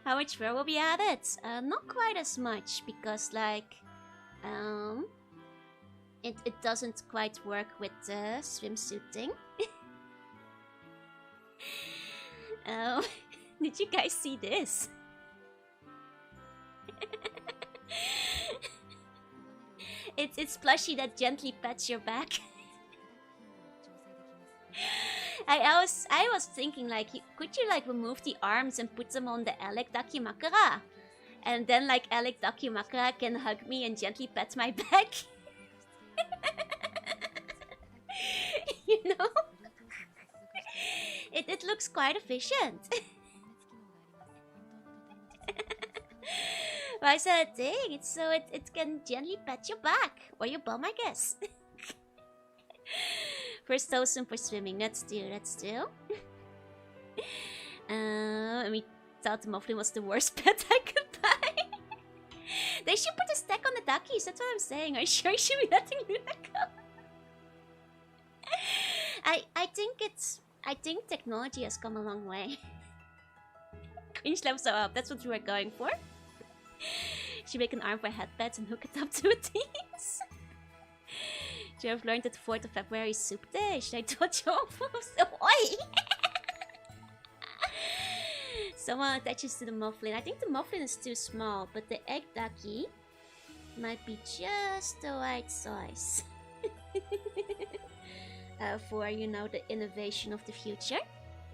How much fur will be added? Not quite as much because like it doesn't quite work with the swimsuit thing. Did you guys see this? It's plushie that gently pats your back. I was thinking like, could you like remove the arms and put them on the Alec Dakimakura? And then like Alec Dakimakura can hug me and gently pet my back. You know? It looks quite efficient. Why is that a thing? It's so it can gently pat your back. Or your bum, I guess. First toasting for swimming. That's do. And we thought the Mufflin was the worst pet I could buy. They should put a stack on the duckies. That's what I'm saying. Are you sure you should be letting Luna go? I think technology has come a long way. Cringe levels are up. That's what you were going for. Should make an arm for headpads and hook it up to a tease. You have learned that the 4th of February is soup day. Should I touch off? Oi! Someone attaches to the Mufflin. I think the Mufflin is too small, but the egg ducky might be just the right size. For, you know, the innovation of the future.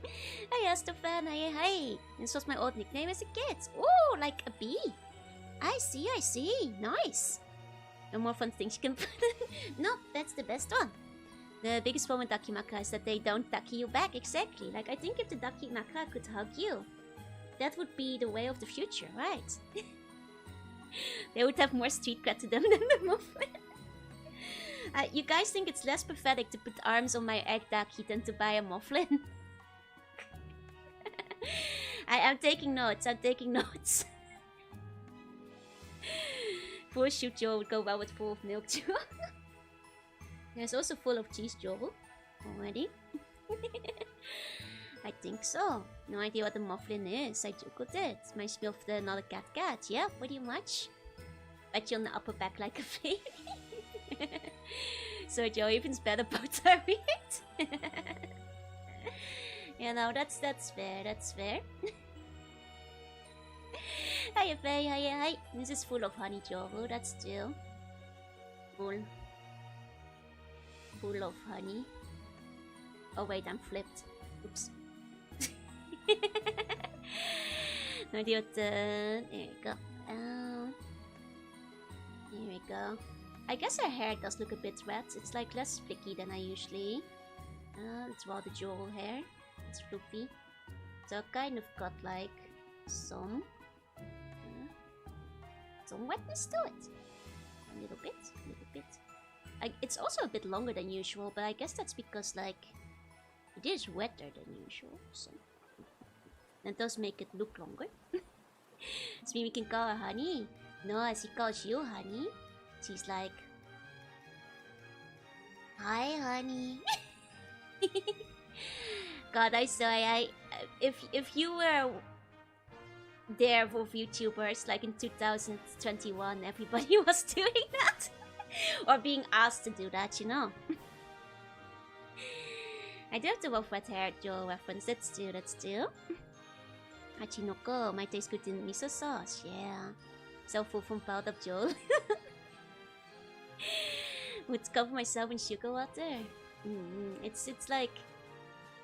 Hey, Astafan, hey. This was my old nickname as a kid. Ooh, like a bee. I see. Nice. No more fun things you can put in. No, that's the best one. The biggest problem with Dakimakura is that they don't ducky you back, exactly. Like, I think if the Dakimakura could hug you, that would be the way of the future, right? They would have more street cred to them than the Mufflin. You guys think it's less pathetic to put arms on my egg ducky than to buy a Mufflin? I'm taking notes. Full shoot Joe would go well with full of milk too. There's also full of cheese Joe already. I think so. No idea what the Mufflin is. I googled it. Reminds me of the Not a Cat. Yeah, pretty much. Bet you on the upper back like a baby. So Joe even's better both are weird. You know, that's fair. Hiya, Faye, hi. This is full of honey, Jovo. That's still full of honey. Oh wait, I'm flipped. Oops. No idea what there we go. Here we go. I guess her hair does look a bit red. It's like less flicky than I usually. It's rather jewel hair. It's floopy. So I kind of got like some wetness to it. A little bit. It's also a bit longer than usual, but I guess that's because like it is wetter than usual, so that does make it look longer. So we can call her honey. No, as he calls you honey. She's like, hi honey. God, if you were there for VTubers like in 2021, everybody was doing that. Or being asked to do that, you know. I do have the wolf wet hair Joe reference. That's do. Hachinoko might taste good in miso sauce, yeah. So full from powder Joe. Would cover myself in sugar water. It's like,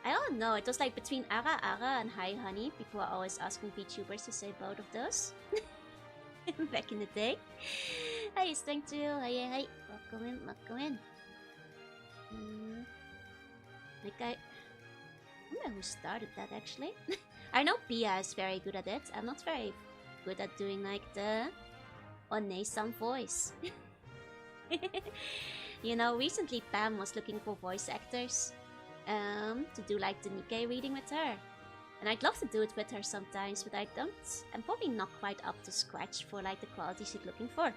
I don't know, it was like between Ara and Hi Honey. People are always asking VTubers to say both of those. Back in the day. Hi, thank you. Hi. Welcome in. Like I wonder who started that actually. I know Pia is very good at it. I'm not very good at doing like the Onei-san voice. You know, recently Pam was looking for voice actors to do like the Nikkei reading with her. And I'd love to do it with her sometimes, but I'm probably not quite up to scratch for like the quality she's looking for.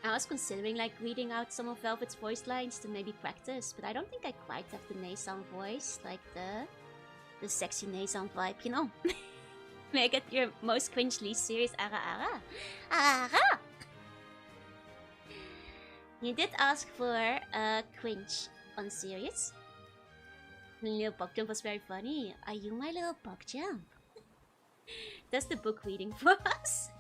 I was considering like reading out some of Velvet's voice lines to maybe practice, but I don't think I quite have the Nei-san voice, like the sexy Nei-san vibe, you know. May I get your most cringe least serious Ara? You did ask for cringe on serious. My little PogChamp was very funny. Are you my little PogChamp? That's the book reading for us.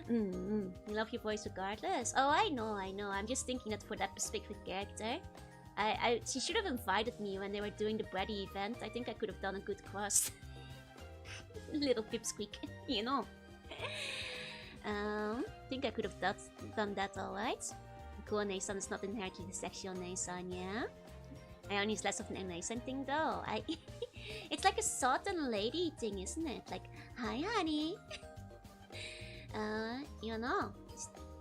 We love your voice regardless. Oh, I know. I'm just thinking that for that specific character, She should have invited me when they were doing the bready event. I think I could have done a good crust. Little pipsqueak, you know. Think I could have done that alright. Cool Nason is not inherently the sexual Nason, yeah? Ione is less of an Nason thing though. It's like a southern lady thing, isn't it? Like, hi honey. You know.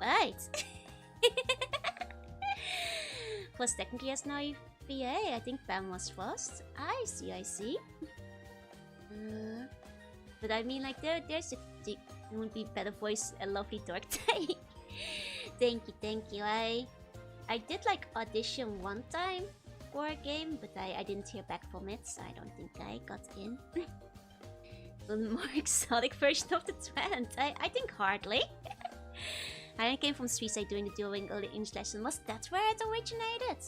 Right. Plus technically has no EVA. I think Pam was first. I see. But I mean, like, there's a... It would be better voice a lovely dork type. Thank you. I did, like, audition one time for a game, but I didn't hear back from it, so I don't think I got in. The more exotic version of the trend? I think hardly. I came from Suisse doing the Duolingo English lesson. Was that where it originated?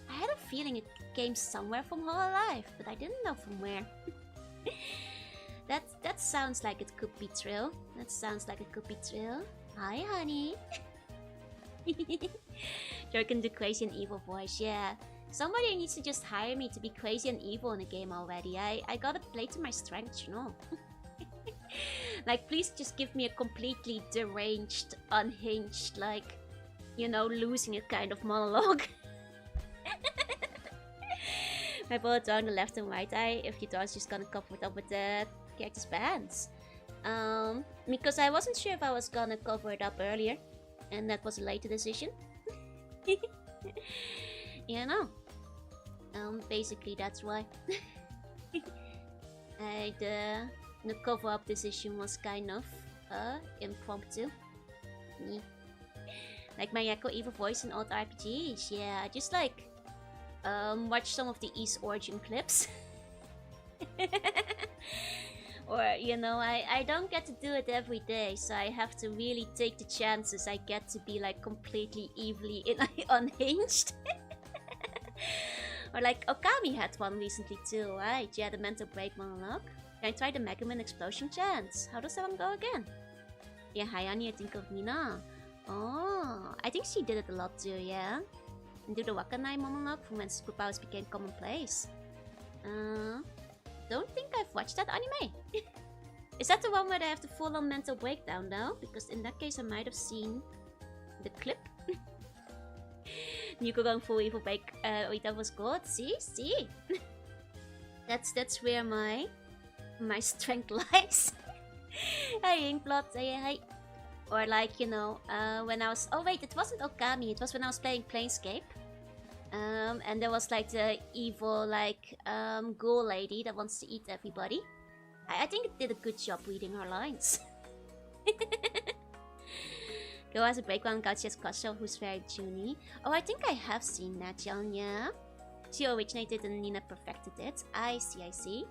I had a feeling it came somewhere from whole life, but I didn't know from where. That sounds like it could be true. Hi, honey. Jorunna the crazy and evil voice, yeah. Somebody needs to just hire me to be crazy and evil in a game already. I gotta play to my strengths, you know. Like, please just give me a completely deranged, unhinged, like, you know, losing it kind of monologue. My bullet down the left and right eye. If you thought I was just gonna cover it up with the character's bands. Because I wasn't sure if I was gonna cover it up earlier. And that was a later decision. You know. Basically that's why. The cover up decision was kind of impromptu. Yeah. Like my Echo Evil voice in old RPGs. Yeah, I just like watch some of the East Origin clips. Or, you know, I don't get to do it every day, so I have to really take the chances I get to be like completely evilly unhinged. Or like Okami had one recently too, right? She had a mental break monologue. Can I try the Mega Man explosion chance? How does that one go again? Yeah, Hayani, I think of Mina. Oh, I think she did it a lot too, yeah? And do the Wakanai monologue from when superpowers became commonplace. Don't think I've watched that anime. Is that the one where they have the full-on mental breakdown though? Because in that case I might have seen the clip. Yuko going full evil break. Wait, that was good. See? That's where my strength lies. Hey, Inkblot. Hey. Or like, you know, when I was... Oh wait, it wasn't Okami. It was when I was playing Planescape. And there was like the evil, like, ghoul lady that wants to eat everybody. I think it did a good job reading her lines. Go has a breakdown, Gauchia's Kosho, who's very Junie. Oh, I think I have seen that, yeah. She originated and Nina perfected it. I see.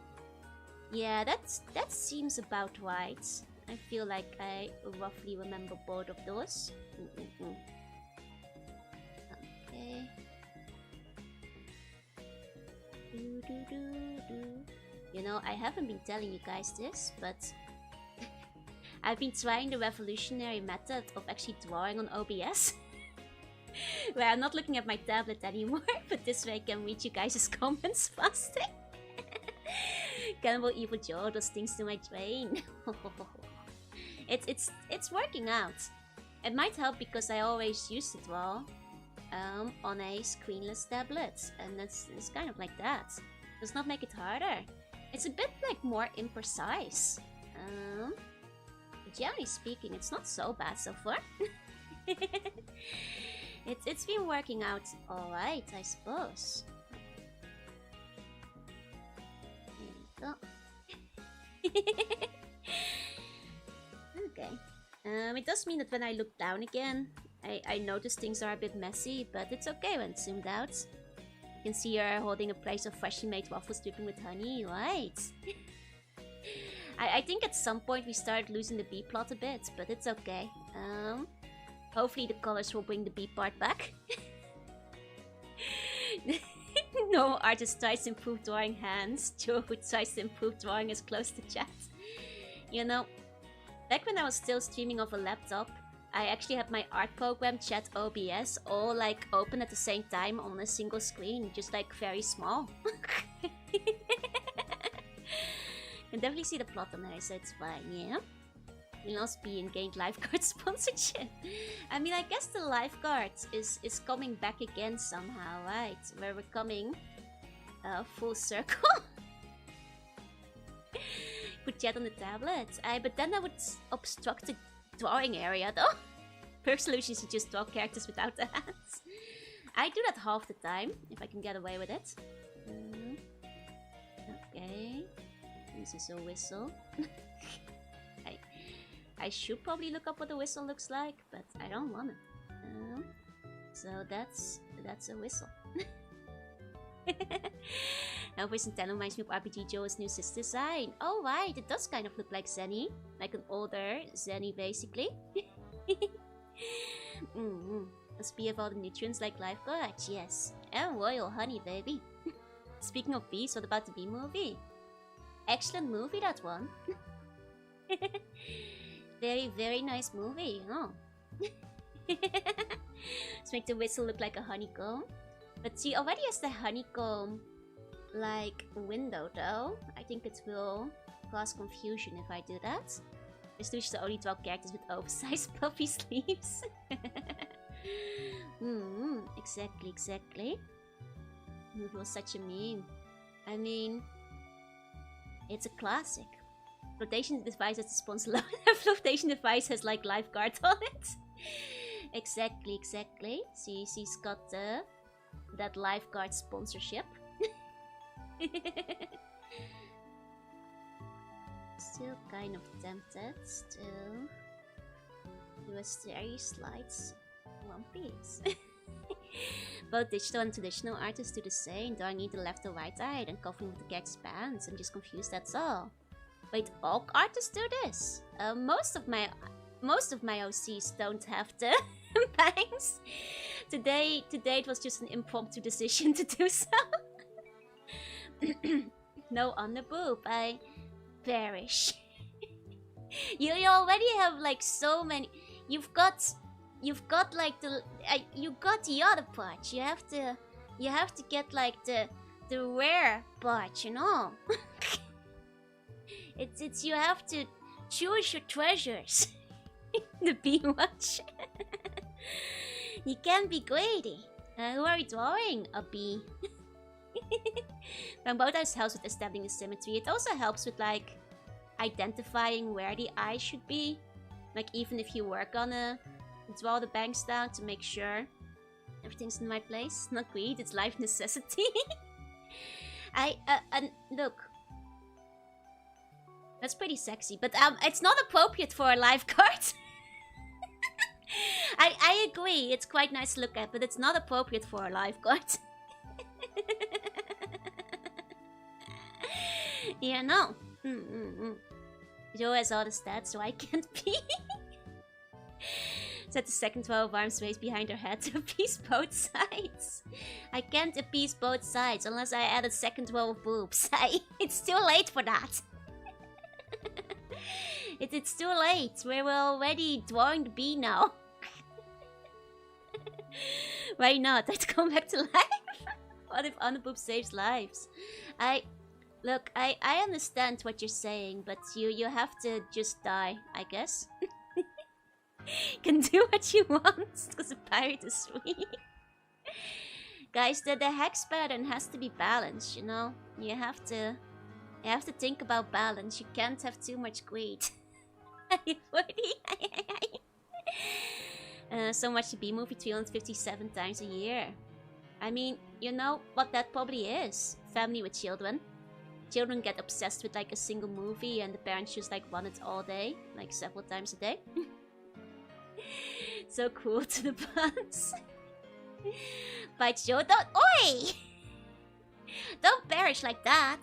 Yeah, that seems about right. I feel like I roughly remember both of those. Okay. You know, I haven't been telling you guys this, but I've been trying the revolutionary method of actually drawing on OBS. Where I'm not looking at my tablet anymore, but this way I can read you guys' comments faster. Cannibal Evil Joe does things to my brain. It's working out. It might help because I always used to draw on a screenless tablet, and it's kind of like that. Does not make it harder. It's a bit like more imprecise. But generally speaking, it's not so bad so far. It's been working out alright, I suppose. There we go. Okay. It does mean that when I look down again, I notice things are a bit messy, but it's okay when zoomed out. You can see her holding a place of freshly made waffles dripping with honey, right? I think at some point we started losing the B plot a bit, but it's okay. Hopefully the colors will bring the B part back. No artist tries to improve drawing hands. Joe who tries to improve drawing is close to chat. You know, back when I was still streaming off a laptop, I actually have my art program, Chat OBS, all like open at the same time on a single screen, just like very small. You can definitely see the plot on there, so it's fine, yeah? Will also be in gained lifeguard sponsorship. I mean, I guess the lifeguard is coming back again somehow, right? Where we're coming full circle. Put chat on the tablet. But then that would obstruct the drawing area, though. First solution is to just draw characters without the hands. I do that half the time, if I can get away with it. Okay. This is a whistle. I should probably look up what a whistle looks like, but I don't want it. So that's a whistle. Now for Nintendo reminds me of RPG Joe's new sis design. Oh right, it does kind of look like Zenny. Like an older Zenny basically. Must be about the nutrients like lifeguard, yes. And royal honey, baby. Speaking of bees, what about the bee movie? Excellent movie, that one. Very, very nice movie, huh? Let's make the whistle look like a honeycomb. But see, already has the honeycomb like window though. I think it will cause confusion if I do that. This should only draw characters with oversized puffy sleeves. Exactly. It was such a meme. I mean, it's a classic. Flotation device has the sponsor logo. Flotation device has like lifeguard on it. Exactly. See, she's got that lifeguard sponsorship. Still kind of tempted. Still do a series slides One Piece. Both digital and traditional artists do the same, drawing either left or right eye and covering with the character's pants. I'm just confused, that's all. Wait, all artists do this? Most of my OCs don't have the bangs. Today it was just an impromptu decision to do so. No underboob, I perish. You already have like so many. You've got like the you got the other part. You have to get like the rare part, you know. It's you have to choose your treasures. The bee watch. You can't be greedy. Who are you drawing? A bee. Rambota's helps with establishing the symmetry. It also helps with like identifying where the eye should be. Like even if you were gonna draw the bangs down to make sure everything's in the right place. Not greed, it's life necessity. Look. That's pretty sexy, but it's not appropriate for a lifeguard. I agree, it's quite nice to look at, but it's not appropriate for a lifeguard. Yeah, no. Joe has all the stats, so I can't be. Set the second 12 arms raised behind her head to appease both sides. I can't appease both sides unless I add a second 12 boobs. It's too late for that. It's too late. We're already drawing the bee now. Why not? I'd come back to life. What if underboob saves lives? Look, I understand what you're saying, but you have to just die, I guess. Can do what you want, because a pirate is sweet. Guys, the hex pattern has to be balanced, you know? You have to think about balance. You can't have too much greed. So much to be movie 357 times a year. I mean, you know what that probably is? Family with children. Children get obsessed with like a single movie and the parents just like want it all day, like several times a day. So cruel to the buns. But Joe, don't— Oi! Don't perish like that.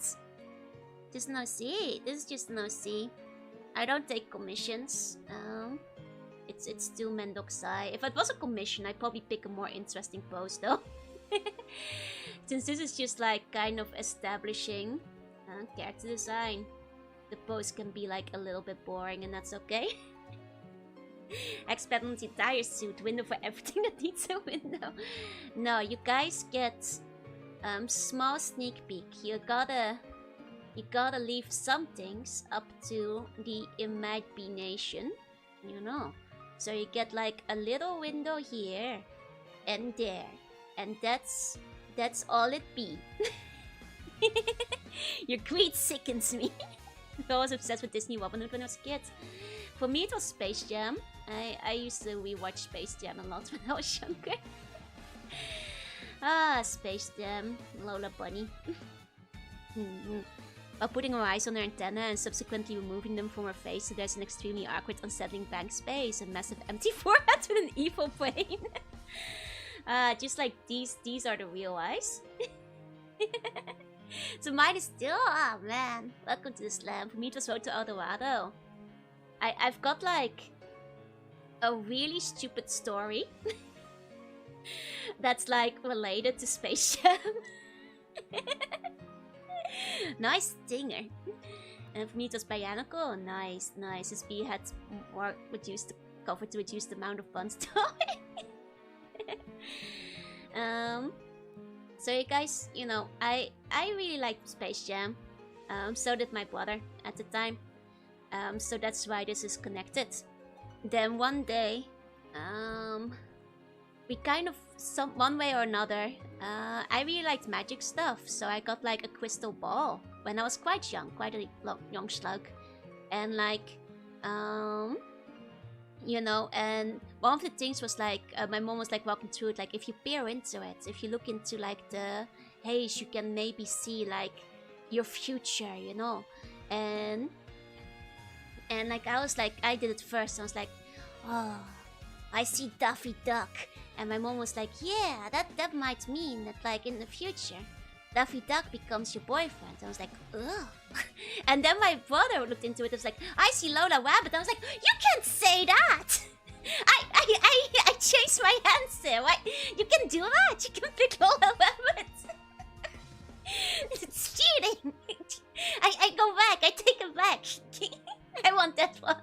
Just no C. This is just no C. I don't take commissions. It's still Mendoxai. If it was a commission, I'd probably pick a more interesting pose though. Since this is just like kind of establishing character design, the pose can be like a little bit boring and that's okay. Expand on the entire suit. Window for everything that needs a window. No, you guys get small sneak peek. You gotta leave some things up to the imagination, you know. So you get like a little window here and there, and that's all it be. Your greed sickens me. I was obsessed with Disney Robin Hood when I was a kid. For me, it was Space Jam. I used to rewatch Space Jam a lot when I was younger. Space Jam, Lola Bunny. While putting her eyes on her antenna and subsequently removing them from her face, so there's an extremely awkward, unsettling blank space, a massive empty forehead with an evil brain. Just like these are the real eyes. So mine is still, oh man, welcome to the slam. For me it was Road to Eldorado. I've got like a really stupid story that's like related to Space Jam. Nice stinger. And for me it was Bionicle. Nice. His B had more cover to reduce the amount of buns to it. So you guys, you know, I really liked Space Jam. So did my brother at the time. So that's why this is connected. Then one day, we kind of, one way or another, I really liked magic stuff, so I got like a crystal ball when I was quite young, quite a young slug. And like, you know, and one of the things was like, my mom was like walking through it, like if you peer into it, if you look into like the haze, you can maybe see like your future, you know. And like I was like, I did it first, I was like, oh, I see Daffy Duck. And my mom was like, yeah, that might mean that like in the future, Daffy Duck becomes your boyfriend. I was like, ugh. And then my brother looked into it and was like, I see Lola Rabbit. I was like, you can't say that. I changed my answer. Why? You can do that. You can pick Lola Rabbit. It's cheating. I go back. I take it back. I want that one.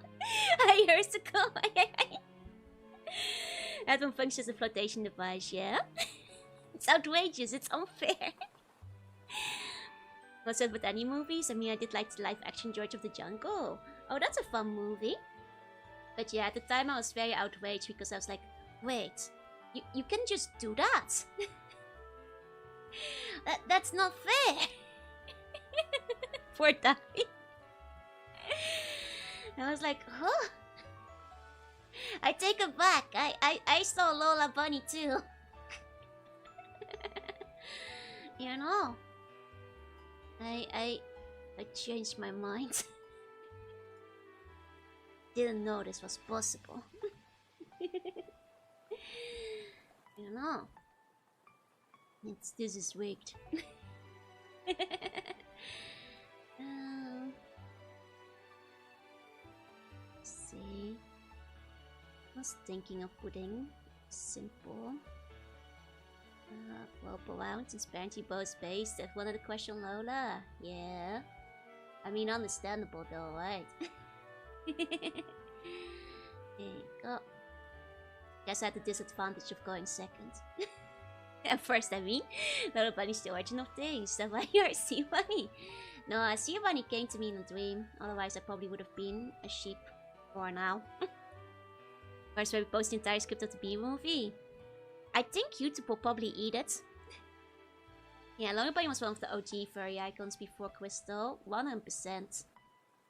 I heard to go. That one functions as a flotation device, yeah? It's outrageous, it's unfair. What's up with any movies? I mean, I did like the live action George of the Jungle. Oh, that's a fun movie. But yeah, at the time I was very outraged because I was like, wait, you can just do that? That's not fair. Poor Daffy. I was like, huh? I take it back. I saw Lola Bunny too. You know, I changed my mind. Didn't know this was possible. You know, this is rigged. See. I was thinking of putting simple rope around since apparently both based. That wanted to question Lola. Yeah. I mean, understandable though, right? There you go. Guess I had the disadvantage of going second. At first, I mean. Lola Bunny's the origin of things. That's why you're a sea bunny. No, a sea bunny came to me in a dream. Otherwise, I probably would have been a sheep for now. First, where we post the entire script of the B movie. I think YouTube will probably eat it. Yeah, Lola Bunny was one of the OG furry icons before Crystal, 100%.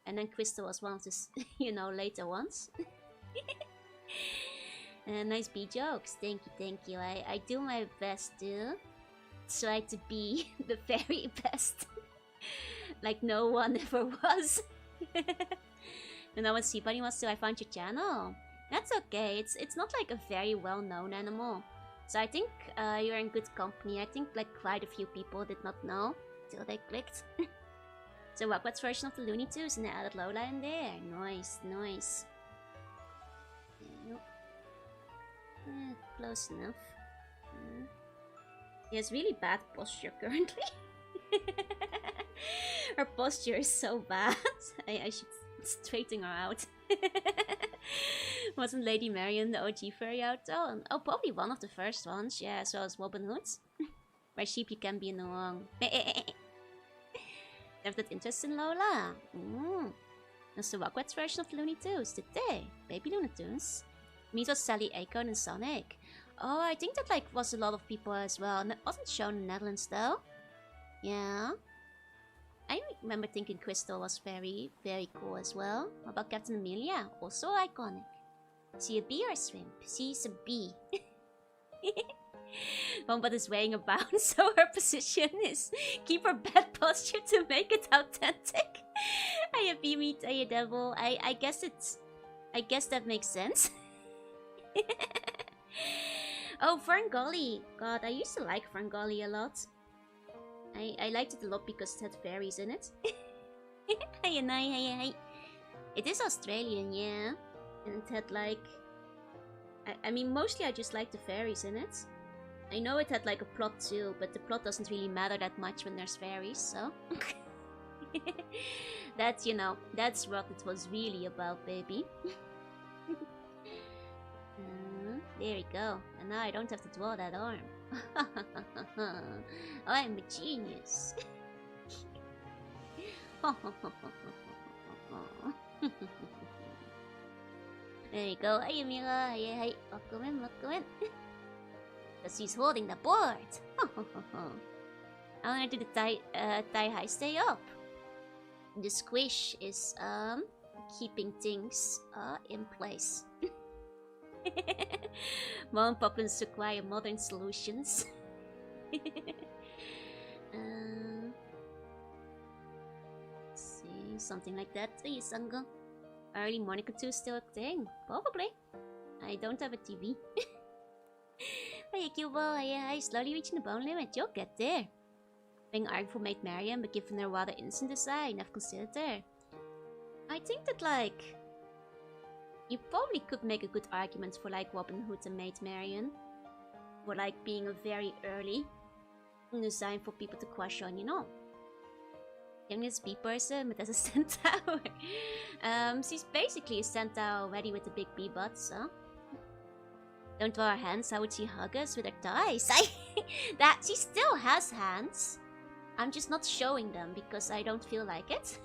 And then Crystal was one of the, you know, later ones. Nice B jokes. Thank you. I do my best to try to be the very best. Like no one ever was. You know what Sea Bunny was too? I found your channel. That's okay. It's not like a very well-known animal. So I think you're in good company. I think like quite a few people did not know till they clicked. So what's version of the Looney Tunes? And I added Lola in there. Nice. Close enough. He has really bad posture currently. Her posture is so bad. I should straighten her out. Wasn't Lady Marion the OG fairy out though? Oh, probably one of the first ones, yeah, as well as Robin Hood. Where sheep you can be in the wrong. Have that interest in Lola? That's the Rugrats version of Looney Tunes, did they? Baby Looney Tunes? Me, it was Sally Acorn and Sonic. Oh, I think that like was a lot of people as well. And it wasn't shown in the Netherlands though. Yeah. I remember thinking Crystal was very, very cool as well. How about Captain Amelia? Also iconic. See a bee or a shrimp? She's a bee. Wombat is weighing a pound, so her position is keep her bad posture to make it authentic. I have bee meat, a devil. I guess that makes sense. Oh, Ferngully. God, I used to like Ferngully a lot. I liked it a lot because it had fairies in it. Hey. It is Australian, yeah. And it had like... I mean, mostly I just like the fairies in it. I know it had like a plot too, but the plot doesn't really matter that much when there's fairies, so... That's, you know, that's what it was really about, baby. There we go. And now I don't have to draw that arm. I'm a genius. There you go. Hey, Amira. Hey. Welcome in. Because he's holding the board. I want to do the thigh high stay up. The squish is keeping things in place. Mom and Poppins require modern solutions. Let's see, something like that. Sango. Early morning cartoon still a thing? Probably. I don't have a TV. Hey, Cubo. Hey, slowly reaching the bone limit. You'll get there. Being argued for Maid Marian, but given her rather innocent design, I've considered her. I think that, like... You probably could make a good argument for like Robin Hood and Maid Marian. For like being a very early design for people to crush on, you know. Youngest bee person, but as a centaur. She's basically a centaur already with a big bee butt, so. Don't draw her hands, how would she hug us with her thighs? That she still has hands. I'm just not showing them because I don't feel like it.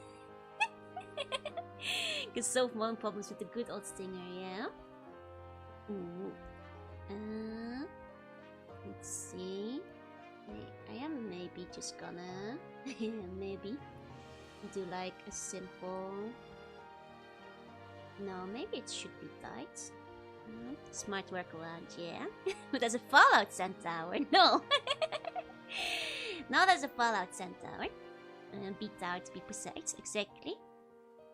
Because solve modern problems with the good old stinger, yeah? Let's see. I am maybe just gonna... maybe do like a simple... No, maybe it should be tight. Smart workaround, yeah? But as a Fallout Centaur, no! Not as a Fallout Centaur. Beat tower to be precise, exactly.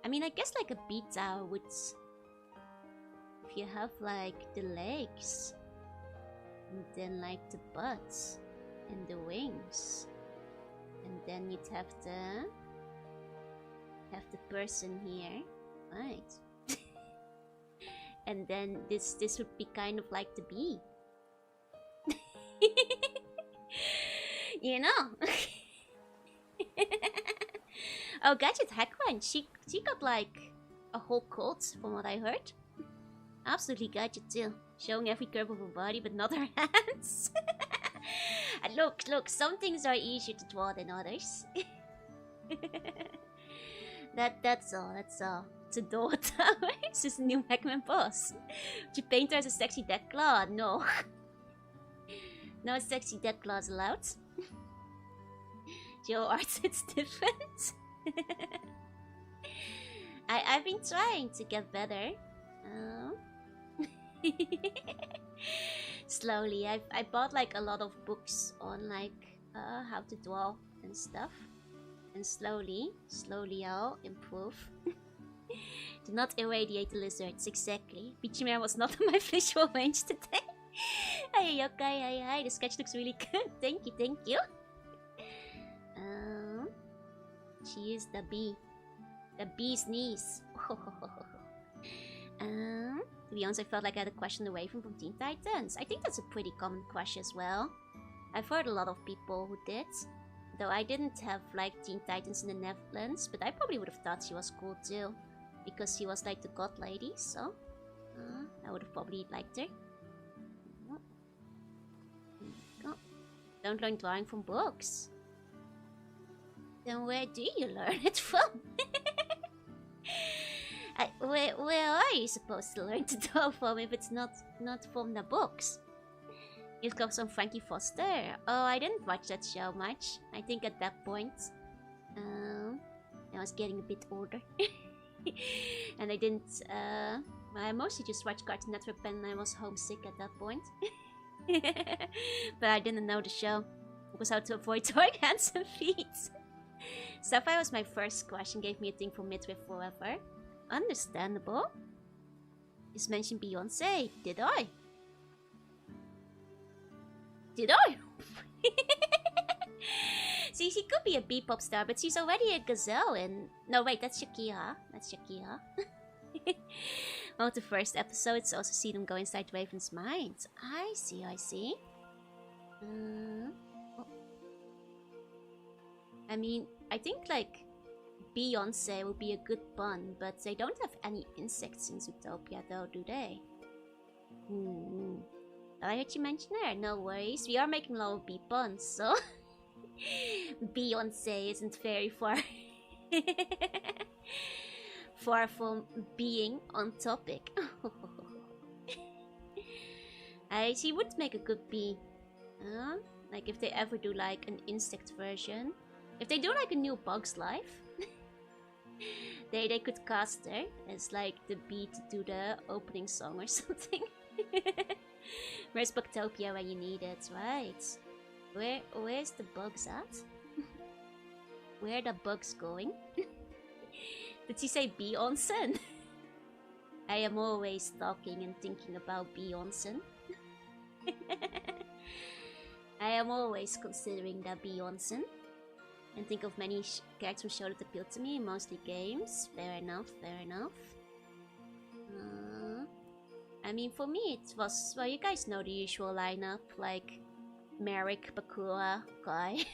I mean, I guess like a beat tower would... If you have like the legs, and then like the butt, and the wings, and then you'd have the person here, right? And then this would be kind of like the bee. You know? Oh, Gadget Hackman, she got like a whole cult from what I heard. Absolutely Gadget too. Showing every curve of her body but not her hands. And look, some things are easier to draw than others. That's all. It's a door tower. It's just a new Hackman boss. Would you paint her as a sexy Deathclaw? No. No sexy Deathclaws allowed. Joe arts, it's different. I've been trying to get better. Slowly. I bought like a lot of books on like how to draw and stuff. And slowly I'll improve. Do not irradiate the lizards, exactly. Pichimera was not on my visual range today. Hey Yokai, hi, the sketch looks really good. Thank you. She is the bee. The bee's knees. To be honest, I felt like I had a question away from Teen Titans. I think that's a pretty common crush as well. I've heard a lot of people who did. Though I didn't have like Teen Titans in the Netherlands, but I probably would have thought she was cool too. Because she was like the god lady, so... I would have probably liked her. Oh. Don't learn drawing from books. Then where do you learn it from? Where are you supposed to learn to draw from if it's not from the books? You've got some Frankie Foster. Oh, I didn't watch that show much. I think at that point, I was getting a bit older. And I didn't, I mostly just watched Cartoon Network when I was homesick at that point. But I didn't know the show. It was how to avoid drawing hands and feet. Sapphire was my first crush and gave me a thing for midway forever. Understandable. Just mentioned Beyonce. Did I? Did I? See, she could be a B-pop star, but she's already a gazelle in... No, wait, that's Shakira. That's Shakira. One of the first episodes, also see them go inside Raven's mind. I see, I see. Oh. I mean, I think, like, Beyonce would be a good pun, but they don't have any insects in Zootopia, though, do they? I heard you mention her. No worries. We are making a lot of bee puns, so... Beyonce isn't very far... far from being on topic. She would make a good bee. Like if they ever do like an insect version. If they do like a new Bug's Life, they could cast her as like the bee to do the opening song or something. Where's Bugtopia when you need it, right? Where's the bugs at? Where are the bugs going? Did she say Beyonce? I am always talking and thinking about Beyonce. I am always considering that Beyonce. And think of many characters from show that appeal to me, mostly games. Fair enough, fair enough. I mean, for me it was... Well, you guys know the usual lineup, like... Merrick, Bakura, Kai.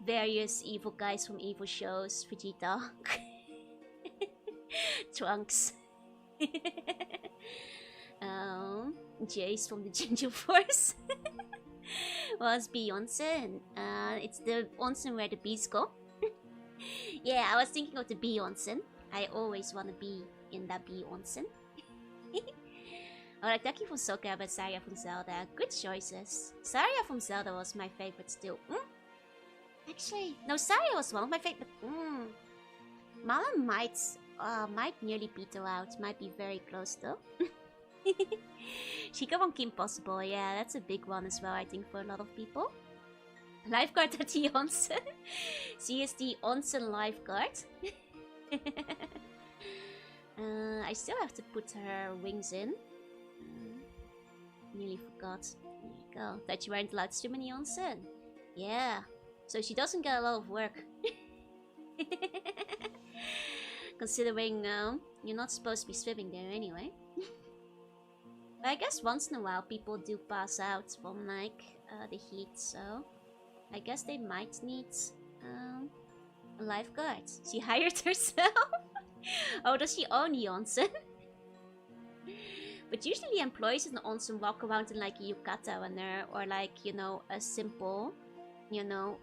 Various evil guys from evil shows, Vegeta. Trunks. Jace from the Ginger Force. Was Beyonce. It's the onsen where the bees go. Yeah, I was thinking of the bee onsen. I always want to be in that bee onsen. Alright, Taki from Sokka, but Saria from Zelda. Good choices. Saria from Zelda was my favorite still. Actually, no, Saria was one of my favorite. Mala might nearly beat her out. Might be very close though. Shika from Kim Possible. Yeah, that's a big one as well, I think, for a lot of people. Lifeguard at the onsen. She is the onsen lifeguard. I still have to put her wings in. Nearly forgot. There you go. That you weren't allowed to swim in the onsen. Yeah. So she doesn't get a lot of work. Considering you're not supposed to be swimming there anyway. But I guess once in a while people do pass out from like the heat, so I guess they might need a lifeguard. She hired herself? Oh, does she own the onsen? But usually the employees in the onsen walk around in like a yukata when they're, or like, you know, a simple, you know,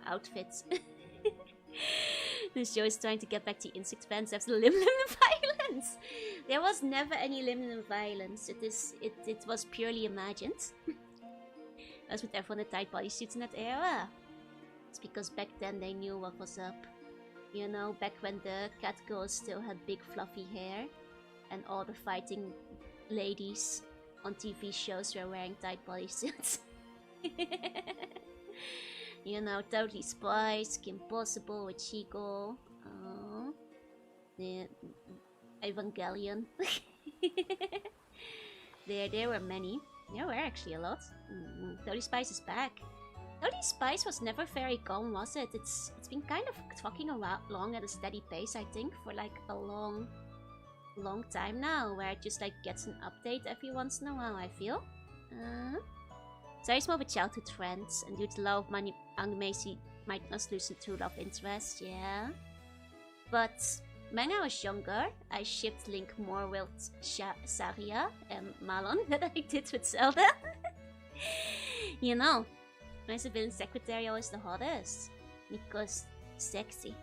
outfit. This show is trying to get back to insect fans after Lim violence. There was never any Lim violence. It was purely imagined. As with everyone that tied bodysuits in that era. It's because back then they knew what was up. You know, back when the cat girls still had big fluffy hair. And all the fighting ladies on TV shows were wearing tight bodysuits. You know, Totally Spice, Kim Possible with Chico. The Evangelion. There were many. There were actually a lot. Totally Spice is back. Totally Spice was never very gone, was it? It's been kind of talking along at a steady pace, I think, for like a long time now, where it just like gets an update every once in a while, I feel. So it's more of a childhood trend, and due to love of anime, she might not lose her true love interest, yeah. But when I was younger, I shipped Link more with Saria and Malon than I did with Zelda. You know, my civilian secretary was the hottest because sexy.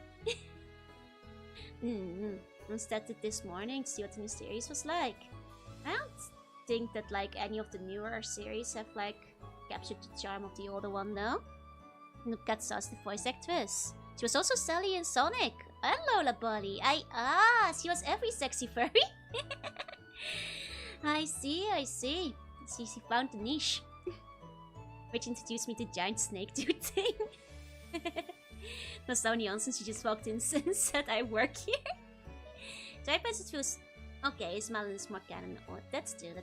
I started this morning to see what the new series was like. I don't think that like any of the newer series have like captured the charm of the older one though. Look at Sauce, the voice actress. She was also Sally in Sonic and Lola Bunny. She was every sexy furry. I see. She found the niche. Which introduced me to giant snake dude thing. Was Sony Johnson, she just walked in and said I work here. So I guess it feels okay, Malin is more canon. Oh, that's two.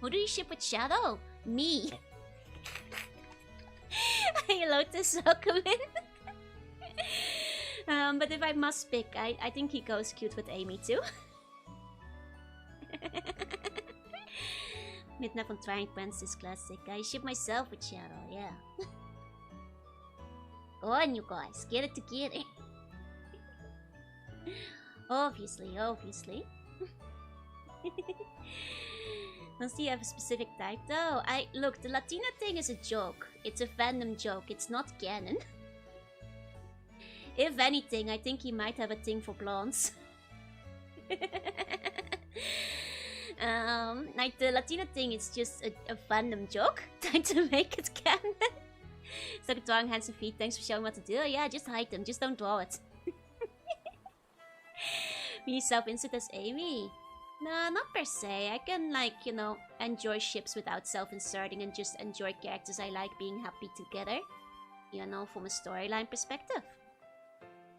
Who do you ship with Shadow? Me. Hey, Lotus, welcome in. But if I must pick, I think he goes cute with Amy too. Midnight from Trying Pants is classic. I ship myself with Shadow, yeah. Go on, you guys, get it together. Obviously. Does he have a specific type though? Look, the Latina thing is a joke. It's a fandom joke, it's not canon. If anything, I think he might have a thing for blondes. Like the Latina thing is just a fandom joke, trying to make it canon. So drawing hands and feet, thanks for showing what to do. Yeah, just hide them, just don't draw it. Me self-insert as Amy? Nah, not per se. I can, like, you know, enjoy ships without self-inserting and just enjoy characters I like being happy together. You know, from a storyline perspective.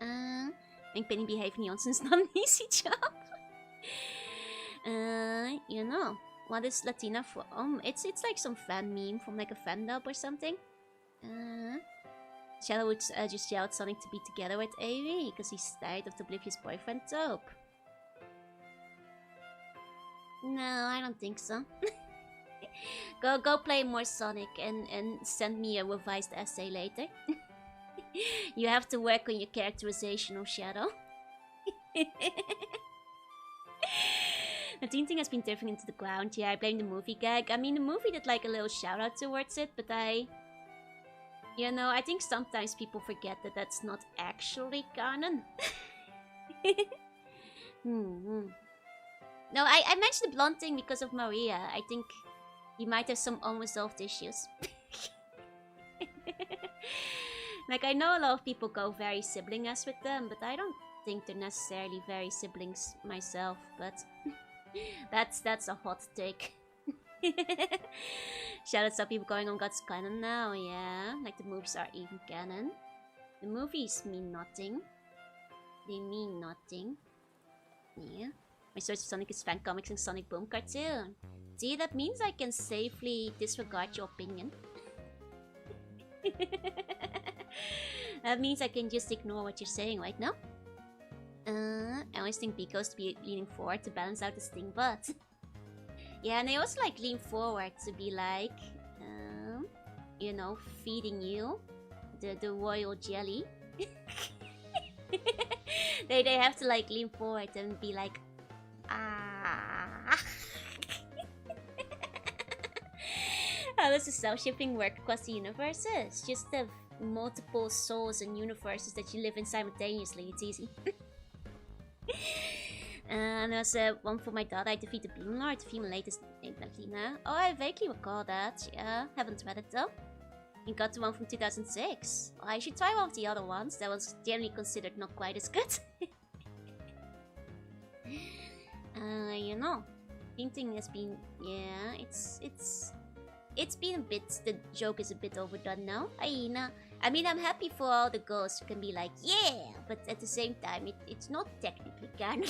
I think Penny behaving Johnson's not an easy job. You know, what is Latina from? It's like some fan meme from like a fan dub or something. Shadow would just yell at Sonic to be together with Amy because he's tired of the oblivious boyfriend trope. No, I don't think so. Go play more Sonic and send me a revised essay later. You have to work on your characterization of Shadow. The teen thing has been drifting into the ground. Yeah, I blame the movie gag. I mean, the movie did like a little shout out towards it, but you know, I think sometimes people forget that that's not actually canon. No, I mentioned the blonde thing because of Maria. I think he might have some unresolved issues. Like, I know a lot of people go very sibling-esque with them, but I don't think they're necessarily very siblings myself, but that's a hot take. Shout out to people going on God's canon now, yeah. Like the movies are even canon. The movies mean nothing. They mean nothing. Yeah. My source of Sonic is fan comics and Sonic Boom cartoon. See, that means I can safely disregard your opinion. That means I can just ignore what you're saying right now. I always think B goes to be leaning forward to balance out the sting butt. Yeah, and I also like lean forward to be like, you know, feeding you the royal jelly. they have to like lean forward and be like, ah. How does the self-shipping work across the universes? Just the multiple souls and universes that you live in simultaneously. It's easy. And there's one for my daughter. I defeated Bloom Lord, the female latest named Latina. Oh, I vaguely recall that. Yeah, haven't read it though. You got the one from 2006. Oh, I should try one of the other ones. That was generally considered not quite as good. You know, painting has been, yeah, it's been a bit. The joke is a bit overdone now. I mean, I'm happy for all the girls who can be like, yeah, but at the same time, it's not technically canon.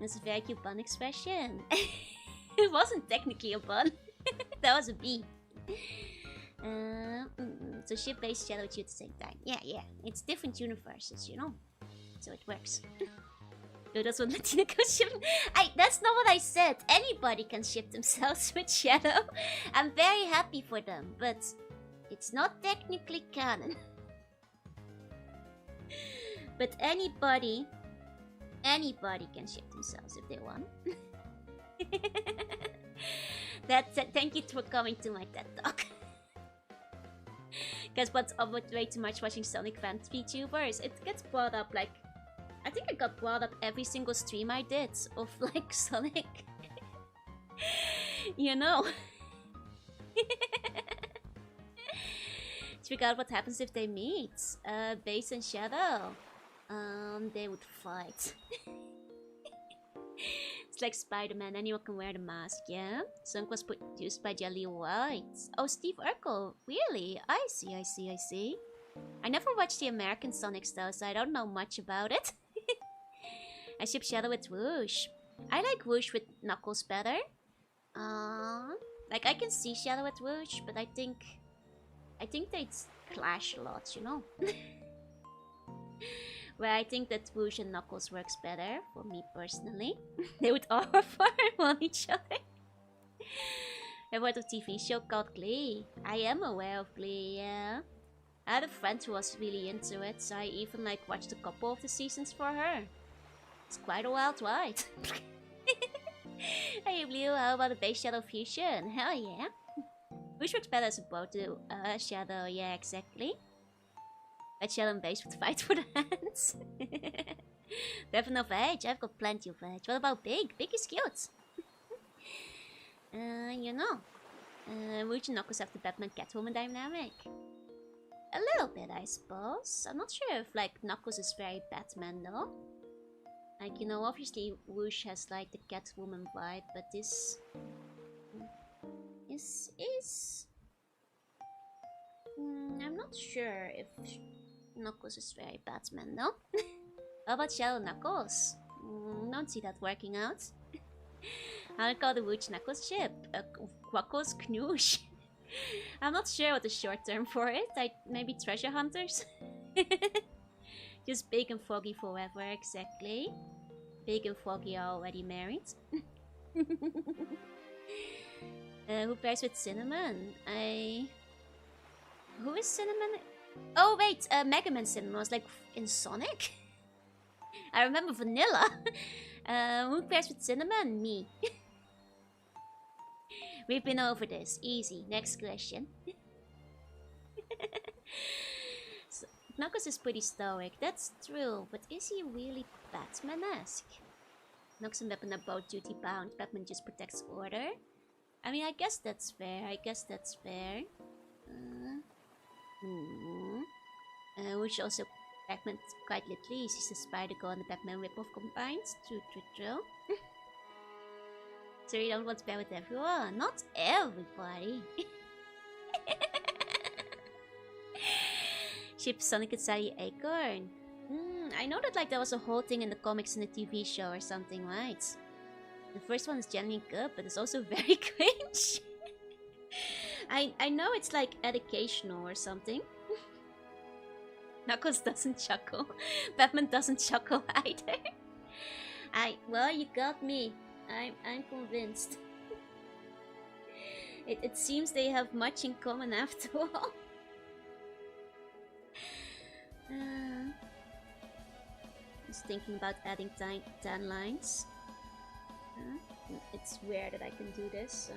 That's a very cute pun expression. It wasn't technically a pun. That was a B. So ship-based Shadow 2 at the same time. Yeah. It's different universes, you know. So it works. No, that's what Latina goes shipping. That's not what I said. Anybody can ship themselves with Shadow. I'm very happy for them, but It's not technically canon. But anybody can ship themselves if they want. That's it. Thank you for coming to my TED Talk. Guess what's up with way too much watching Sonic fan VTubers? It gets brought up like... I think it got brought up every single stream I did of like Sonic. You know. Speak out what happens if they meet. Base and Shadow. They would fight. It's like Spider-Man, anyone can wear the mask, yeah? Sonic was produced by Jelly White. Oh, Steve Urkel, really? I see. I never watched the American Sonics though, so I don't know much about it. I ship Shadow with Whoosh. I like Whoosh with Knuckles better. Like I can see Shadow with Whoosh, but I think they'd clash a lot, you know? Where I think that Whoosh and Knuckles works better, for me personally. They would overfarm on each other. I've heard of a TV show called Glee. I am aware of Glee, yeah. I had a friend who was really into it, so I even like watched a couple of the seasons for her. It's quite a wild ride. Hey Blue, how about a base Shadow fusion? Hell yeah. Whoosh works better as a bow to Shadow, yeah, exactly. Let Shadow and base would fight for the hands. They have enough edge. I've got plenty of edge. What about Big? Big is cute. You know. Whoosh and Knuckles have the Batman Catwoman dynamic. A little bit, I suppose. I'm not sure if like Knuckles is very Batman though. Like, you know, obviously Whoosh has like the Catwoman vibe, but this is I'm not sure if Knuckles is very Batman though. How about Shadow Knuckles? Don't see that working out. I would call the Whoosh Knuckles ship Knuckles Knoosh. I'm not sure what the short term for it. Maybe treasure hunters? Just Big and Foggy forever, exactly. Big and Foggy are already married. Who pairs with Cinnamon? Who is Cinnamon? Oh wait, Mega Man Cinnamon was like in Sonic? I remember Vanilla. Who pairs with Cinnamon? Me. We've been over this. Easy. Next question. So, Knuckles is pretty stoic, that's true, but is he really Batman-esque? Knuckles and Batman are both duty bound. Batman just protects order. I mean, I guess that's fair. Which also Batman quite literally uses the Spider-Girl and the Batman ripoff combined. True. So you don't want to pair with everyone. Not everybody. Ship Sonic and Sally Acorn. I know that like there was a whole thing in the comics and the TV show or something, right? The first one is genuinely good, but it's also very cringe. I know it's like educational or something. Knuckles doesn't chuckle. Batman doesn't chuckle either. Well, you got me. I'm convinced. It seems they have much in common after all. Just thinking about adding tan lines. It's rare that I can do this, so.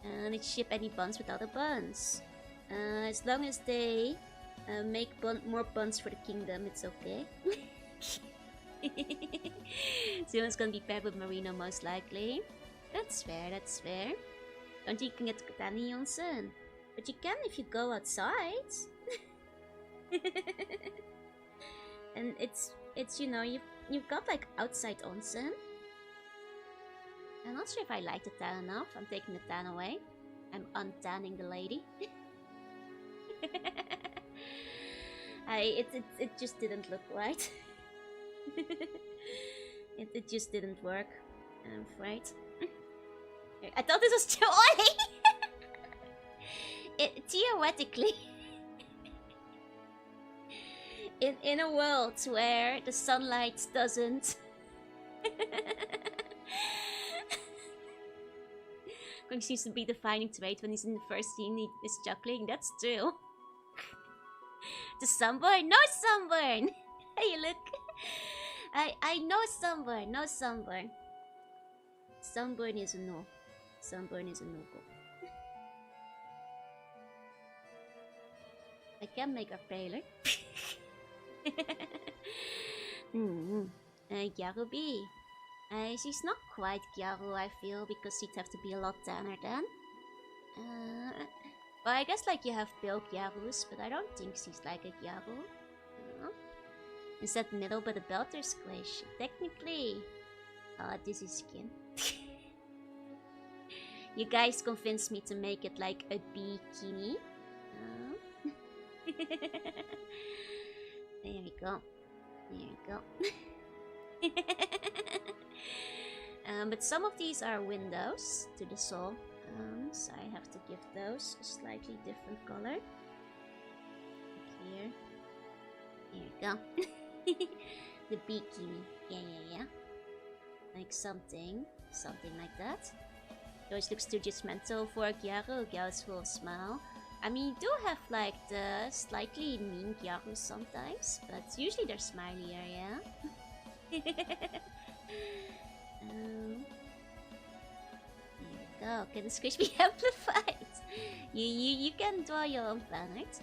And it ship any buns without a buns. As long as they make more buns for the kingdom, it's okay. Someone's gonna be paired with Marino most likely. That's fair. Don't you can get Danny Johnson? But you can if you go outside. And it's you know you've got like outside onsen. I'm not sure if I like the tan enough. I'm taking the tan away. I'm untanning the lady. It just didn't look right. it just didn't work. I'm afraid. I thought this was too oily. Theoretically, in a world where the sunlight doesn't Going seems to be defining trait when he's in the first scene. He is chuckling. That's true. The sunburn? No sunburn! Hey, look. I know sunburn. No sunburn. Sunburn is a no. Sunburn is a no-go. I can make a trailer. Gyaru B. She's not quite Gyaru, I feel, because she'd have to be a lot tanner then. Well, I guess like you have pale Gyarus, but I don't think she's like a Gyaru. Is that middle by the belt or squish? Technically. This is skin. You guys convinced me to make it like a bikini. There we go. There we go. But some of these are windows to the soul. So I have to give those a slightly different color. Here. Here we go. The bikini. Yeah. Like something like that. Yours looks too judgmental for a Gyaru. Gyaru's full of smile. I mean, you do have like the slightly mean Gyarus sometimes, but usually they're smilier, yeah? There we go. Can the squish be amplified? You can draw your own fan art.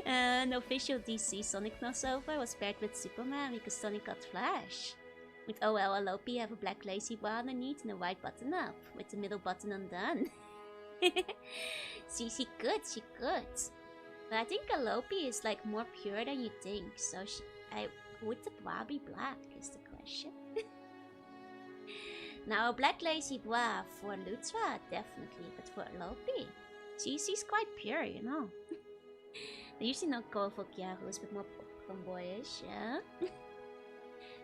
An official DC Sonic crossover was paired with Superman because Sonic got Flash. With OL Alope, have a black lacy bar underneath and a white button up, with the middle button undone. See, she could. But I think Alope is like more pure than you think, so would the bra be black is the question. Now a black lacy bra for Lutra, definitely, but for Alope, she's quite pure, you know. They're usually not colorful Gyarus, but more tomboyish, yeah?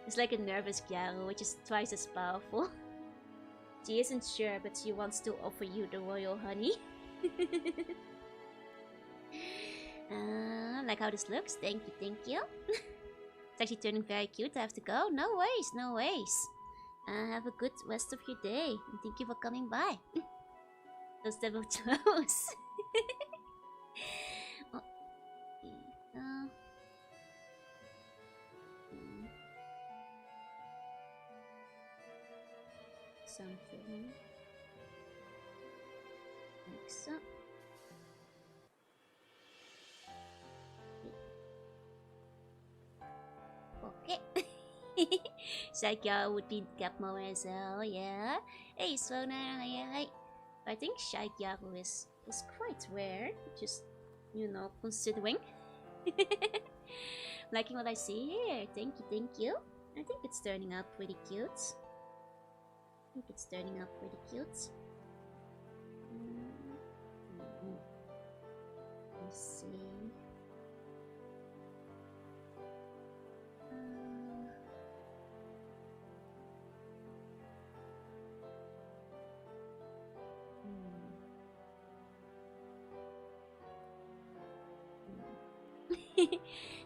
It's like a nervous Gyaru, which is twice as powerful. She isn't sure, but she wants to offer you the royal honey. Like how this looks. Thank you. It's actually turning very cute. I have to go. No worries. Have a good rest of your day, and thank you for coming by. Those devil toes. Oh, something like so. Okay. Shaikya would be Gapmo as well, yeah. Hey Sona, yeah. I think Shaikyaru is quite rare, just, you know, considering. Liking what I see here. Thank you. I think it's turning out pretty cute. Let's see.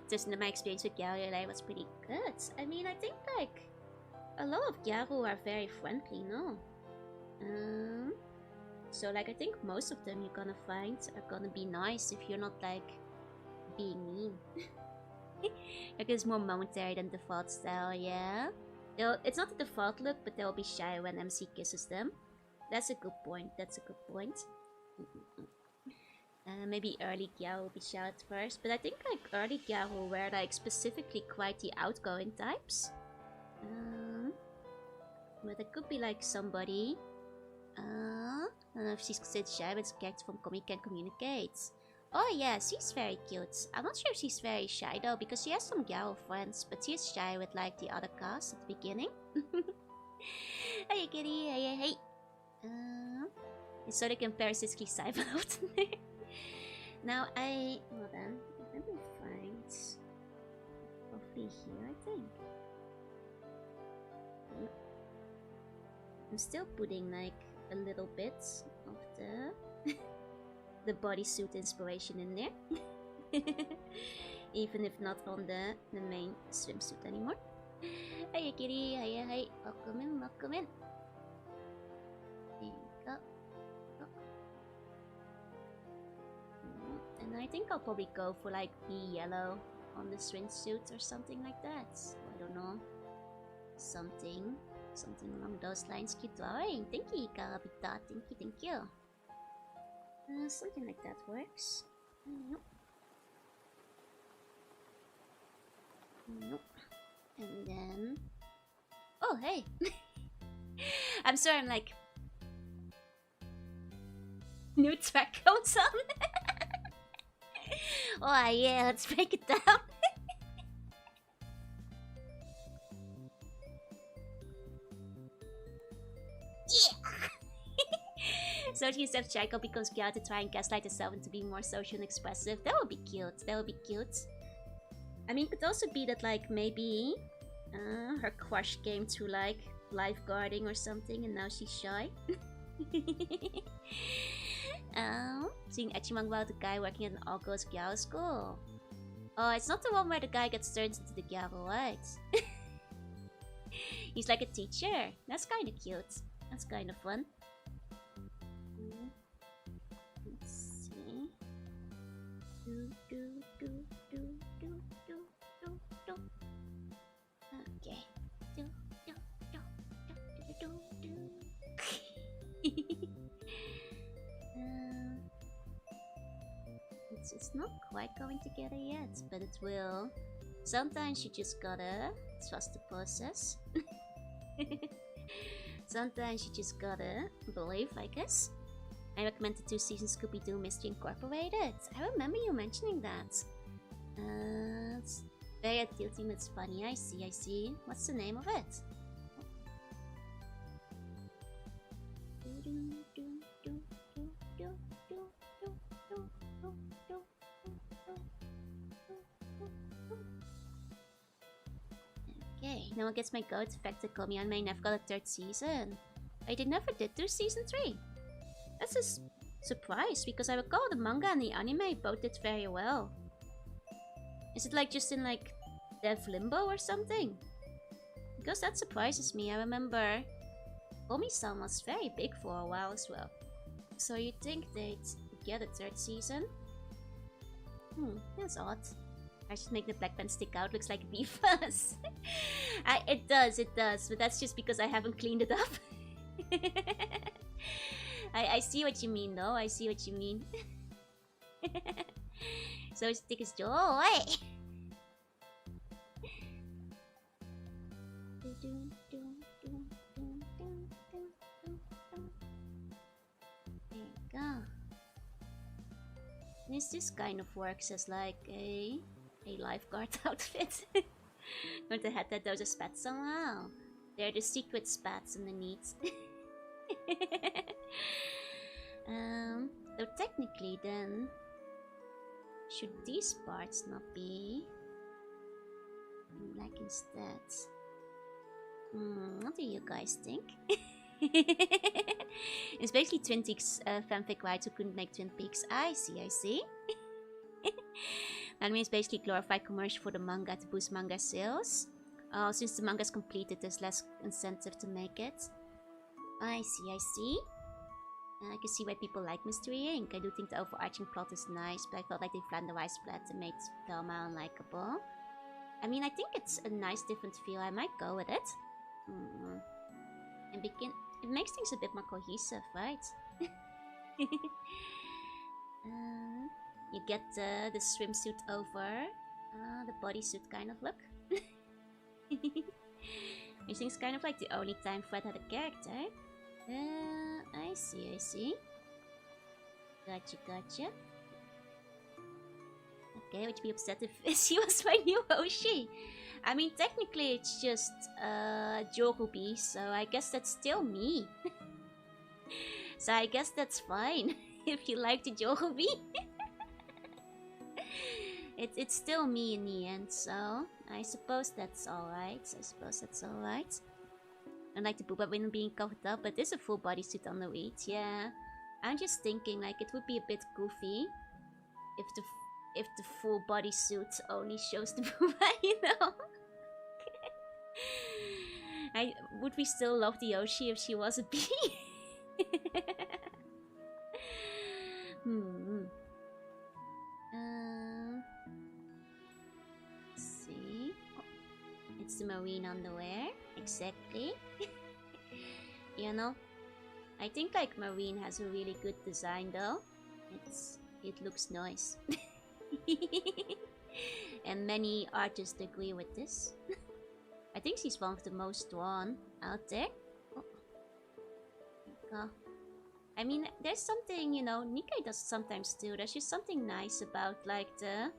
Just in my experience with Gyaru LA was pretty good. I mean, I think like a lot of Gyaru are very friendly, no? So like I think most of them you're gonna find are gonna be nice if you're not like being mean. Like it's more momentary than default style, yeah? It's not the default look, but they'll be shy when MC kisses them. That's a good point. Maybe early Gyaru will be shy at first, but I think like early Gyaru were like specifically quite the outgoing types. But it could be like somebody. I don't know if she's considered shy, but it's a character from Comic Can Communicate. Oh yeah, she's very cute. I'm not sure if she's very shy though, because she has some Gyaru friends, but she is shy with like the other cast at the beginning. Hey kitty, hey. So they can parasitically cyber out there. Now hold on, let me find roughly here, I think. I'm still putting like a little bit of the bodysuit inspiration in there. Even if not on the main swimsuit anymore. Hiya, kitty. Hiya, hi. Welcome in, welcome in. There you go. And I think I'll probably go for like the yellow on the swimsuit or something like that. I don't know. Something along those lines. Keep drawing. Thank you, Karabita. Thank you. Something like that works. Nope. Nope. And then... Oh, hey! I'm sorry, I'm like... New track comes on! Oh yeah, let's break it down! Yeah! So instead of Chaiko becomes Gyal to try and gaslight herself into being more social and expressive. That would be cute. That would be cute. I mean, it could also be that, like, maybe her crush came through, like, lifeguarding or something, and now she's shy. Seeing Echimang about the guy working at an all-girls Gyal school. Oh, it's not the one where the guy gets turned into the Gyal, right? He's like a teacher. That's kind of cute. That's kind of fun. Let's see. Okay. It's not quite going together yet, but it will. Sometimes you just gotta trust the process. Sometimes you just gotta believe, I guess. I recommend the 2-season Scooby-Doo Mystery Incorporated. I remember you mentioning that. It's very tilting, it's funny. I see. What's the name of it? Okay, no one gets my goat affected Komi on main. I've got a 3rd season. I never did do season 3. That's a surprise because I recall the manga and the anime both did very well. Is it like just in like dev limbo or something? Because that surprises me. I remember Komi-san was very big for a while as well. So you'd think they'd get a 3rd season? That's odd. I should make the black pen stick out. Looks like beef fuzz. It does. But that's just because I haven't cleaned it up. I see what you mean, though. I see what you mean. So stick is joy. There you go. This kind of works as like a lifeguard outfit. With the head that those are spats somehow. They're the secret spats underneath. So technically then, should these parts not be black instead? What do you guys think? It's basically Twin Peaks fanfic, right? Who couldn't make Twin Peaks. I see. That means basically glorified commercial for the manga to boost manga sales. Since the manga's completed, there's less incentive to make it. I see. I can see why people like Mystery Inc. I do think the overarching plot is nice, but I felt like they flanderized plot and made Velma unlikable. I mean, I think it's a nice different feel. I might go with it. And it makes things a bit more cohesive, right? You get the swimsuit over the bodysuit kind of look. Which thing's kind of like the only time Fred had a character. I see. Gotcha. Okay, would you be upset if she was my new Hoshi? I mean, technically it's just Jorubi, so I guess that's still me. So I guess that's fine if you like the Jorubi. It's still me in the end, so I suppose that's alright. I like the booba women being covered up, but there's a full bodysuit on the weight, yeah. I'm just thinking, like, it would be a bit goofy if the full bodysuit only shows the booba, you know? Would we still love the Yoshi if she was a bee? Let's see. It's the marine underwear. Exactly. You know, I think like marine has a really good design though. It looks nice. And many artists agree with this. I think she's one of the most drawn out there. Oh. I mean, there's something, you know, Nikkei does sometimes too. There's just something nice about like the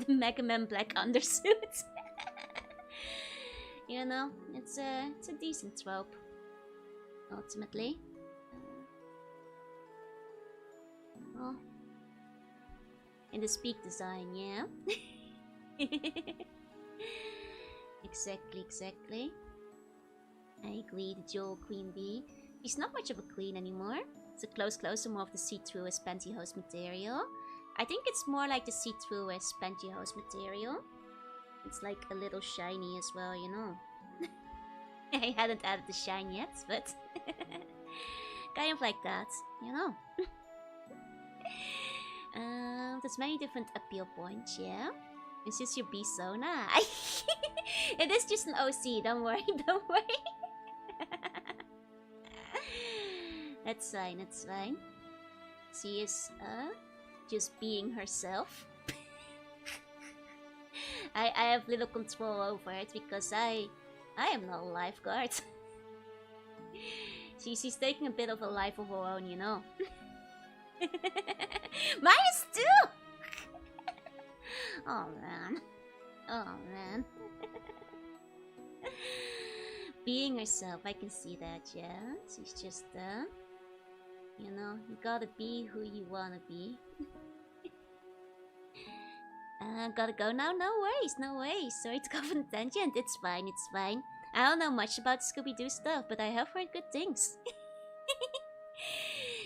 Mega Man black undersuit. You know, it's a decent trope. Ultimately. Oh. In the speak design, yeah. Exactly. I agree, the Jewel Queen Bee. She's not much of a queen anymore. It's a closer, more of the see-through as pantyhose material. I think it's more like the see-through as pantyhose material. It's like a little shiny as well, you know. I hadn't added the shine yet, but kind of like that, you know. There's many different appeal points, yeah. It's just your B-Sona. It is just an OC, don't worry. That's fine. She is just being herself. I have little control over it because I am not a lifeguard. She's taking a bit of a life of her own, you know. Minus 2! Oh man. Being herself, I can see that, yeah. She's just, you know, you gotta be who you wanna be. Gotta go now? No worries. Sorry to go on a tangent. It's fine. I don't know much about Scooby-Doo stuff, but I have heard good things.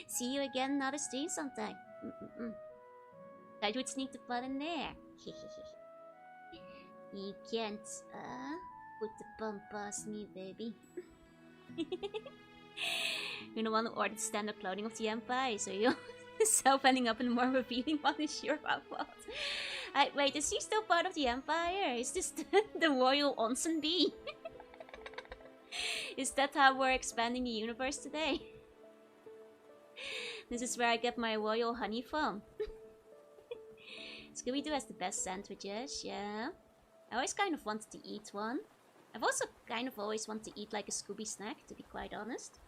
See you again another stream sometime. I would sneak the butt in there. You can't, put the bump past me, baby. You're the one who ordered standard clothing of the Empire, so you're self-ending up in a more revealing one is your fault. Wait, is she still part of the Empire? Is this the Royal Onsen Bee? Is that how we're expanding the universe today? This is where I get my royal honey from. Scooby-Doo has the best sandwiches, yeah. I always kind of wanted to eat one. I've also kind of always wanted to eat like a Scooby snack, to be quite honest.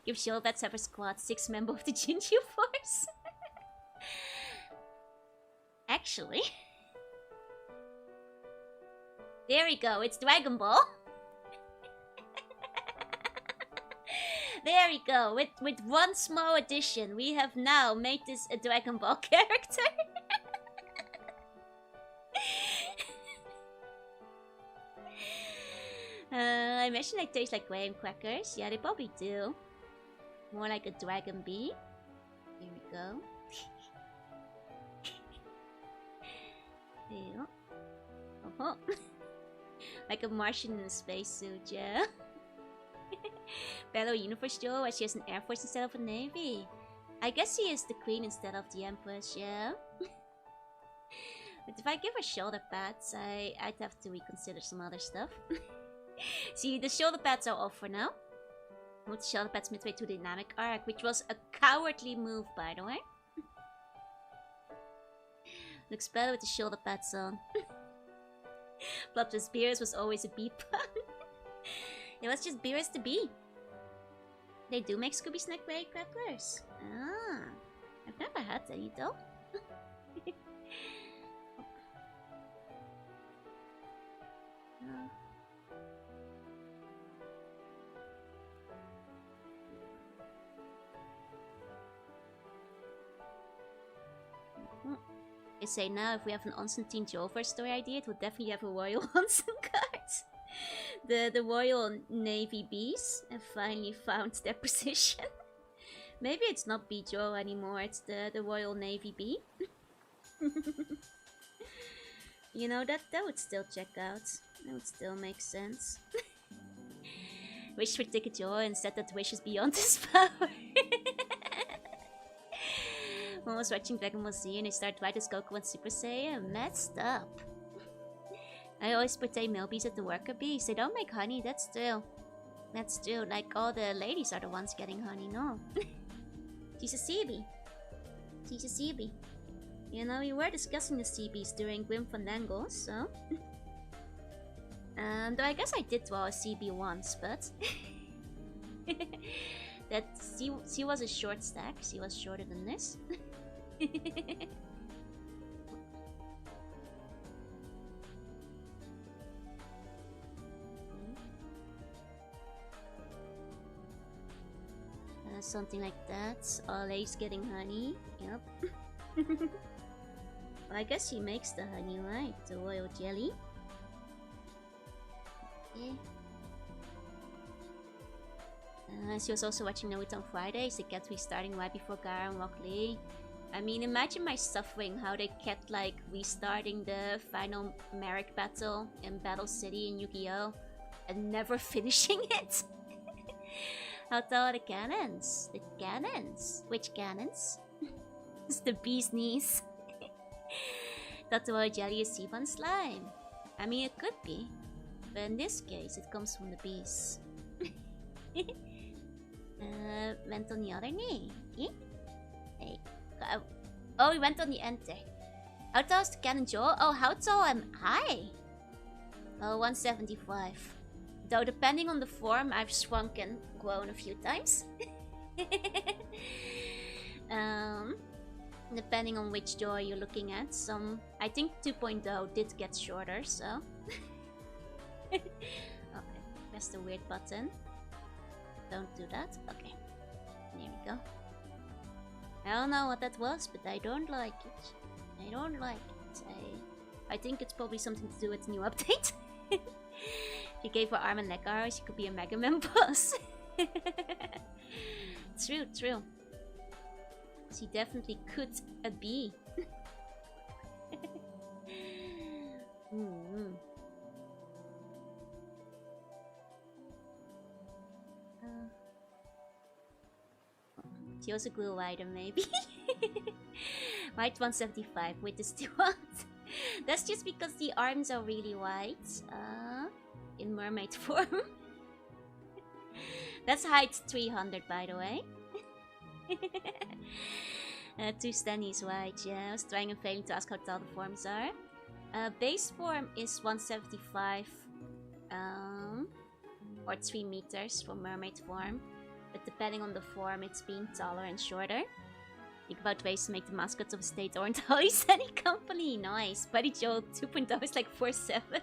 Give Showbats Ever Squad 6 member of the Jinju Force. Actually. There we go, it's Dragon Ball. There we go, with one small addition, we have now made this a Dragon Ball character. I imagine they taste like graham crackers. Yeah, they probably do. More like a dragon bee. Here we go. Ew. Oh, like a Martian in a spacesuit, yeah. Fellow Universe Joe, as she has an Air Force instead of a Navy. I guess she is the Queen instead of the Empress, yeah. But if I give her shoulder pads, I'd have to reconsider some other stuff. See, the shoulder pads are off for now. With the shoulder pads midway to the dynamic arc, which was a cowardly move, by the way. Looks better with the shoulder pads on. Plopsa's Beers was always a bee pun. It was just Beers to be. They do make Scooby Snack Berry Crackers. Ah, I've never had any though. They say now if we have an Onsen Teen Jover story idea, it would definitely have a Royal Onsen card. The Royal Navy Bees have finally found their position. Maybe it's not Bee Joe anymore, it's the Royal Navy Bee. You know, that would still check out. That would still make sense. Wish for Ticket Joy and said that wish is beyond his power. When I was watching Dragon Ball Z and I started right as Goku and Super Saiyan, messed up. I always portray male bees at the worker bees. They don't make honey, that's true. That's true, like all the ladies are the ones getting honey, no. She's a CB. She's a CB. You know, we were discussing the CBs during Grim Fandango, so... Though I guess I did draw a CB once, but... she was a short stack, she was shorter than this. Something like that. Always getting honey. Yep. Well, I guess she makes the honey, right? The royal jelly. Okay. She was also watching Naruto on Fridays. They kept restarting right before Gaara and Rock Lee. I mean, imagine my suffering how they kept like restarting the final Merrick battle in Battle City in Yu-Gi-Oh! And never finishing it. How tall are the cannons? The cannons? Which cannons? It's the bee's knees. That the royal jelly is Sivan slime. I mean, it could be. But in this case, it comes from the bees. Went on the other knee. Okay? Hey. Oh, we went on the enter. How tall is the cannon jaw? Oh, how tall am I? Oh, 175. Though depending on the form, I've shrunk and grown a few times. Depending on which jaw you're looking at. Some, I think 2.0 did get shorter, so... Okay, press the weird button. Don't do that. Okay, there we go. I don't know what that was, but I don't like it. I don't like it. I think it's probably something to do with the new update. If you gave her arm and leg hours, she could be a Mega Man boss. True, true. She definitely could be. She also grew wider, maybe. White 175 with the still out. That's just because the arms are really wide. In mermaid form. That's height 300, by the way. 2 Stannies wide, yeah. I was trying and failing to ask how tall the forms are. Base form is 175 or 3 meters for mermaid form. But depending on the form, it's being taller and shorter. Think about ways to make the mascots of a state or Holly's any company. Nice. Buddy Joe 2.0 is like 4'7".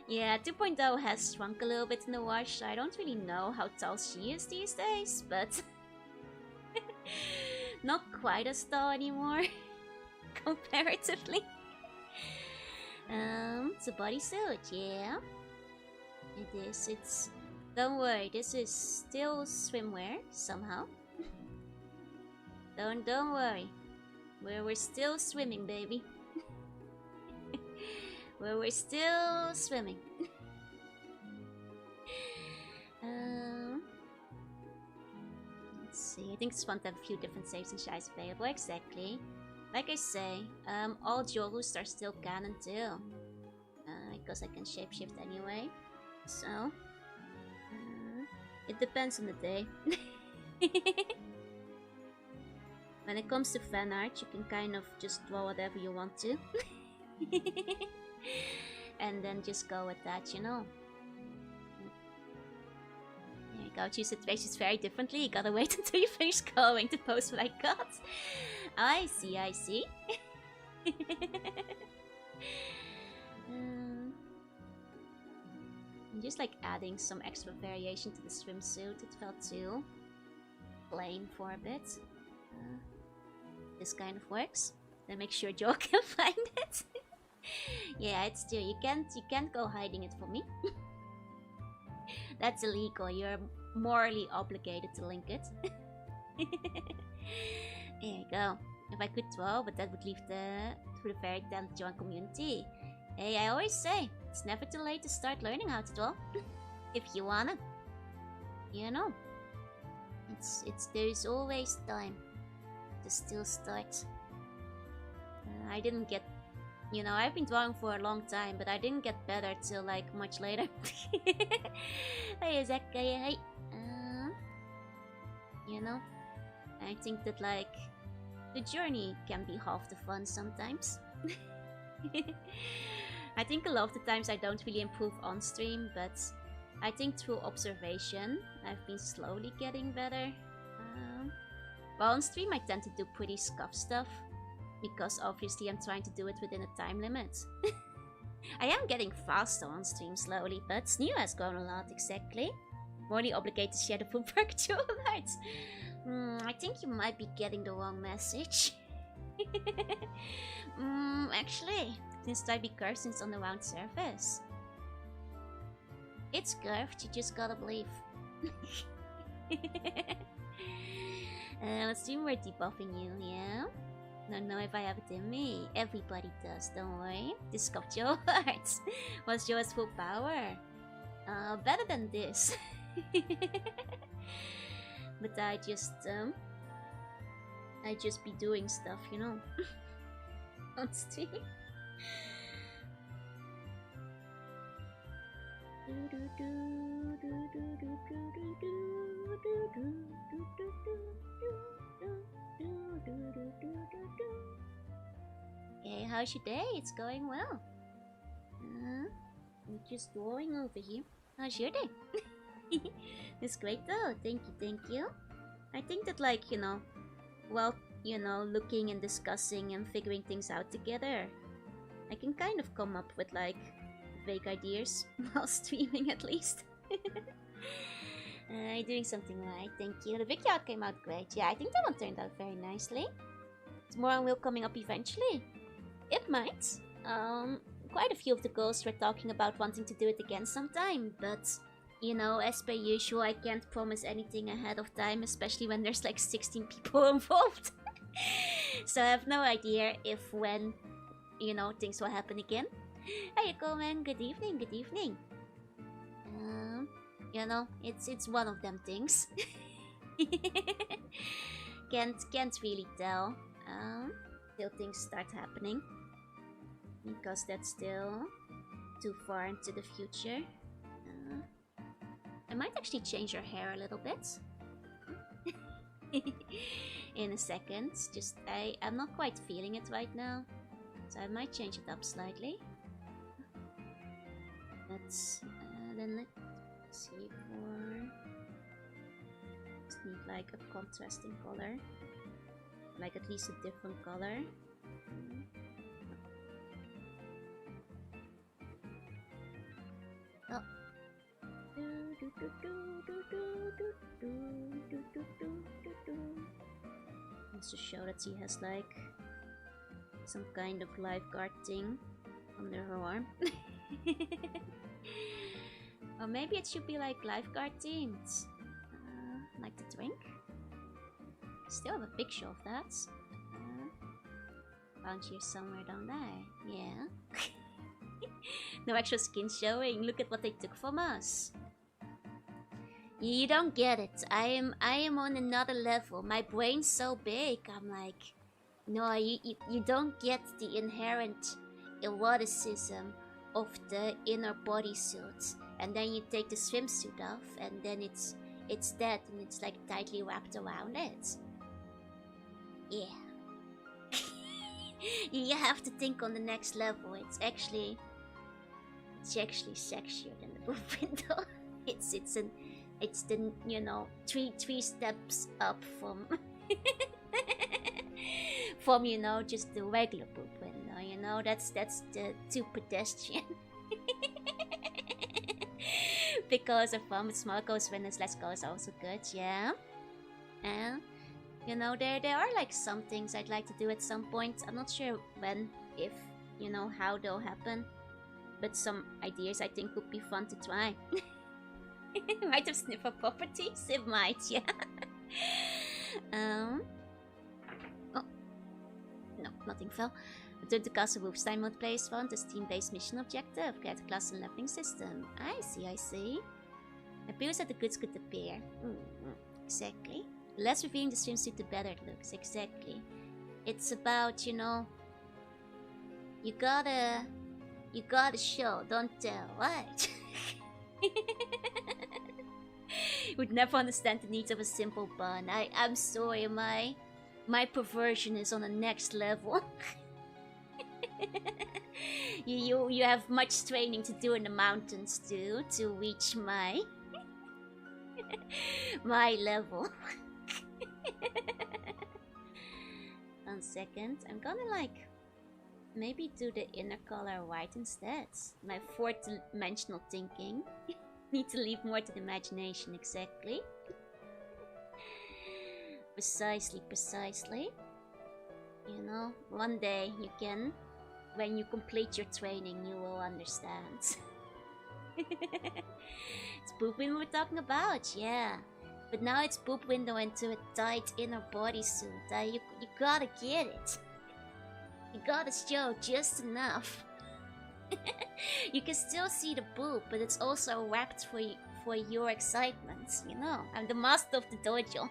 Yeah, 2.0 has shrunk a little bit in the wash, so I don't really know how tall she is these days, but... not quite as tall anymore, comparatively. It's a bodysuit, yeah. It is, it's... Don't worry, this is still swimwear, somehow. Don't worry. We're still swimming, baby. We're still swimming. Let's see, I think it's fun to have a few different saves and shies available, exactly. Like I say, all Jorus are still canon too. Because I can shapeshift anyway. So... it depends on the day. When it comes to fan art, you can kind of just draw whatever you want to. And then just go with that, you know. There you go, choose situations very differently. You gotta wait until you finish going to post what I got. I see, I see. I'm just like adding some extra variation to the swimsuit. It felt too plain for a bit. This kind of works. Then make sure Joe can find it. Yeah, it's true. You can't go hiding it for me. That's illegal. You're morally obligated to link it. There you go. If I could draw, but that would leave the very talented Joan community. Hey, I always say, it's never too late to start learning how to draw. If you wanna. you know, there's always time to still start. I didn't get, you know, I've been drawing for a long time, but I didn't get better till like much later. Hey, Zachary, hey. You know, I think that like the journey can be half the fun sometimes. I think a lot of the times I don't really improve on stream, but I think through observation I've been slowly getting better. Well, on stream I tend to do pretty scuff stuff, because obviously I'm trying to do it within a time limit. I am getting faster on stream slowly, but Sneo has grown a lot, exactly. Morally obligated to share the poop work too, right? I think you might be getting the wrong message. Actually, since I be curved since on the round surface. It's curved, you just gotta believe. Let's see, we're debuffing you, yeah? Don't know if I have it in me. Everybody does, don't worry. Discovered your heart. What's yours full power? Better than this. But I just be doing stuff, you know. On stream. Okay, how's your day? It's going well. I'm just drawing over here. How's your day? It's great though. Thank you, thank you. I think that like, you know, well, you know, looking and discussing and figuring things out together, I can kind of come up with like vague ideas while streaming at least. You're doing something right, thank you. The video art came out great. Yeah, I think that one turned out very nicely. Tomorrow will coming up eventually. It might. Quite a few of the girls were talking about wanting to do it again sometime, but you know, as per usual, I can't promise anything ahead of time, especially when there's like 16 people involved. So I have no idea if when, you know, things will happen again. Hey, Coleman, good evening, good evening. You know, it's one of them things. Can't really tell till things start happening, because that's still too far into the future. I might actually change her hair a little bit. In a second. Just, I'm not quite feeling it right now. So I might change it up slightly. Let's, then let's see for... Just need like a contrasting color. Like at least a different color. Oh. Just to show that she has like some kind of lifeguard thing under her arm. Or maybe it should be like lifeguard themed. Like the drink. Still have a picture of that. Found here somewhere down there. Yeah. No actual skin showing. Look at what they took from us. You don't get it. I am on another level. My brain's so big. I'm like, no, you don't get the inherent eroticism of the inner bodysuit. And then you take the swimsuit off, and then it's that, and it's like tightly wrapped around it. Yeah. You have to think on the next level. It's actually sexier than the boob window. It's the, you know, three steps up from from, you know, just the regular boob window, you know. That's the too pedestrian. Because a from small goes when it's less goes also good, yeah. And you know, there are like some things I'd like to do at some point. I'm not sure when, if, you know, how they'll happen. But some ideas I think would be fun to try. Might have sniffer properties? It might, yeah. Oh. No, nothing fell. Return to Castle Wolfstein mode plays fun. This team-based mission objective. Create a class and leveling system. I see, I see. appears that the goods could appear. Exactly. The less revealing the swimsuit, the better it looks. Exactly. It's about, you know, you gotta show, don't tell, right? Would never understand the needs of a simple bun. I'm sorry, my perversion is on the next level. you have much training to do in the mountains too to reach my my level. 1 second, I'm gonna like maybe do the inner color white instead. My fourth dimensional thinking. Need to leave more to the imagination, exactly. Precisely. You know, one day you can, when you complete your training, you will understand. It's boob window we're talking about, yeah. But now it's boob window into a tight inner bodysuit. You gotta get it. You gotta show just enough. You can still see the boob, but it's also wrapped for your excitement, you know. I'm the master of the dojo.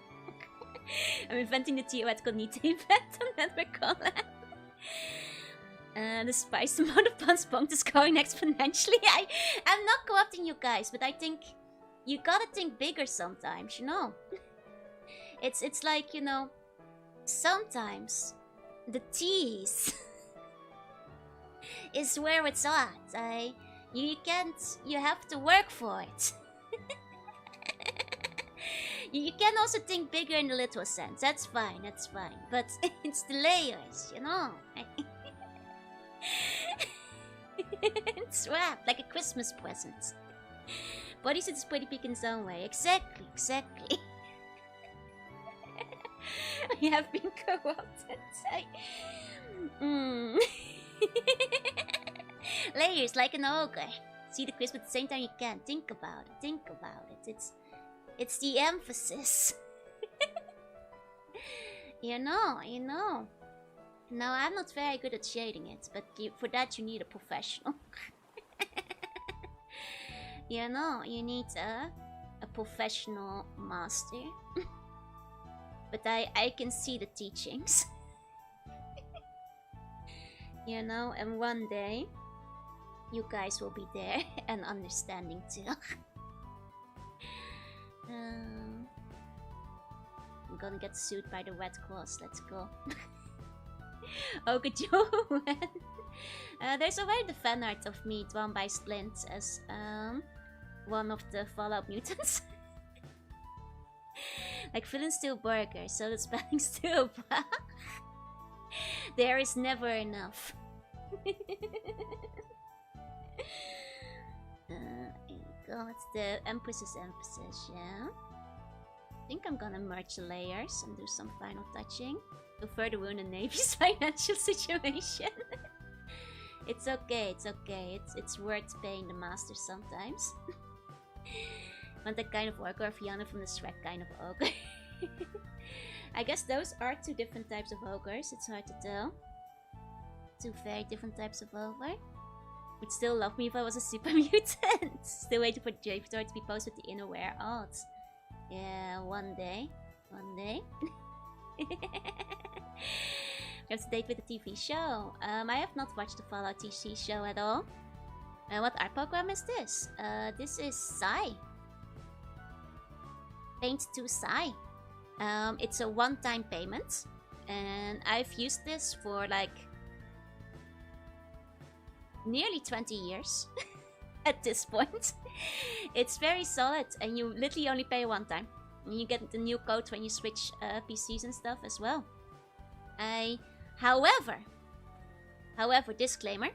I'm inventing the theoretical Nite event on that collab. The spice amount of puns punked is going exponentially. I'm not co-opting you guys, but I think you gotta think bigger sometimes, you know. It's like, you know, sometimes the tease is where it's at. You have to work for it. You can also think bigger in the literal sense. That's fine. But it's the layers, you know. It's wrapped like a Christmas present. Bodysuit is pretty big in its own way. Exactly. You have been co-opted. Layers like an ogre. See the crisp at the same time you can. Think about it. It's the emphasis. You know. No, I'm not very good at shading it, but for that you need a professional. You know, you need a professional master. But I can see the teachings. You know, and one day you guys will be there and understanding too. I'm gonna get sued by the red claws. Let's go. Oh, good job. There's already the fan art of me drawn by Splint as one of the Fallout mutants. Like feeling still burger, so the spelling still. There is never enough. It's the Empress's emphasis, yeah. I think I'm gonna merge the layers and do some final touching to further ruin the Navy's financial situation. It's okay. It's worth paying the master sometimes. Want that kind of ogre or Fiona from the Shrek kind of ogre? I guess those are two different types of ogres. It's hard to tell. Two very different types of ogre. Would still love me if I was a super mutant. Still waiting for Jupiter to be posted with the innerwear art. Yeah, one day. We have to date with the TV show. I have not watched the Fallout TV show at all. What art program is this? This is Psy. Paint to Psy. It's a one-time payment. And I've used this for like nearly 20 years at this point. It's very solid and you literally only pay one time. And you get the new code when you switch PCs and stuff as well. However, disclaimer,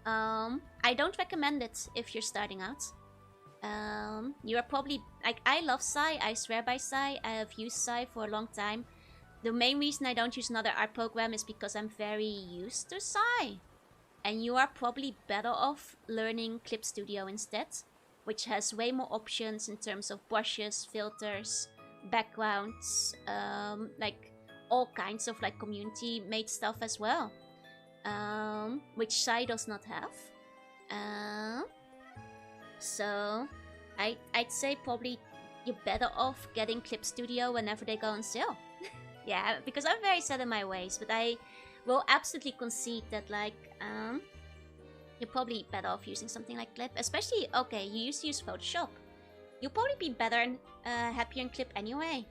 I don't recommend it if you're starting out. You are probably, like, I love Psy, I swear by Psy, I have used Psy for a long time. The main reason I don't use another art program is because I'm very used to Psy. And you are probably better off learning Clip Studio instead, which has way more options in terms of brushes, filters, backgrounds, like all kinds of like community made stuff as well, which Psy does not have. So I'd say probably you're better off getting Clip Studio whenever they go on sale. Yeah, because I'm very set in my ways, but I will absolutely concede that, like, you're probably better off using something like Clip. Especially, okay, you used to use Photoshop. You'll probably be better and happier in Clip anyway.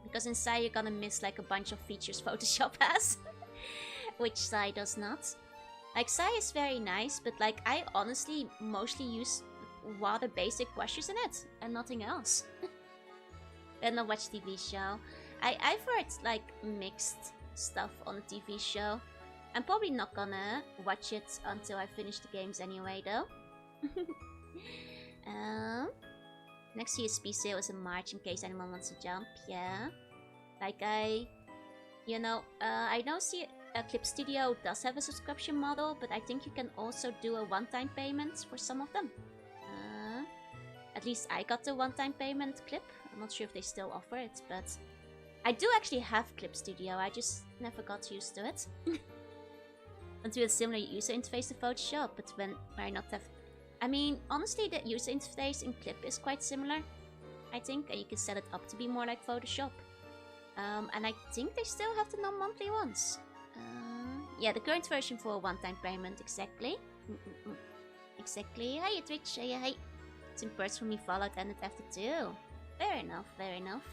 Because in Sai you're gonna miss like a bunch of features Photoshop has. Which Sai does not. Like, Sai is very nice, but like, I honestly mostly use rather basic brushes in it and nothing else. And I watch TV show. I've heard like mixed stuff on the TV show. I'm probably not gonna watch it until I finish the games anyway, though. Next CSP sale is in March in case anyone wants to jump. Yeah, like I know Clip Studio does have a subscription model, but I think you can also do a one-time payment for some of them. At least I got the one-time payment Clip. I'm not sure if they still offer it, but I do actually have Clip Studio. I just never got used to it. Until a similar user interface to Photoshop, but when I not have... I mean, honestly, the user interface in Clip is quite similar, I think, and you can set it up to be more like Photoshop. And I think they still have the non-monthly ones. Yeah, the current version for a one-time payment, exactly. Exactly. Hi, Twitch. Hi. Some perks from me Fallout ended after 2. Fair enough, fair enough.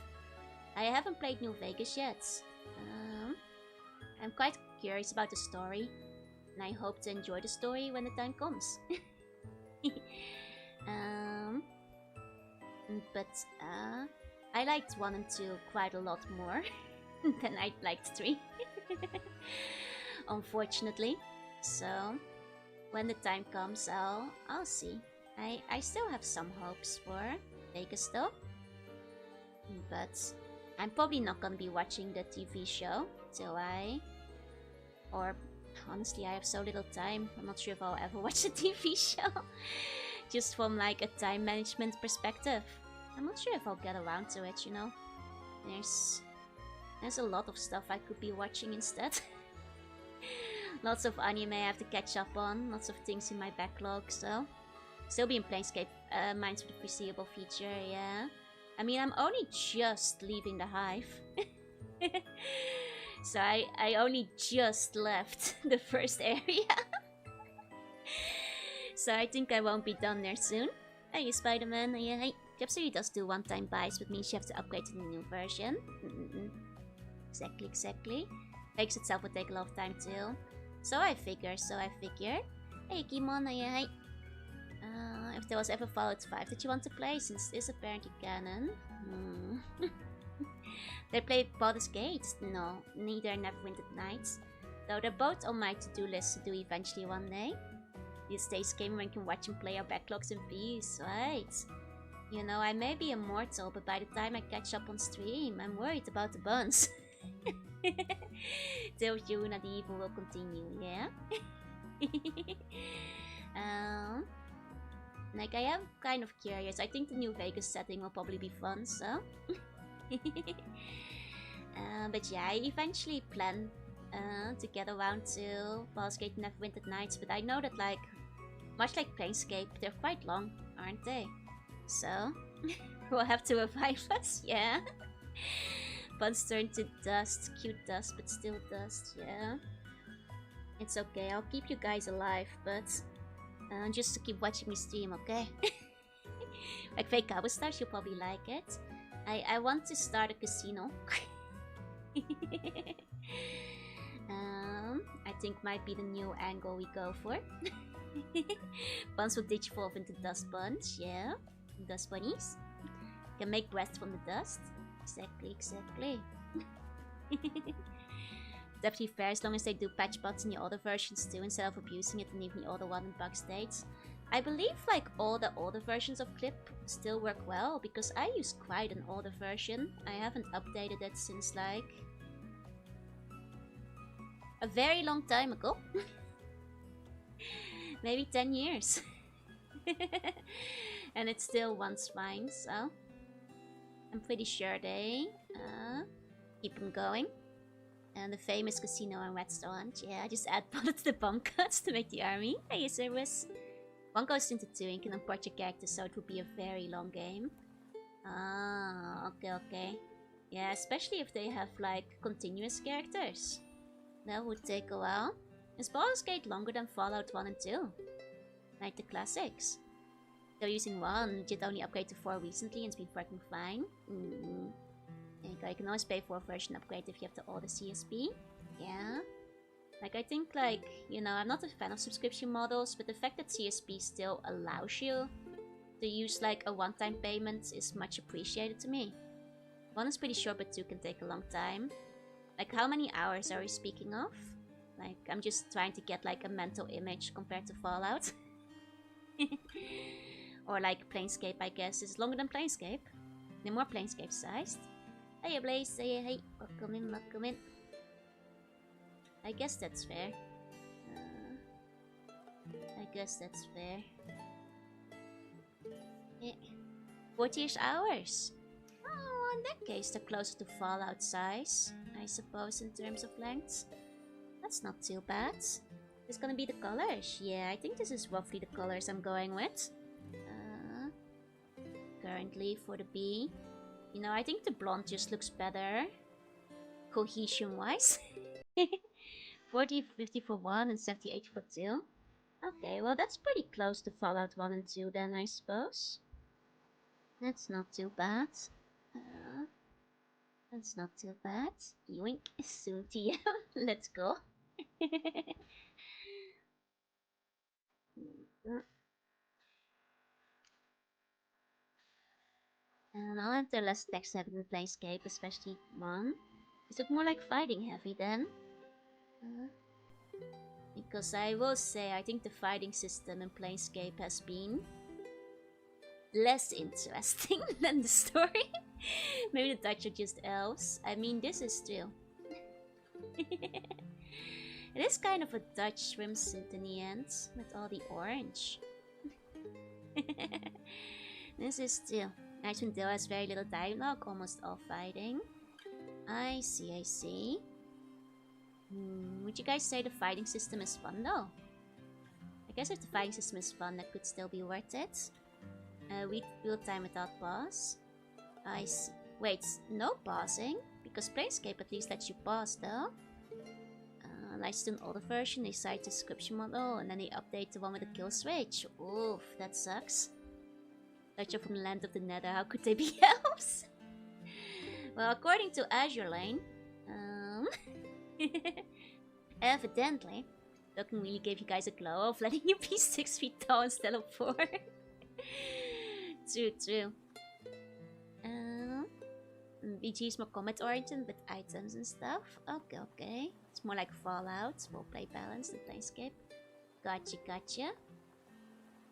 I haven't played New Vegas yet. I'm quite curious about the story, and I hope to enjoy the story when the time comes. But I liked 1 and 2 quite a lot more than I liked 3. Unfortunately. So when the time comes, I'll see. I still have some hopes for Vegas though. But I'm probably not gonna be watching the TV show till honestly, I have so little time. I'm not sure if I'll ever watch a TV show. Just from like a time management perspective. I'm not sure if I'll get around to it, you know. There's a lot of stuff I could be watching instead. Lots of anime I have to catch up on. Lots of things in my backlog, so... Still be in Planescape Mines for the foreseeable future, yeah. I mean, I'm only just leaving the Hive. So I only just left the first area. So I think I won't be done there soon. Hey, Spider-Man, yeah, hey. Capsule does do one-time buys, but means you have to upgrade to the new version. Exactly. Fakes itself would take a lot of time too. So I figure. Hey, Kimon, yeah, hey. If there was ever Fallout 5 that you want to play, since this is apparently canon. They played Baldur's Gate? No, neither Neverwinter Nights. Though they're both on my to-do list to do eventually one day. These days came when we can watch and play our backlogs in peace, right? You know, I may be immortal, but by the time I catch up on stream, I'm worried about the buns. Till Jorunna the evil will continue, yeah? Like, I am kind of curious. I think the New Vegas setting will probably be fun, so... But yeah, I eventually plan to get around to Baldur's Gate and Neverwinter Nights, but I know that, like, much like Planescape, they're quite long, aren't they? So, we'll have to revive us, yeah? Buns turn to dust, cute dust, but still dust, yeah? It's okay, I'll keep you guys alive, but... just to keep watching me stream, okay? Like Fake Cowboy Stars, you'll probably like it. I want to start a casino. I think might be the new angle we go for. Buns will digivolve into dust buns, yeah. Dust bunnies. Can make breath from the dust. Exactly. Definitely fair as long as they do patch bots in the older versions too, instead of abusing it and leaving the older one in bug states. I believe like all the older versions of Clip still work well, because I use quite an older version. I haven't updated it since like a very long time ago. Maybe 10 years. And it still runs fine, so I'm pretty sure they keep them going. And the famous casino and restaurant, yeah, just add bullet to the bomb cuts to make the army. Hey, service. 1 goes into 2 and you can import your characters, so it would be a very long game. Ah, okay, okay. Yeah, especially if they have like continuous characters. That would take a while. Is Baldur's Gate longer than Fallout 1 and 2? Like the classics? They're using 1, did only upgrade to 4 recently and it's been working fine. You can always pay for a version upgrade if you have the older CSP. Yeah. Like, I think, like, you know, I'm not a fan of subscription models, but the fact that CSP still allows you to use, like, a one-time payment is much appreciated to me. 1 is pretty short, but 2 can take a long time. Like, how many hours are we speaking of? Like, I'm just trying to get, like, a mental image compared to Fallout. Or, like, Planescape, I guess, is longer than Planescape. They're more Planescape-sized. Hey, Blaze, hey, welcome in, welcome in. I guess that's fair. I guess that's fair. Yeah. 40-ish hours. Oh, in that case, they're closer to Fallout size, I suppose, in terms of length. That's not too bad. It's gonna be the colors. Yeah, I think this is roughly the colors I'm going with. Currently, for the B. You know, I think the blonde just looks better. Cohesion-wise. 40, 50 for 1 and 78 for 2. Okay, well that's pretty close to Fallout 1 and 2 then, I suppose. That's not too bad. That's not too bad. Yoink, soon TM. Let's go. And I'll enter less text heavy than Planescape, especially 1. Is it more like fighting heavy then? Because I will say, I think the fighting system in Planescape has been less interesting than the story. Maybe the Dutch are just elves. I mean, this is still... It is kind of a Dutch swimsuit in the end, with all the orange. This is still... Icewind Dale has very little dialogue, almost all fighting. I see, I see. Would you guys say the fighting system is fun though? I guess if the fighting system is fun, that could still be worth it. Real time without pause. I see. Wait, no pausing? Because Planescape at least lets you pause though. Like an older version, they cite the description model and then they update the one with the kill switch. Oof, that sucks. Dutch are from the land of the Nether, how could they be elves? Well, according to Azure Lane, evidently, Dokkan really gave you guys a glow of letting you be 6 feet tall instead of 4. True. BG is more combat oriented with items and stuff. Okay. It's more like Fallout, roleplay balance than Planescape. Gotcha.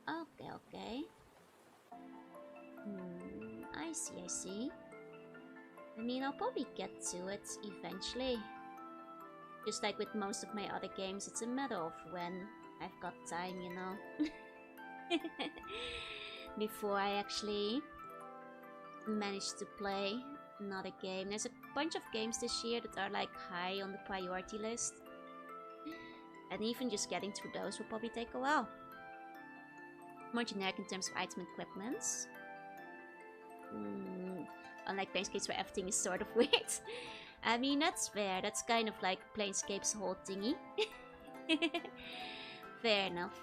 Okay. I see. I mean, I'll probably get to it eventually. Just like with most of my other games, it's a matter of when I've got time, you know. Before I actually manage to play another game. There's a bunch of games this year that are like high on the priority list. And even just getting through those will probably take a while. More generic in terms of item equipments. Unlike Planescapes where everything is sort of weird. I mean, that's fair. That's kind of like Planescape's whole thingy. Fair enough.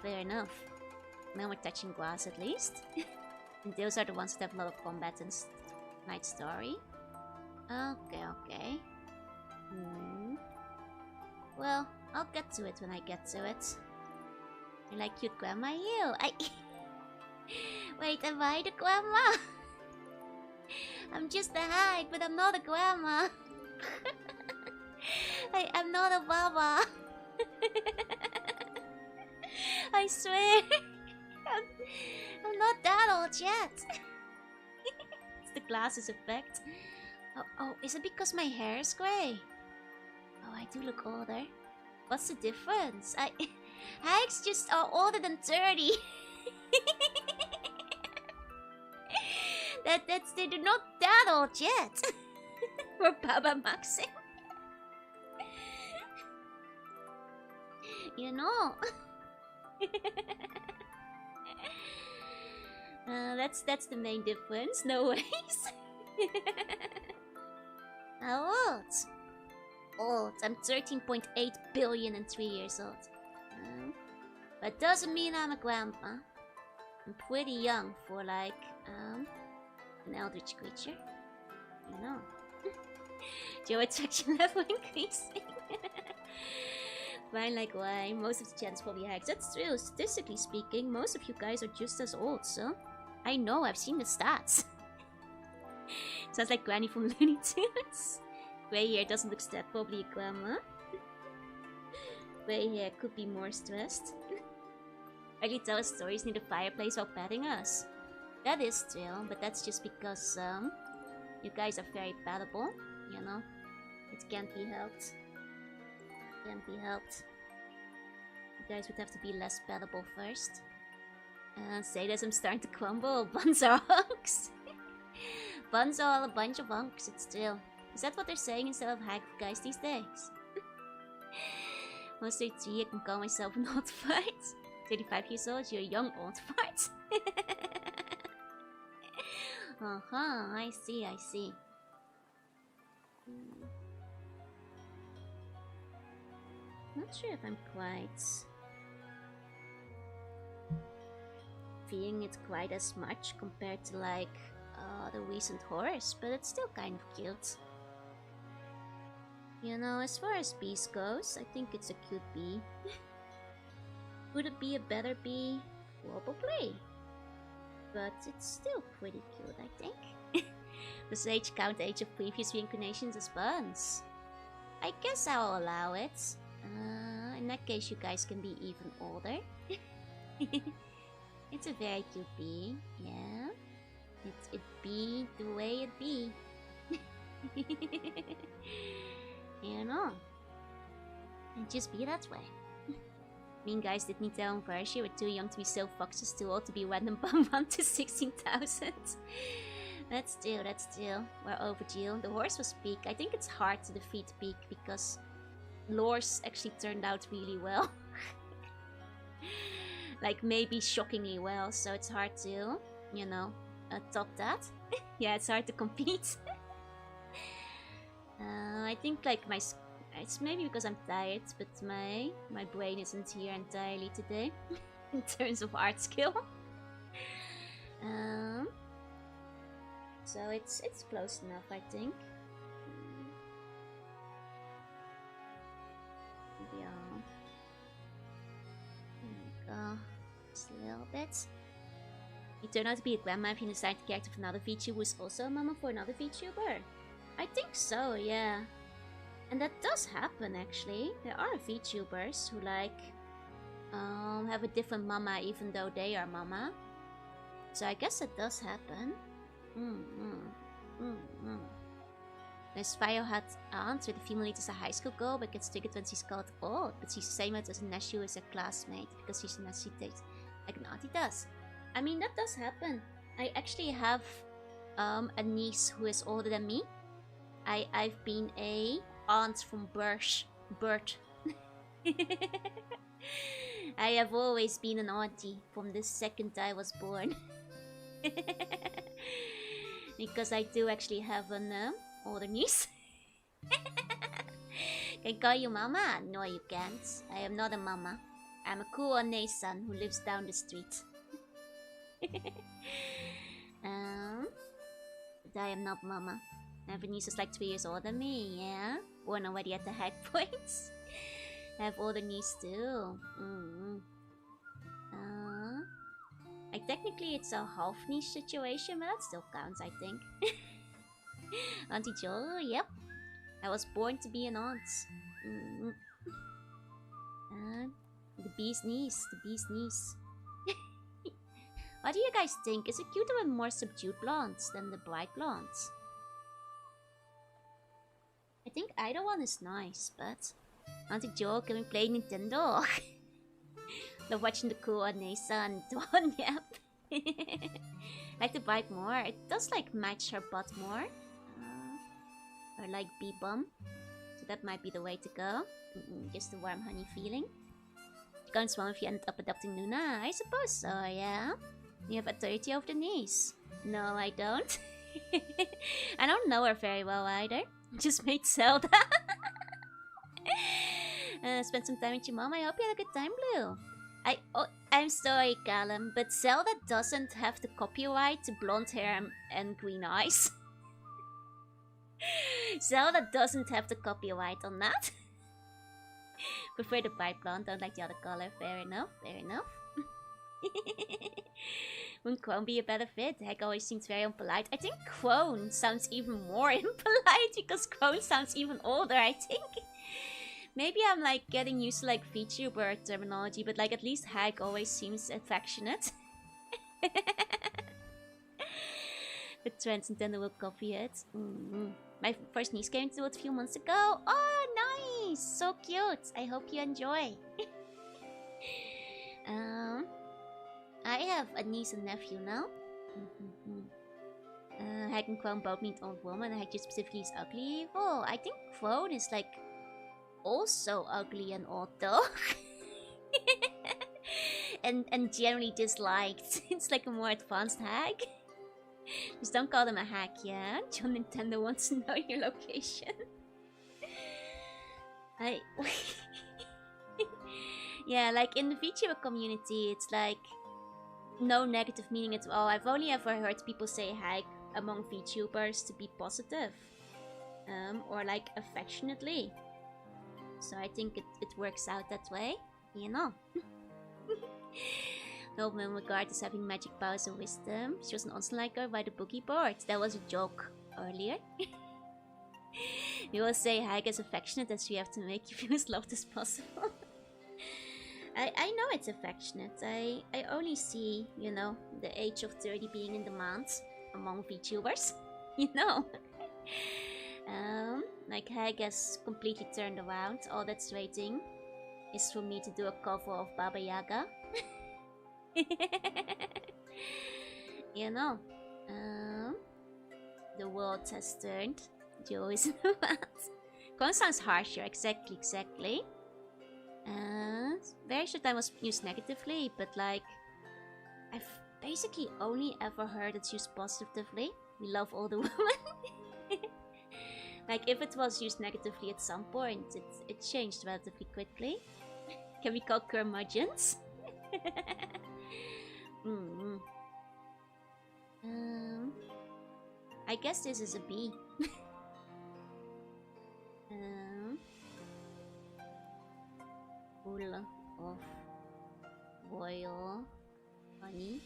Now we're touching grass at least. And those are the ones that have a lot of combat and night story. Okay. Well, I'll get to it when I get to it. I like cute grandma you. Wait, am I the grandma? I'm just a hide, but I'm not a grandma. I'm not a baba. I swear. I'm not that old yet. It's the glasses effect. Oh, is it because my hair is grey? Oh, I do look older. What's the difference? Hags just are older than 30. They're not that old yet. We're Baba Maxing. You know. That's the main difference. No ways. How old? Old. I'm 13.8 billion and 3 years old. But doesn't mean I'm a grandpa. I'm pretty young for like an eldritch creature. You know. Your attraction level increasing. Fine, like why? Most of the chat is probably hacked. That's true. Statistically speaking, most of you guys are just as old, so I know, I've seen the stats. Sounds like Granny from Looney Tunes. Grey hair doesn't look sad, probably a grandma. Grey hair could be more stressed. Ugly tell us stories near the fireplace while patting us. That is true, but that's just because you guys are very paddable, you know. It can't be helped. Can't be helped. You guys would have to be less paddable first. Say this, I'm starting to crumble. Buns are hunks. Buns are all a bunch of hunks, it's still. Is that what they're saying instead of hack guys these days? Once 33, I can call myself an old fart. 35 years old, you're a young old fart. I see, I see. Not sure if I'm quite feeling it quite as much compared to like the recent horrors, but it's still kind of cute. You know, as far as bees goes, I think it's a cute bee. Would it be a better bee? Probably. But it's still pretty cute, I think. Does age count age of previous reincarnations as buns? I guess I'll allow it. In that case, you guys can be even older. It's a very cute bee, yeah. It be the way it be. You know. And just be that way. Mean guys did me tell on first, you were too young to be so foxes, too old to be random bum 1 to 16,000. That's still. We're overdue. The horse was Peak. I think it's hard to defeat Peak because Lore's actually turned out really well. Like maybe shockingly well, so it's hard to, you know, top that. Yeah, it's hard to compete. I think like it's maybe because I'm tired, but my brain isn't here entirely today in terms of art skill. So it's close enough, I think. Maybe I'll just a little bit. You turn out to be a grandma if you decide the character of another VTuber who is also a mama for another VTuber. I think so, yeah. And that does happen actually. There are VTubers who like have a different mama even though they are mama. So I guess it does happen. This Fire had aunt with a female lead as a high school girl, but gets triggered when she's called old. But she's the same age as Neshu as a classmate because she's an she takes like an auntie does. I mean, that does happen. I actually have a niece who is older than me. I've been a aunt from birth. I have always been an auntie from the second I was born. Because I do actually have an older niece. Can I call you mama? No, you can't. I am not a mama. I'm a cool Onei-san who lives down the street. But I am not mama. I have a niece who's like 3 years older than me, yeah? Born already at the high points. I have older niece too. Like technically it's a half niche situation, but that still counts, I think. Auntie Jo, yep. I was born to be an aunt. The bee's niece, What do you guys think? Is it cuter with more subdued blondes than the bright blondes? I think either one is nice, but Auntie Jo, can we play Nintendo? Love watching the cool Onei-san Dawn, yep. Like the bright more. It does like match her butt more. Or like bee-bum. So that might be the way to go. Just the warm honey feeling. It counts one if you end up adopting Luna. I suppose so, yeah. You have authority over the niece. No, I don't. I don't know her very well either. Just made Zelda. Spend some time with your mom. I hope you had a good time, Blue. I'm sorry, Callum, but Zelda doesn't have the copyright to blonde hair and green eyes. Zelda doesn't have the copyright on that. Prefer the bright blonde, don't like the other color. Fair enough, fair enough. Wouldn't Crone be a better fit? Heck always seems very impolite. I think Crone sounds even more impolite because Crone sounds even older, I think. Maybe I'm like getting used to like Vtuber terminology, but like at least Hag always seems affectionate. But Transcendental will copy it. My first niece came to it a few months ago. Oh, nice! So cute. I hope you enjoy. I have a niece and nephew now. Hag and Crone both meet old woman. Hag just specifically is ugly evil. I think Crone is like also ugly and old though. and generally disliked. It's like a more advanced Hag. Just don't call them a hack, yeah? John Nintendo wants to know your location. Yeah, like in the VTuber community, it's like no negative meaning at all. I've only ever heard people say hack among VTubers to be positive. Or like affectionately. So I think it works out that way, you know. Nobleman regard as having magic powers and wisdom. She was an Onslaughter by the boogie board. That was a joke earlier. We will say Hag is affectionate as we have to make you feel as loved as possible. I know it's affectionate. I only see, you know, the age of 30 being in demand among VTubers. You know. Like Hag has completely turned around. All that's waiting is for me to do a cover of Baba Yaga. You know, the world has turned. Joe is in the world. Crone sounds harsher, exactly. Very short time was used negatively, but like, I've basically only ever heard it's used positively. We love all the women. Like, if it was used negatively at some point, it changed relatively quickly. Can we call curmudgeons? I guess this is a B. Full of royal honey.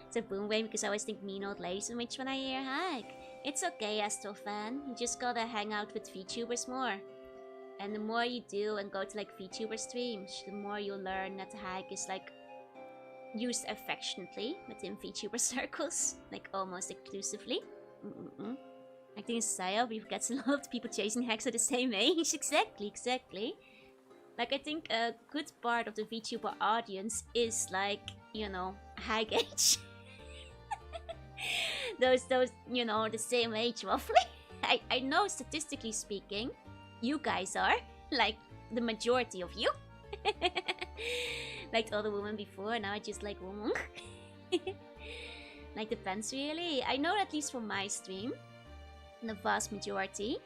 It's a boom way because I always think mean old ladies so much when I hear Hag. It's okay, Astro fan. You just gotta hang out with VTubers more. And the more you do and go to like VTuber streams, the more you'll learn that Hag is like used affectionately within VTuber circles, like almost exclusively. I think in Saya we get a lot of people chasing Hags at the same age. Exactly. Like I think a good part of the VTuber audience is like, you know, Hag age. those you know, the same age roughly. I know statistically speaking, you guys are like the majority of you. Liked all the women before, now I just like women. Like depends really. I know at least from my stream, the vast majority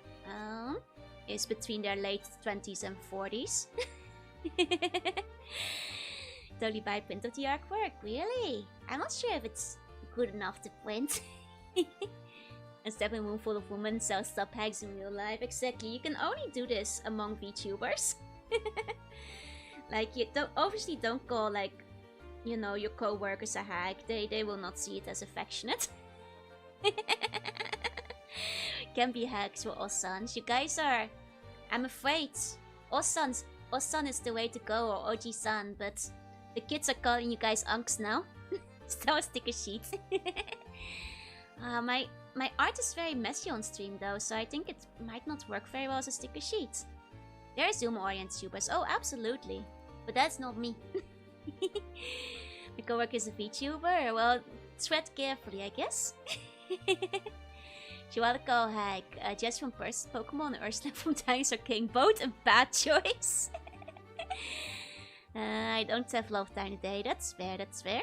is between their late 20s and 40s. Totally buy print of the artwork, really? I'm not sure if it's good enough to print. A stepping room full of women sell sub hags in real life. Exactly, you can only do this among VTubers. Like, you obviously don't call, like, you know, your co-workers a hag. They will not see it as affectionate. Can be hags for Ossans. You guys are, I'm afraid, Ossans is the way to go, or Oji-san, but the kids are calling you guys unks now. Still a sticker sheet. My art is very messy on stream though, so I think it might not work very well as a sticker sheet. There are Zoom-oriented tubers, oh absolutely, but that's not me. My coworker is a VTuber, well, tread carefully I guess. Chiwalako Hag, Jess from Pokemon and Ursula from Dinosaur King, both a bad choice. I don't have love time today. That's fair, that's fair.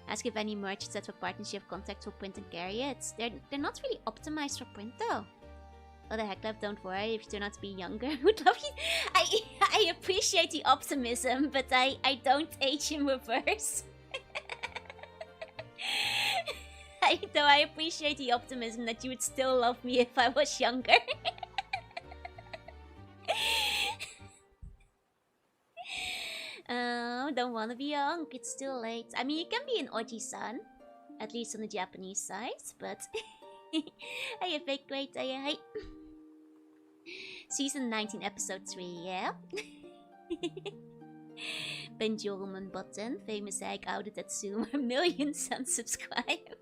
Ask if any merchants that for partnership contact will print and carry it. They're not really optimized for print though. Oh, the heck, love, don't worry. If you turn out to be younger, I would love you. I appreciate the optimism, but I don't age in reverse. Though I appreciate the optimism that you would still love me if I was younger. Don't wanna be young. It's still late. I mean, you can be an Oji-san, at least on the Japanese side, but I have a great day. Season 19, episode 3, yeah? Ben Jorunna button, famous egg outed at Zoom, millions unsubscribe.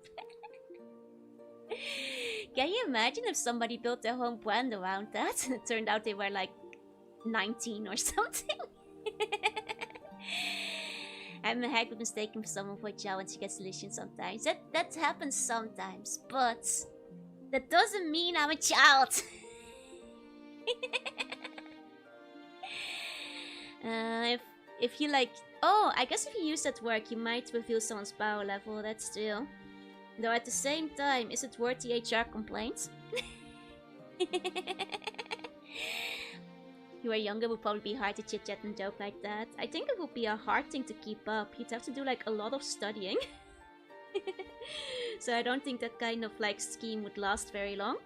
Can you imagine if somebody built their home brand around that and it turned out they were like 19 or something? I'm a heck of mistaken for someone for a child when she gets delusions sometimes. That happens sometimes, but that doesn't mean I'm a child. If you like, oh, I guess if you use that work, you might reveal someone's power level. That's true. Though at the same time, is it worth the HR complaint? You are younger, would probably be hard to chit-chat and joke like that. I think it would be a hard thing to keep up. You'd have to do like a lot of studying. So I don't think that kind of like scheme would last very long.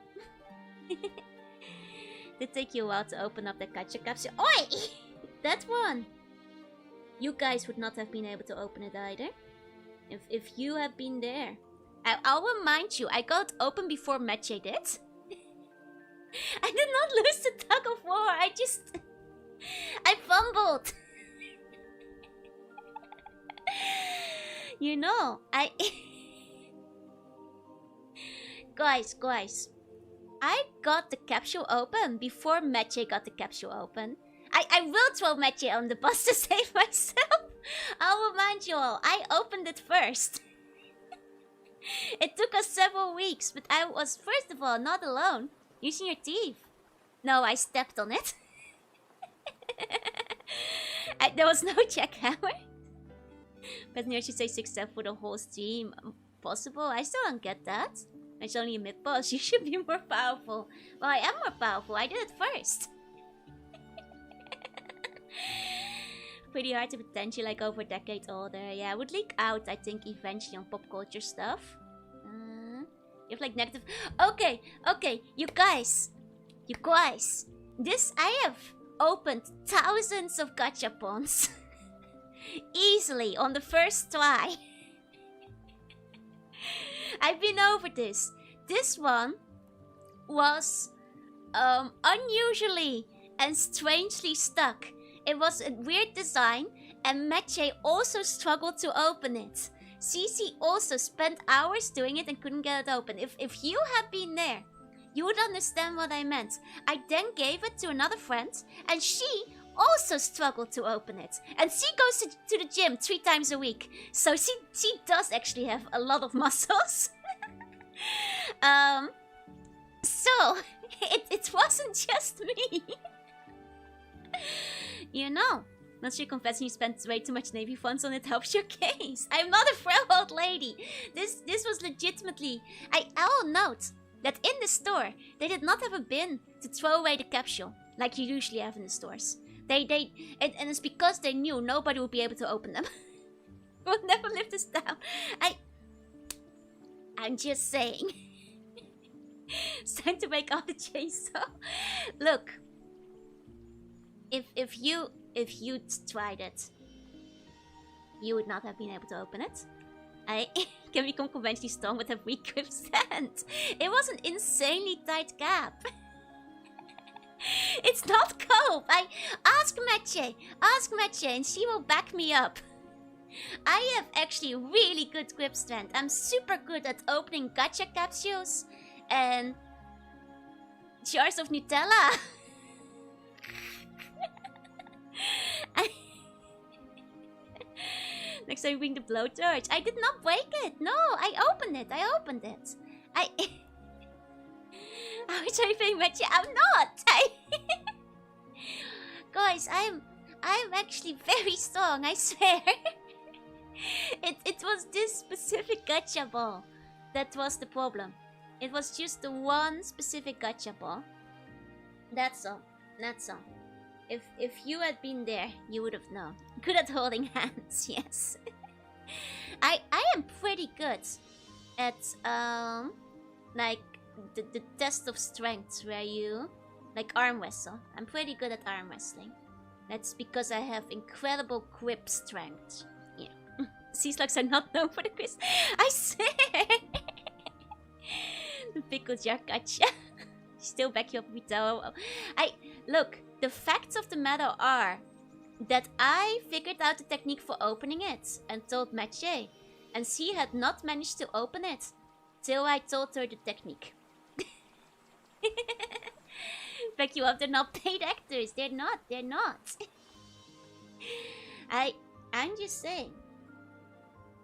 Did take you a while to open up the gacha capsule. Oi! That one! You guys would not have been able to open it either. If you had been there. I'll remind you, I got open before Meche did. I did not lose the tug of war, I fumbled. You know, Guys, I got the capsule open before Meche got the capsule open. I will throw Meche on the bus to save myself. I'll remind you all, I opened it first. It took us several weeks, but I was, first of all, not alone. Using your teeth. No, I stepped on it. There was no jackhammer. But near should say 6 steps for the whole stream. Possible? I still don't get that. It's only a mid-boss. You should be more powerful. Well, I am more powerful. I did it first. Pretty hard to potentially like over a decade older. Yeah, it would leak out, I think, eventually on pop culture stuff. You have like negative... Okay, you guys. I have opened thousands of gachapons. Easily, on the first try. I've been over this. This one was unusually and strangely stuck. It was a weird design, and Meche also struggled to open it. Cici also spent hours doing it and couldn't get it open. If you had been there, you would understand what I meant. I then gave it to another friend, and she also struggled to open it. And she goes to the gym 3 times a week, so she does actually have a lot of muscles. So it wasn't just me. You know, not sure confessing you spent way too much Navy funds on it helps your case. I'm not a frail old lady. This was legitimately... I'll note that in the store, they did not have a bin to throw away the capsule, like you usually have in the stores. And it's because they knew nobody would be able to open them. We'll never live this down. I'm just saying. It's time to make out the chainsaw. Look. If you'd tried it, you would not have been able to open it. I can become conventionally strong with a weak grip stand. It was an insanely tight gap. It's not cope. Ask Meche, and she will back me up. I have actually really good grip strength. I'm super good at opening gacha capsules and jars of Nutella. Next time you bring the blowtorch. I did not break it. No, I opened it. How much are you paying Meche? I'm not. Guys, I'm actually very strong, I swear. It was this specific gacha ball that was the problem. It was just the one specific gacha ball. That's all. That's all. If you had been there, you would have known. Good at holding hands, yes. I am pretty good at like the test of strength where you like arm wrestle. I'm pretty good at arm wrestling. That's because I have incredible grip strength. Yeah. Sea slugs are not known for the quiz. I swear. The pickle jar gotcha. Still back you up with look, the facts of the matter are that I figured out the technique for opening it and told Mathieu, and she had not managed to open it till I told her the technique. Back you up, they're not paid actors. They're not. I'm just saying.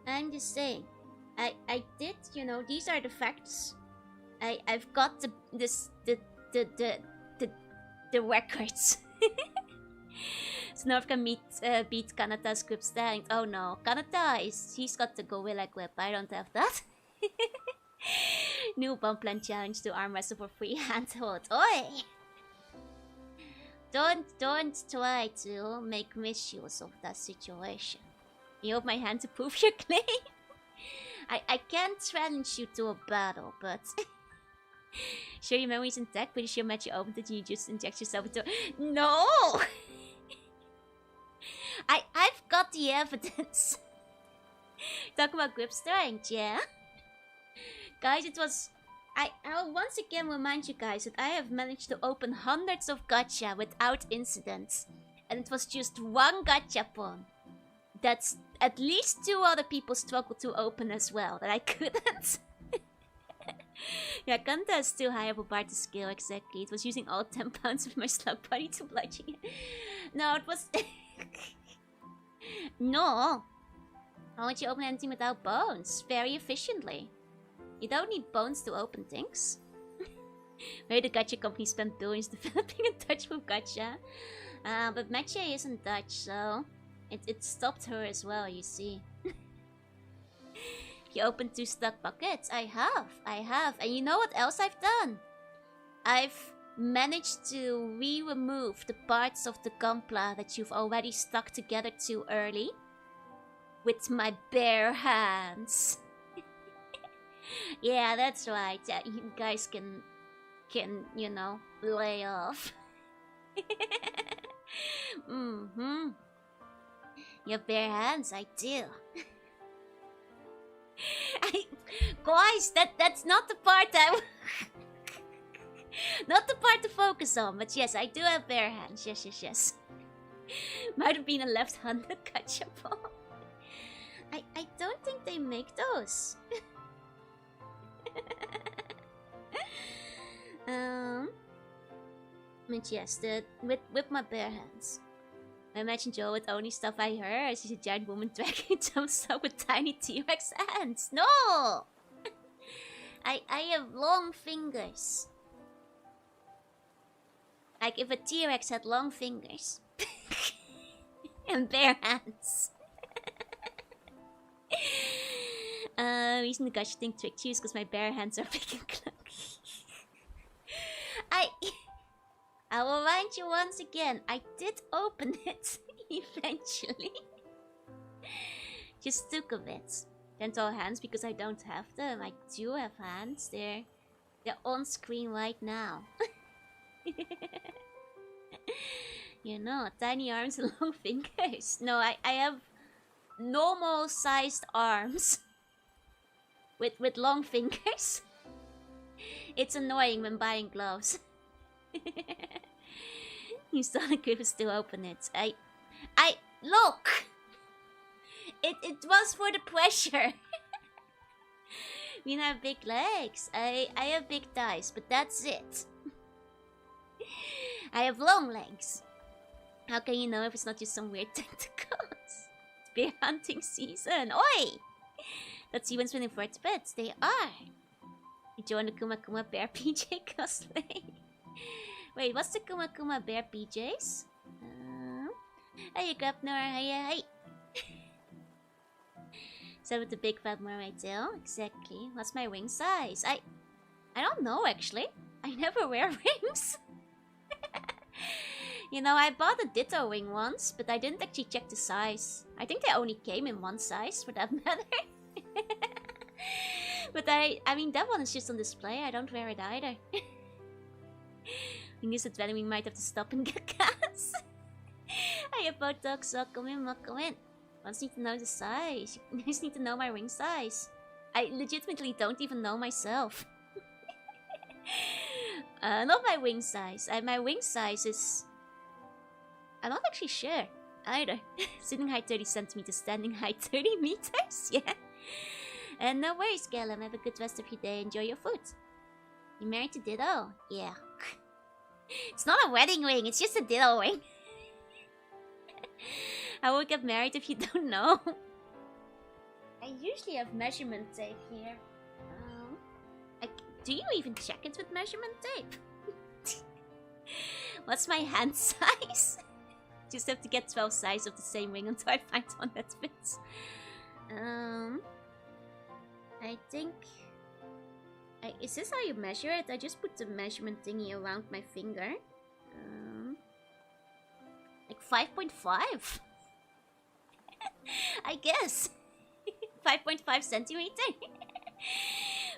I did, these are the facts. I've got the records. Snorf can beat Kanata's grip strength. Oh no, he's got the gorilla grip. I don't have that. New bomb plan challenge to arm wrestle for free handhold. Oi! Don't try to make misuse of that situation. You hold my hand to prove your claim. I can't challenge you to a battle, but sure your memory's intact. Pretty sure Matthew opened it and you just inject yourself into. No. I've got the evidence. Talk about grip strength, yeah. Guys, it was. I'll once again remind you guys that I have managed to open hundreds of gacha without incidents, and it was just one gachapon that's at least 2 other people struggled to open as well that I couldn't. Yeah, Kanta is still high up a bar to scale, exactly. It was using all 10 pounds of my slug body to bludgeon it. No, it was... No! Why would you open anything without bones? Very efficiently. You don't need bones to open things. Where the gacha company spent billions developing a Dutch-proof gacha. But Mathieu isn't Dutch, so... It stopped her as well, you see. You opened 2 stuck buckets. I have. And you know what else I've done? I've managed to remove the parts of the Gunpla that you've already stuck together too early. With my bare hands. Yeah, that's right. Yeah, you guys can, lay off. Mm-hmm. You have bare hands, I do. Guys, that's not the part not the part to focus on, but yes, I do have bare hands. Yes. Might have been a left-handed gachapon. I don't think they make those. But yes, with my bare hands. I imagine Joe with only stuff I heard. She's a giant woman dragon jumps up with tiny T-Rex hands. No! I have long fingers. Like if a T-Rex had long fingers. And bare hands. Reason the gacha thing tricked you is because my bare hands are big and clunky. I will remind you once again, I did open it eventually. Just took a bit. Gentle hands because I don't have them. I do have hands. They're on screen right now. Tiny arms and long fingers. No, I have normal sized arms with long fingers. It's annoying when buying gloves. You saw the grip still open it. I look. It was for the pressure. We have big legs. I have big thighs, but that's it. I have long legs. How can you know if it's not just some weird tentacles? It's bear hunting season. Oi! Let's see when swimming for its pets. They are. You join the Kuma Kuma Bear PJ cosplay. Wait, what's the Kuma Kuma Bear PJs? Hey, Grabner. Hey. So with the big fat mermaid tail, exactly. What's my wing size? I don't know actually. I never wear wings. You know, I bought a Ditto wing once, but I didn't actually check the size. I think they only came in one size, for that matter. But I mean, that one is just on display. I don't wear it either. I guess that we might have to stop and get gas. Hey, about dogs, welcome in. I just need to know the size. You just need to know my wing size. I legitimately don't even know myself. Not my wing size. My wing size is... I'm not actually sure either. Sitting height 30 centimeters, standing height 30 meters. Yeah. And no worries, Gallum. Have a good rest of your day. Enjoy your food. You married to Ditto? Yeah. It's not a wedding ring. It's just a Ditto ring. I would get married if you don't know. I usually have measurement tape here. Do you even check it with measurement tape? What's my hand size? Just have to get 12 sizes of the same ring until I find one that fits. I think... is this how you measure it? I just put the measurement thingy around my finger. Like 5.5? I guess. 5.5 centimeter?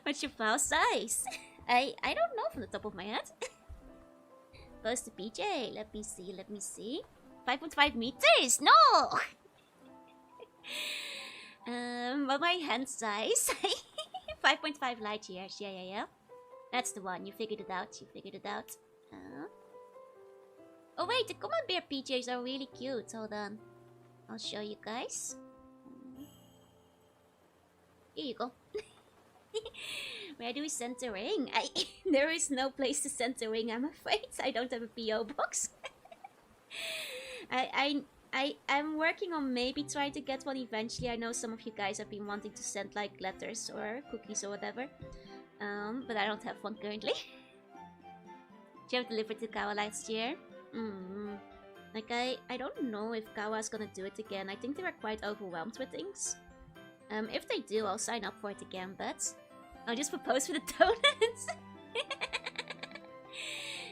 What's your file size? I don't know from the top of my head. Post to PJ. Let me see. 5.5 meters? No! But my hand size? 5.5 light years. Yeah. That's the one. You figured it out. Oh wait, the common bear PJs are really cute. Hold on. I'll show you guys. Here you go. Where do we send the ring? There is no place to send the ring, I'm afraid. I don't have a PO box. I'm working on maybe trying to get one eventually. I know some of you guys have been wanting to send like letters or cookies or whatever. But I don't have one currently. Did you have delivered to Kawa last year? Like I don't know if Kawa's gonna do it again. I think they were quite overwhelmed with things. If they do, I'll sign up for it again, but I'll just propose for the donuts.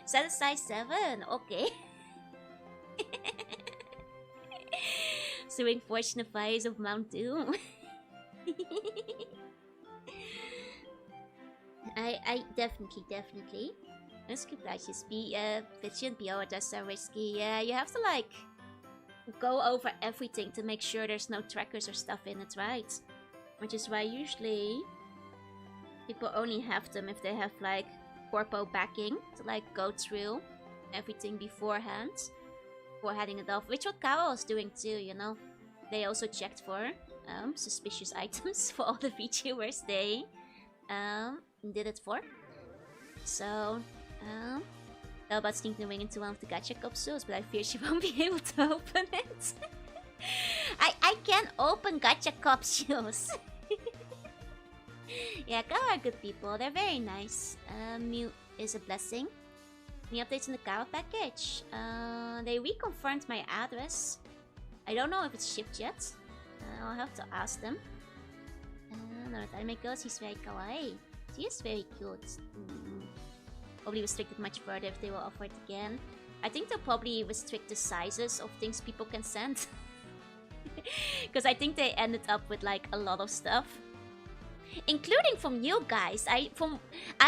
Is that a size 7? Okay. Suing Fortune of Fires of Mount Doom. I definitely. This could just be vigilant PO address are risky. Yeah, you have to like go over everything to make sure there's no trackers or stuff in it, right? Which is why usually people only have them if they have like corpo backing to like go through everything beforehand before heading it off. Which what Kawa was doing too, you know. They also checked for suspicious items for all the VTubers they did it for. So thought about sneaking the ring into one of the gacha capsules, but I fear she won't be able to open it. I can open gacha capsules. Yeah, Kawa are good people. They're very nice. Mute is a blessing. Any updates on the Kawa package? They reconfirmed my address. I don't know if it's shipped yet. I'll have to ask them. No, anime girls, he's very kawaii. She is very cute. Probably restricted much further if they will offer it again. I think they'll probably restrict the sizes of things people can send. Because I think they ended up with like a lot of stuff. Including from you guys. I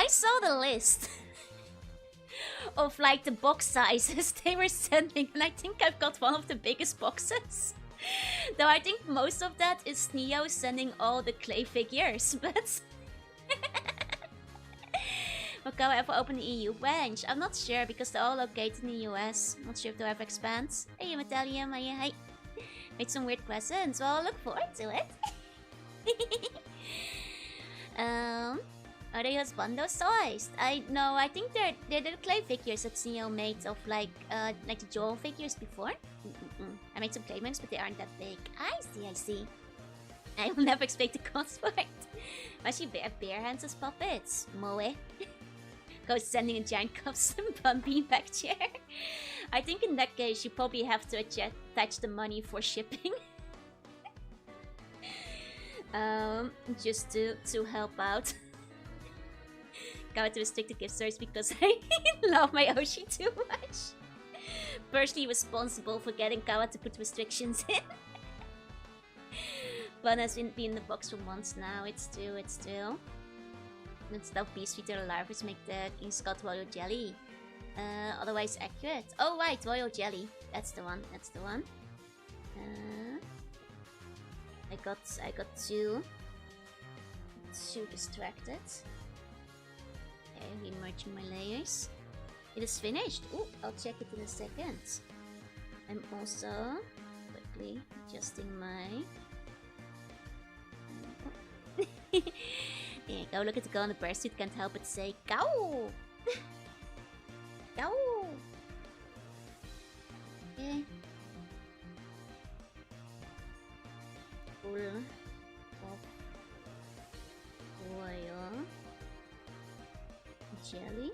saw the list of like the box sizes they were sending, and I think I've got one of the biggest boxes. Though I think most of that is Neo sending all the clay figures, but will Kawa ever open the EU branch? I'm not sure because they're all located in the US. Not sure if they'll ever expand. Hey, Metallium, hi. Made some weird presents. Well, I'll look forward to it. Are they husbando sized? I think they're the clay figures that Neo made of like the Joel figures before. I made some claymans, but they aren't that big. I see. I will never expect the cost for it. Why she bare hands as puppets? Moe. Go sending a giant custom bun beanbag chair. I think in that case you probably have to attach the money for shipping. Just to help out. Got to restrict the gift stores because I love my Oshi too much. Personally responsible for getting Kawa to put restrictions in. Fun has been in the box for months now. It's true. Let's stop beast feeder larvas make the King's Cut Royal Jelly. Otherwise accurate. Oh right, Royal Jelly. That's the one. I got too distracted. Okay, re-merging my layers. It is finished. Ooh, I'll check it in a second. I'm also quickly adjusting my... There you go, look at the girl in the bear suit, can't help but say, Cow! Cow! Okay. Full of royal jelly.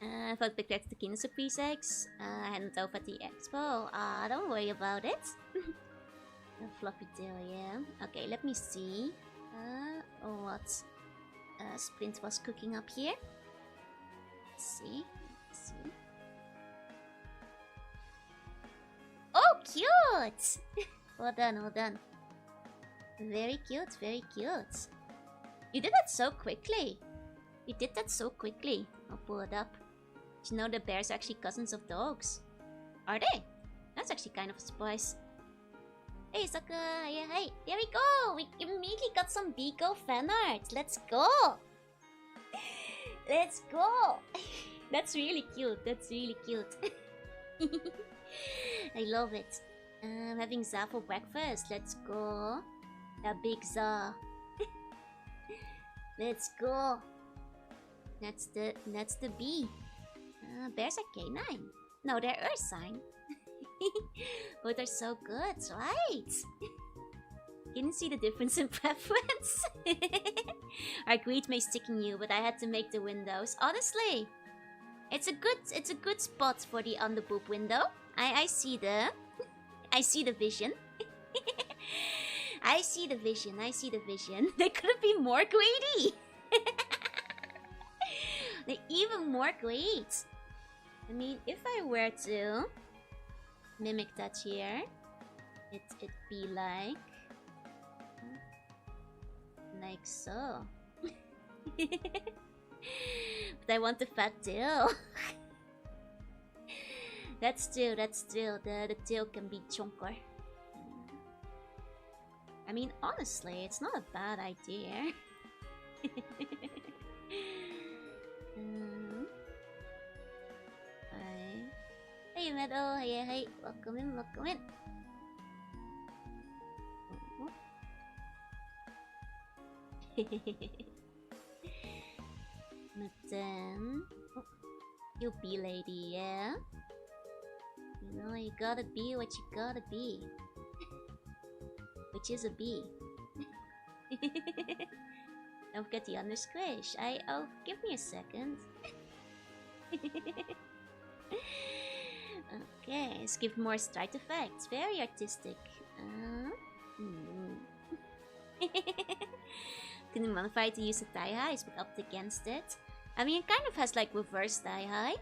I thought Big Red's the king of surprise eggs. Hand over at the expo. Don't worry about it. A floppy tail, yeah. Okay, let me see. What Sprint was cooking up here. Let's see. Oh, cute! Well done. Very cute. You did that so quickly. I'll pull it up. Did you know the bears are actually cousins of dogs? Are they? That's actually kind of a surprise. Hey, Saka! Yeah, hey, there we go! We immediately got some Biko fan art. Let's go! That's really cute. I love it. Having Za for breakfast. Let's go. The big Za. Let's go. That's the bee. Bears are canine. No, they're earth sign. Both are so good, right? Didn't see the difference in preference. I agreed may sticking you, but I had to make the windows. Honestly, it's a good spot for the underboob window. I see the vision. I see the vision. They couldn't be more greedy. They're even more great. I mean, if I were to mimic that here, it'd be like so. But I want the fat tail. That's true. The tail can be chunker. I mean, honestly, it's not a bad idea. Hey, Meadow. Hey. Welcome in. But then... Oh, you bee lady, yeah? You know, you gotta be what you gotta be. Which is a bee. Don't forget the undersquish. Oh, give me a second. Okay, let's give more strike effects. Very artistic. Couldn't modify it to use the thigh highs, but opted against it. I mean, it kind of has like reverse thigh high.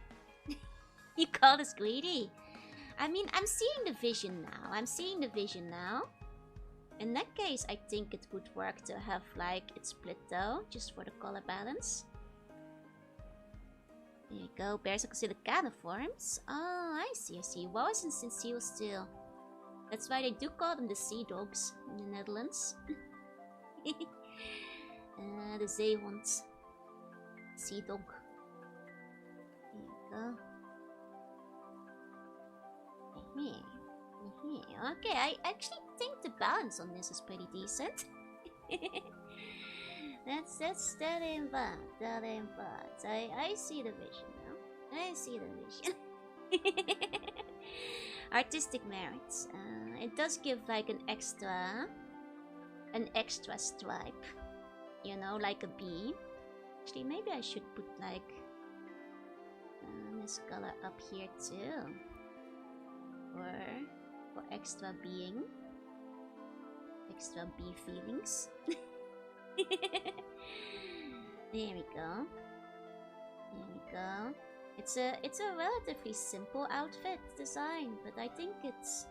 You call this greedy? I mean, I'm seeing the vision now. In that case, I think it would work to have like it split though, just for the color balance. There you go. Bears are considered caniforms. Oh, I see. Wow, since seal still. That's why they do call them the sea dogs in the Netherlands. The zeehond. Sea dog. There you go. Okay, I actually think the balance on this is pretty decent. That ain't bad. I see the vision now. Artistic merits. It does give like an extra stripe. You know, like a bee. Actually, maybe I should put like this color up here too. For extra being. Extra bee feelings. There we go. There we go. It's a relatively simple outfit design, but I think it's...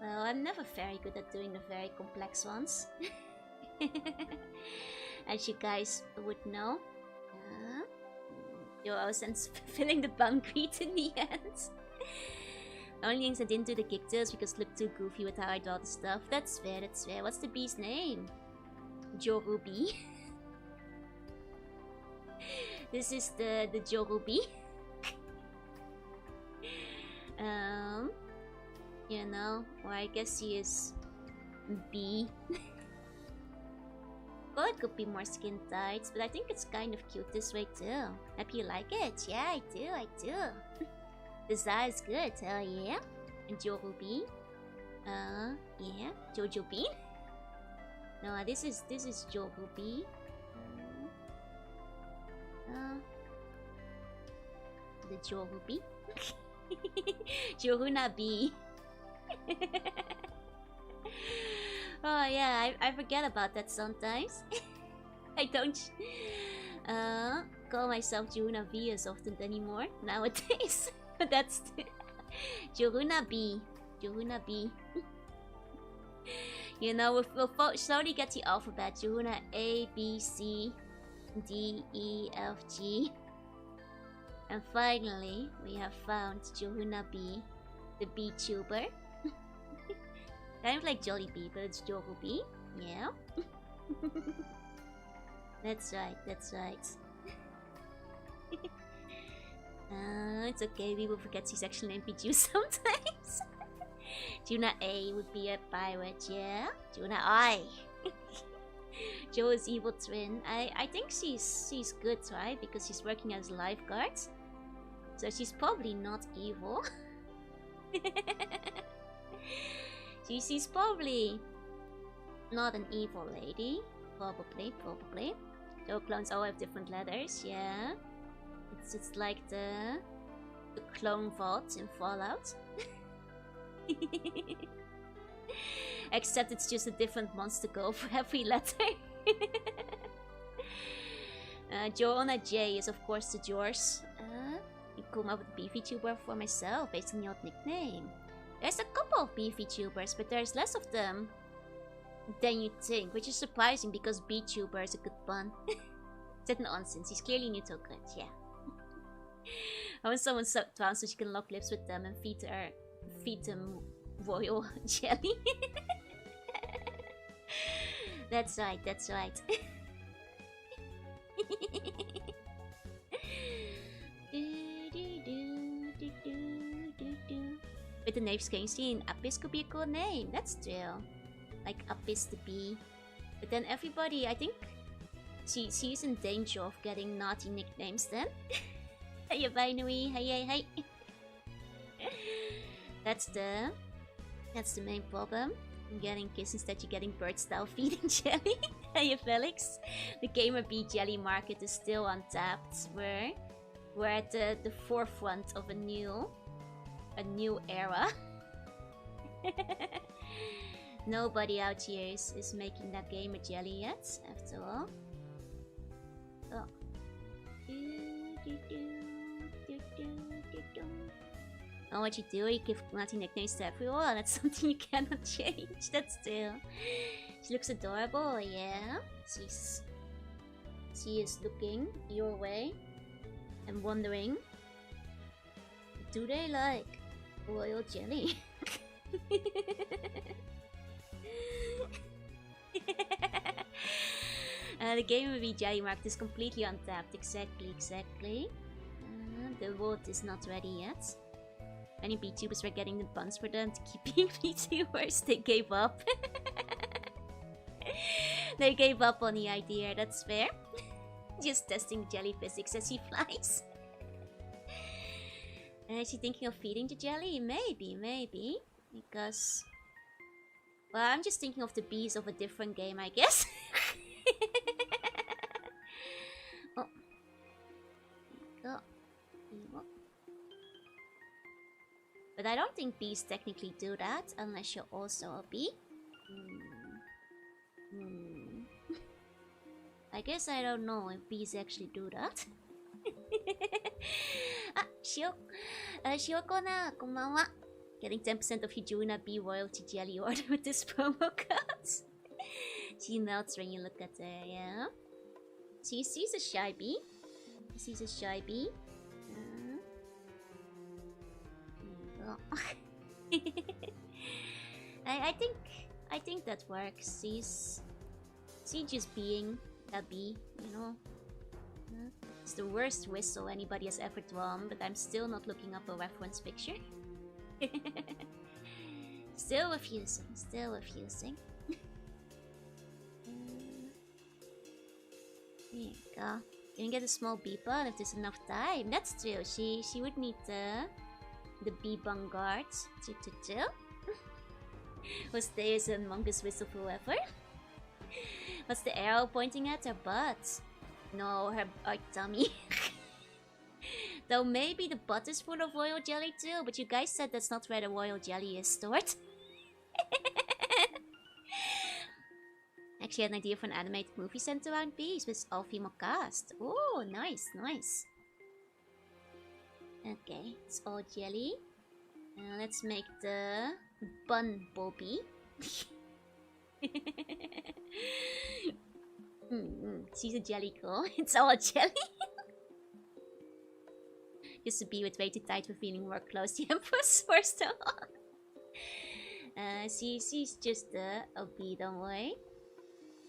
Well, I'm never very good at doing the very complex ones. As you guys would know. Yo, I was filling the concrete in the end. The only things I didn't do the kick tails because it looked too goofy with how I draw the stuff. That's fair, that's fair. What's the bee's name? Jorubi. This is the Jorubi. You know, or I guess he is B. Well, it could be more skin tights, but I think it's kind of cute this way too. Hope you like it. Yeah, I do. Design is good, hell yeah. And Jorubi. Yeah, Jojo Bean. No, this is Jorubi. The Jorubi. Jorunna B. Oh yeah, I forget about that sometimes. I don't call myself Jorunna B as often anymore nowadays. But that's Jorunna B. Jorunna B. You know, we'll slowly get the alphabet. Jorunna A, B, C, D, E, F, G. And finally, we have found Jorunna B, the Vtuber. Kind of like Jollibee, but it's Jorubi. Yeah. That's right, that's right. It's okay, we will forget she's actually an NPG sometimes. Jorunna A would be a pirate, yeah? Jorunna I. Joe's evil twin. I think she's good, right? Because she's working as a lifeguard. So she's probably not evil. She's probably not an evil lady. Probably. Joe clones all have different letters, yeah. It's like the clone vault in Fallout. Except it's just a different monster go for every letter. Jorunna J is of course the Jors. You come up with a Vtuber for myself based on your nickname. There's a couple of Vtubers, but there's less of them than you think, which is surprising because Vtuber is a good pun. That's nonsense. He's clearly new to good, yeah. I want someone sucked down so she can lock lips with them and feed them royal jelly. That's right, that's right. With the name Skein, Apis could be a cool name. That's true. Like Apis the bee. But then everybody, I think, she's in danger of getting naughty nicknames then. Hey, binary. Hey. That's the main problem. I'm getting kiss instead you're getting bird style feeding jelly. Hey, Felix. The Gamer Bee jelly market is still untapped. We're at the forefront of a new era. Nobody out here is making that gamer jelly yet, after all. Oh. Oh, what you do? You give naughty nicknames to everyone. That's something you cannot change. That's still. She looks adorable, yeah. She is looking your way and wondering, do they like royal jelly? The Game of jelly market is completely untapped. Exactly. The world is not ready yet. Many VTubers were getting the buns for them to keep being VTubers. They gave up. They gave up on the idea. That's fair. Just testing jelly physics as he flies. Is she thinking of feeding the jelly? Maybe. Because... well, I'm just thinking of the bees of a different game, I guess. Oh. I don't think bees technically do that, unless you're also a bee. I guess I don't know if bees actually do that. Shiokona, konbanwa. Getting 10% of your Jorunna bee royalty jelly order with this promo code. She melts when you look at her, yeah? She sees a shy bee. She sees a shy bee. I think that works. She's just being a bee, you know. It's the worst whistle anybody has ever drawn, but I'm still not looking up a reference picture. Still refusing. There you go. You can get a small bee pod if there's enough time. That's true. She would need the bee bung guards to chill. Who stays in Mongoose whistle forever? What's the arrow pointing at? Her butt. No, her tummy. Though maybe the butt is full of royal jelly too, but you guys said that's not where the royal jelly is stored. Actually, I had an idea for an animated movie centered around bees with all-female cast. Oh, nice. Okay, it's all jelly. Let's make the bumblebee. She's a jelly girl. It's all jelly. Just a bee with way too tight for feeling more close to Empress first of all. She's just a bee, don't worry.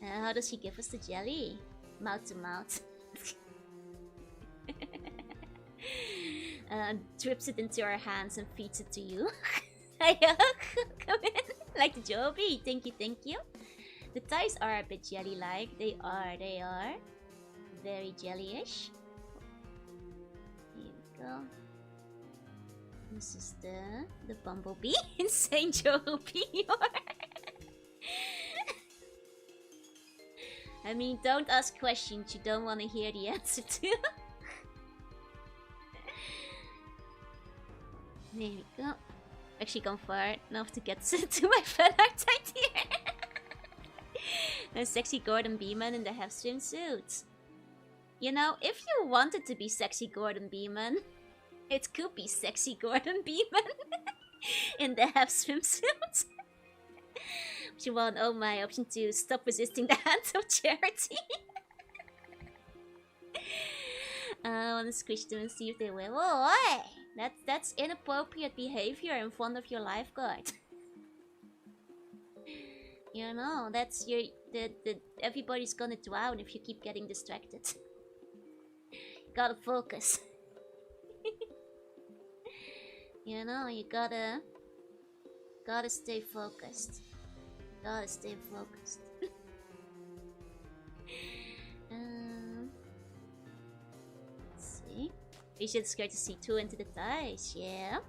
How does she give us the jelly? Mouth to mouth. Drips it into our hands and feeds it to you. Come in. Like the Joby. Thank you. The ties are a bit jelly-like. They are. Very jelly-ish. Here we go. This is the bumblebee. Insane Joby. I mean, don't ask questions you don't want to hear the answer to. There we go. Actually gone far enough to get to my fan art idea. A sexy Gordon Beeman in the half swimsuit. You know, if you wanted to be sexy Gordon Beeman, it could be sexy Gordon Beeman in the half swimsuit. Option 1, oh my. Option 2, stop resisting the hands of charity. I wanna squish them and see if they will. Oh, that's inappropriate behavior in front of your lifeguard. You know, that's everybody's gonna drown if you keep getting distracted. You gotta focus. You know, you gotta stay focused. Let's see. We should scared to see 2 into the ties, yeah.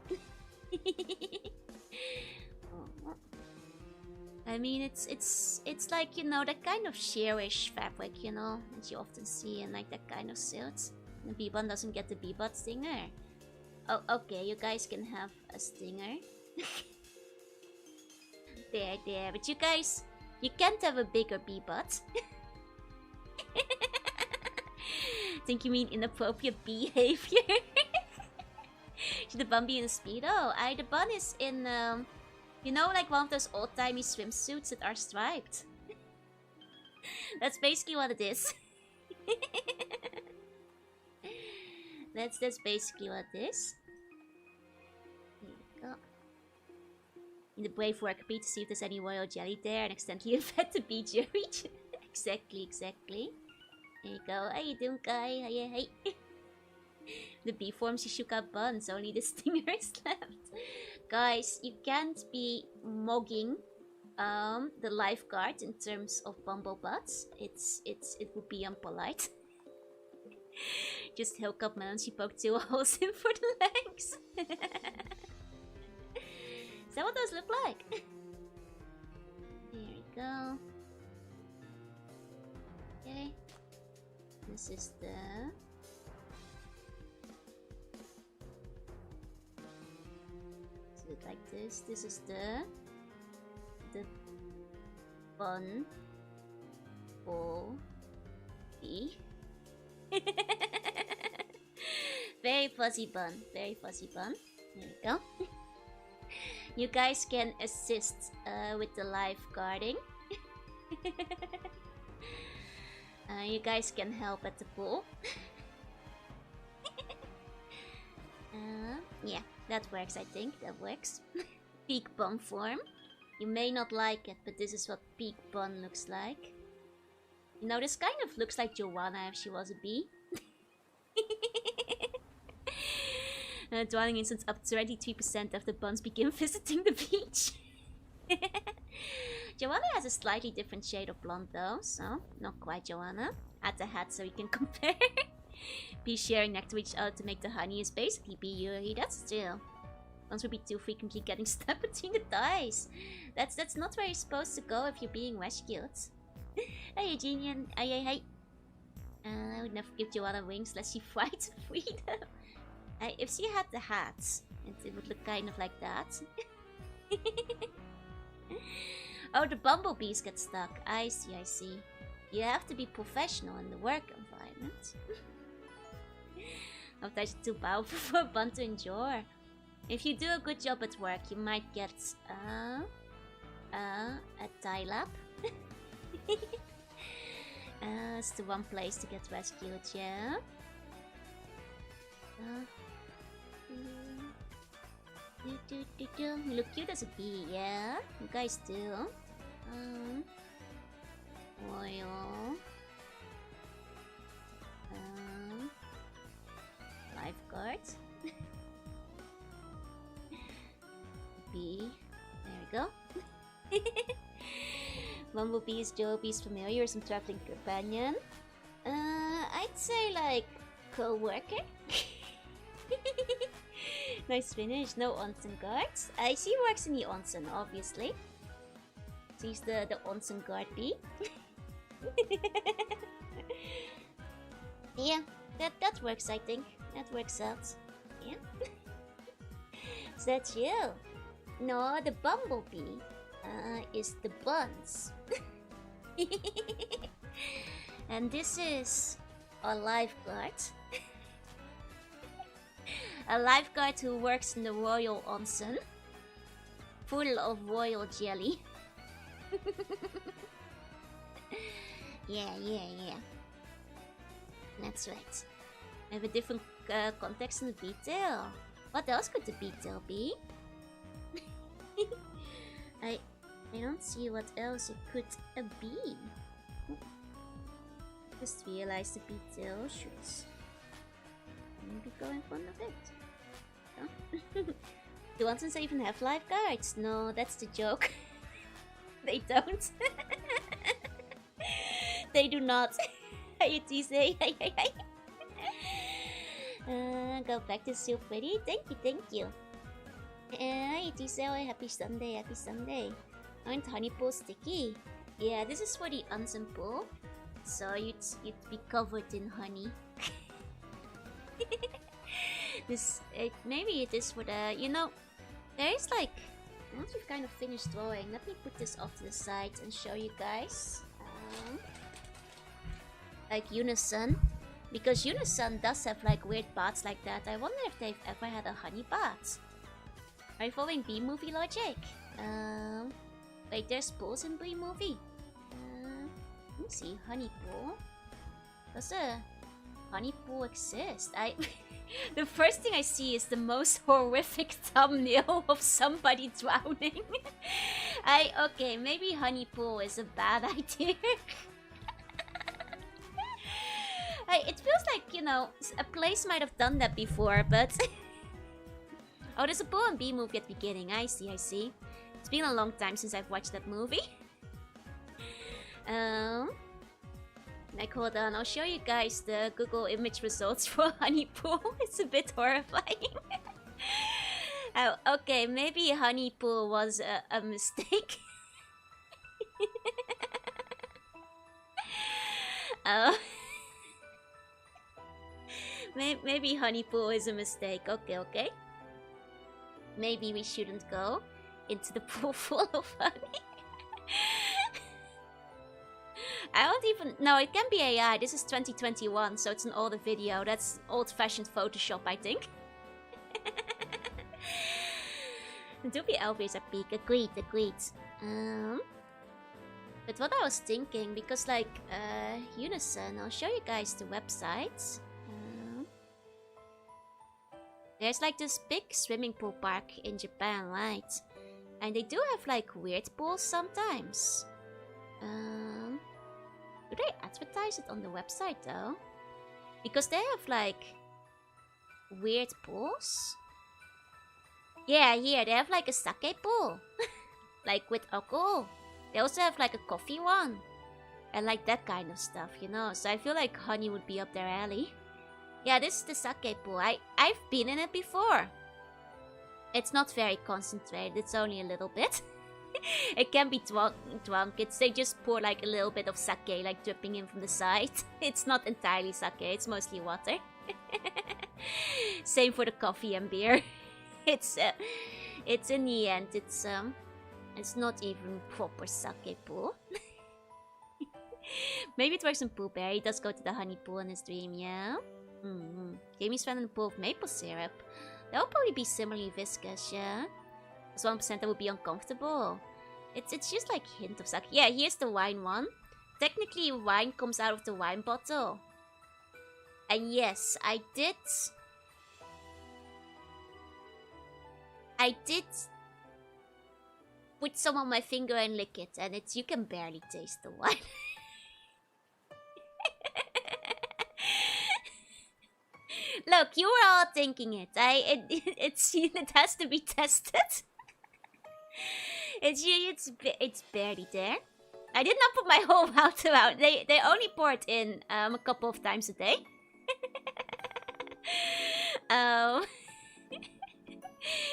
I mean, it's like, you know, that kind of sheerish fabric, you know, that you often see in like that kind of suits. The bee-bun doesn't get the bee-butt stinger. Oh, okay, you guys can have a stinger. There, but you guys, you can't have a bigger bee-butt. Think you mean inappropriate behavior? Should the bun be in a Speedo? The bun is in, you know, like one of those old-timey swimsuits that are striped. That's basically what it is. That's basically what it is. Here we go. In the brave work bee to see if there's any royal jelly there and accidentally infect the bee jury. Exactly. There you go. How you doing, guy? Hey. The bee forms you shook out buns, only the stinger is left. Guys, you can't be mugging the lifeguard in terms of bumble butts. It would be impolite. Just hook up man, she poked 2 holes in for the legs. Is that what those look like? There we go. Okay. This is like this. This is the bun ball bee. Very fuzzy bun. Very fuzzy bun. There we go. You guys can assist with the lifeguarding. You guys can help at the pool. Yeah, that works, I think. That works. Peak bun form. You may not like it, but this is what peak bun looks like. You know, this kind of looks like Jorunna if she was a bee. Dwelling instance up to 23% of the buns begin visiting the beach. Jorunna has a slightly different shade of blonde though, so not quite Jorunna. Add the hat so you can compare. Bees sharing next to each other to make the honey is basically bee Yuri. That's true. Buns would be too frequently getting stuck between the thighs. That's not where you're supposed to go if you're being rescued. Hey Eugenian, hey. I would never give Jorunna wings unless she fights for freedom. If she had the hat, it would look kind of like that. Oh, the bumblebees get stuck. I see. You have to be professional in the work environment. Sometimes it's too powerful for a bun to endure. If you do a good job at work, you might get a tie lap. It's the one place to get rescued, yeah. You look cute as a bee, yeah? You guys do. Oil. Lifeguard. Bee. There we go. Bumblebee is Joby's familiar, some traveling companion. I'd say like co-worker. Nice finish. No onsen guards. She works in the onsen, obviously. She's the onsen guard bee. Yeah, that works. I think that works out. Yeah. Is that you? No, the bumblebee is the buns. And this is a lifeguard. A lifeguard who works in the royal onsen, full of royal jelly. Yeah. That's right. I have a different context in the detail. What else could the detail be? I don't see what else it could be. Just realized the detail should maybe go in front of it. Oh. Do onsens even have lifeguards? No, that's the joke. They don't. They do not. Hey, say. Go back to so pretty. Thank you. Hey, Tiseo, happy Sunday. Aren't honey pools sticky? Yeah, this is for the onsen pool, so you'd be covered in honey. Maybe it is for the, there is like, once we've kind of finished drawing, let me put this off to the side and show you guys. Like Unison, because Unison does have like weird baths like that. I wonder if they've ever had a honey bath. Are you following B-movie logic? Wait, there's pools in B-movie? Let me see, honey pool. Does a honey pool exist? The first thing I see is the most horrific thumbnail of somebody drowning. Okay, maybe honey pool is a bad idea. It feels like, a place might have done that before, but... Oh, there's a pool in B-movie at the beginning. I see. It's been a long time since I've watched that movie. Like, hold on, I'll show you guys the Google image results for honey pool. It's a bit horrifying. Oh, okay, maybe honey pool was a mistake. Maybe honey pool is a mistake. Okay. maybe we shouldn't go into the pool full of honey. I don't even... No, it can be AI. This is 2021, so it's an older video. That's old-fashioned Photoshop, I think. Do be always a peak. Agreed. But what I was thinking, because like, Unison, I'll show you guys the website. There's like this big swimming pool park in Japan, right? And they do have like weird pools sometimes. Do they advertise it on the website though? Because they have like weird pools. Yeah, here they have like a sake pool. Like with alcohol. They also have like a coffee one. And like that kind of stuff, you know. So I feel like honey would be up their alley. Yeah, this is the sake pool. I've been in it before. It's not very concentrated. It's only a little bit. It can be drunk. They just pour like a little bit of sake, like dripping in from the side. It's not entirely sake. It's mostly water. Same for the coffee and beer. It's in the end. It's not even proper sake pool. Maybe it works in Pool Bear. He does go to the honey pool in his dream, yeah? Jamie's found in the pool of maple syrup. That would probably be similarly viscous, yeah? As 1% that would be uncomfortable. It's just like hint of sake. Yeah, here's the wine one. Technically, wine comes out of the wine bottle. And yes, I did put some on my finger and lick it, and you can barely taste the wine. Look, you were all thinking it. It has to be tested. It's barely there. I did not put my whole mouth out. They only pour it in a couple of times a day.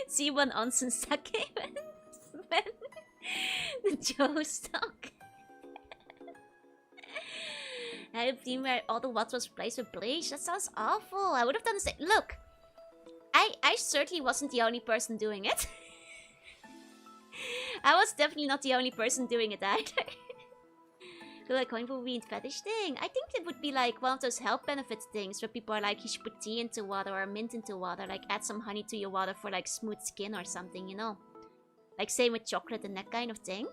See one onsen sake when the Joe stock. I have seen where all the water was replaced with bleach. That sounds awful. I would have done the same. Look, I certainly wasn't the only person doing it. I was definitely not the only person doing it either. Feel like going for a weird fetish thing. I think it would be like one of those health benefits things where people are like, you should put tea into water or mint into water. Like add some honey to your water for like smooth skin or something, you know. Like same with chocolate and that kind of thing.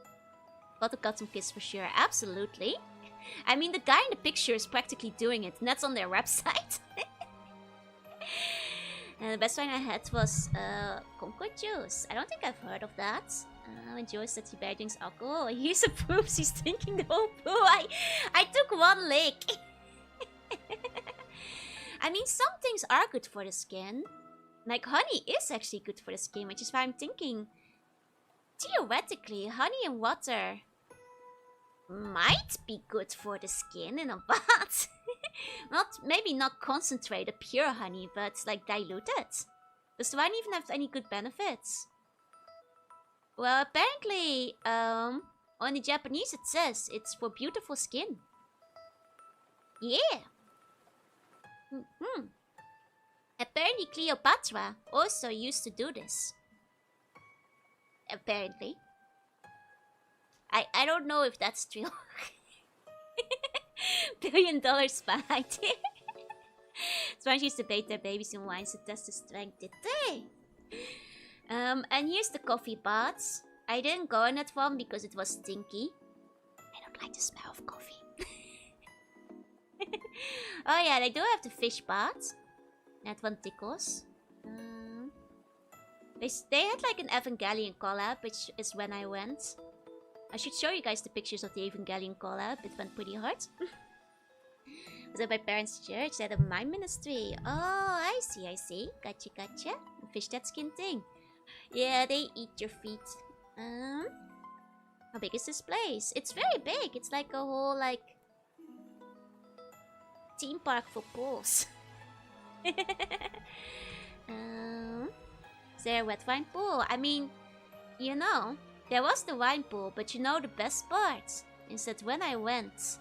Got to cut some kids for sure. Absolutely. I mean, the guy in the picture is practically doing it, and that's on their website. And the best wine I had was Concord juice. I don't think I've heard of that. When Joe said he barely drinks alcohol, he approves. He's drinking the whole pool. I took one lick. I mean, some things are good for the skin. Like honey is actually good for the skin, which is why I'm thinking, theoretically, honey and water might be good for the skin in a bath. Maybe not concentrated pure honey, but like diluted. Does the wine even have any good benefits? Well, apparently, on the Japanese it says it's for beautiful skin. Yeah. Apparently Cleopatra also used to do this. Apparently. I don't know if that's true. $1 billion spy idea. Spanish used to bathe their babies in wine to test the strength, did they? And here's the coffee pots. I didn't go on that one because it was stinky. I don't like the smell of coffee. Oh yeah, they do have the fish pots. That one tickles. They had like an Evangelion collab, which is when I went. I should show you guys the pictures of the Evangelion collab. It went pretty hard. Was at my parents' church. They had a mime ministry. Oh, I see. Gotcha. Fish that skin thing. Yeah, they eat your feet. How big is this place? It's very big. It's like a whole, like, theme park for pools. Is there a wet wine pool? I mean, you know, there was the wine pool, but you know the best part is that when I went,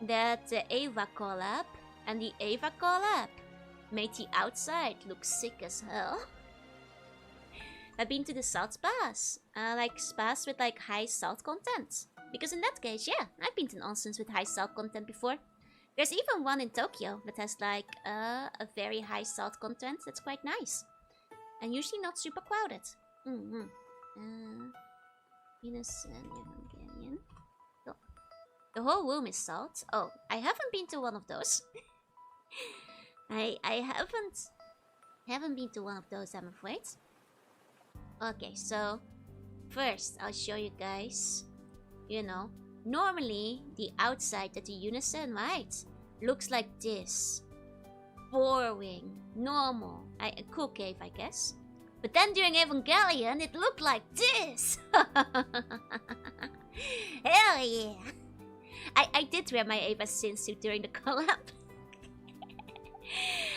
that the Ava collab and the Ava collab made the outside look sick as hell. I've been to the salt spas. Like spas with like high salt content. Because in that case, yeah, I've been to onsens with high salt content before. There's even one in Tokyo that has like a very high salt content. That's quite nice. And usually not super crowded. Venus and Evangelion. Oh. The whole room is salt. Oh, I haven't been to one of those. I haven't been to one of those, I'm afraid. Okay, so first I'll show you guys. You know, normally the outside at the Unison, right, looks like this. Boring, normal, a cool cave, I guess. But then during Evangelion, it looked like this. Hell yeah! I did wear my Eva swimsuit during the collab.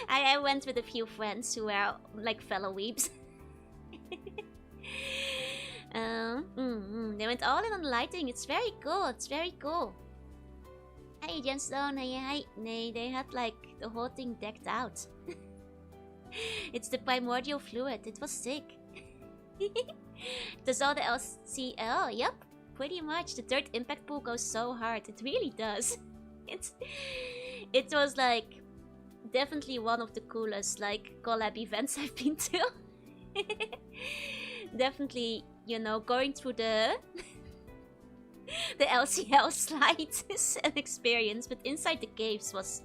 I went with a few friends who were like fellow weebs. They went all in on lighting. It's very cool. It's very cool. Hey, Jenstone. Hey. They had like the whole thing decked out. It's the primordial fluid. It was sick. Does all the LCL? Yep, pretty much. The third impact pool goes so hard. It really does. It was like definitely one of the coolest like collab events I've been to. Definitely, you know, going through the LCL slides is an experience, but inside the caves was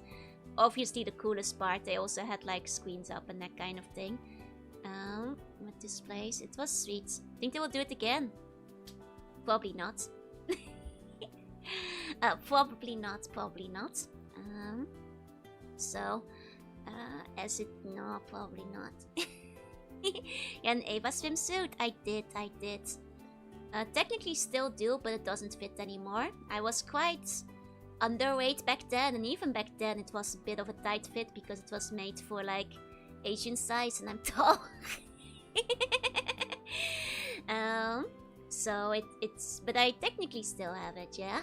obviously the coolest part. They also had like screens up and that kind of thing. With this place, it was sweet. Think they will do it again? Probably not. Probably not. Probably not. No, probably not. Yeah, an Ava swimsuit. I did. Technically still do, but it doesn't fit anymore. I was quite underweight back then, and even back then it was a bit of a tight fit because it was made for like Asian size and I'm tall. So it's but I technically still have it, yeah.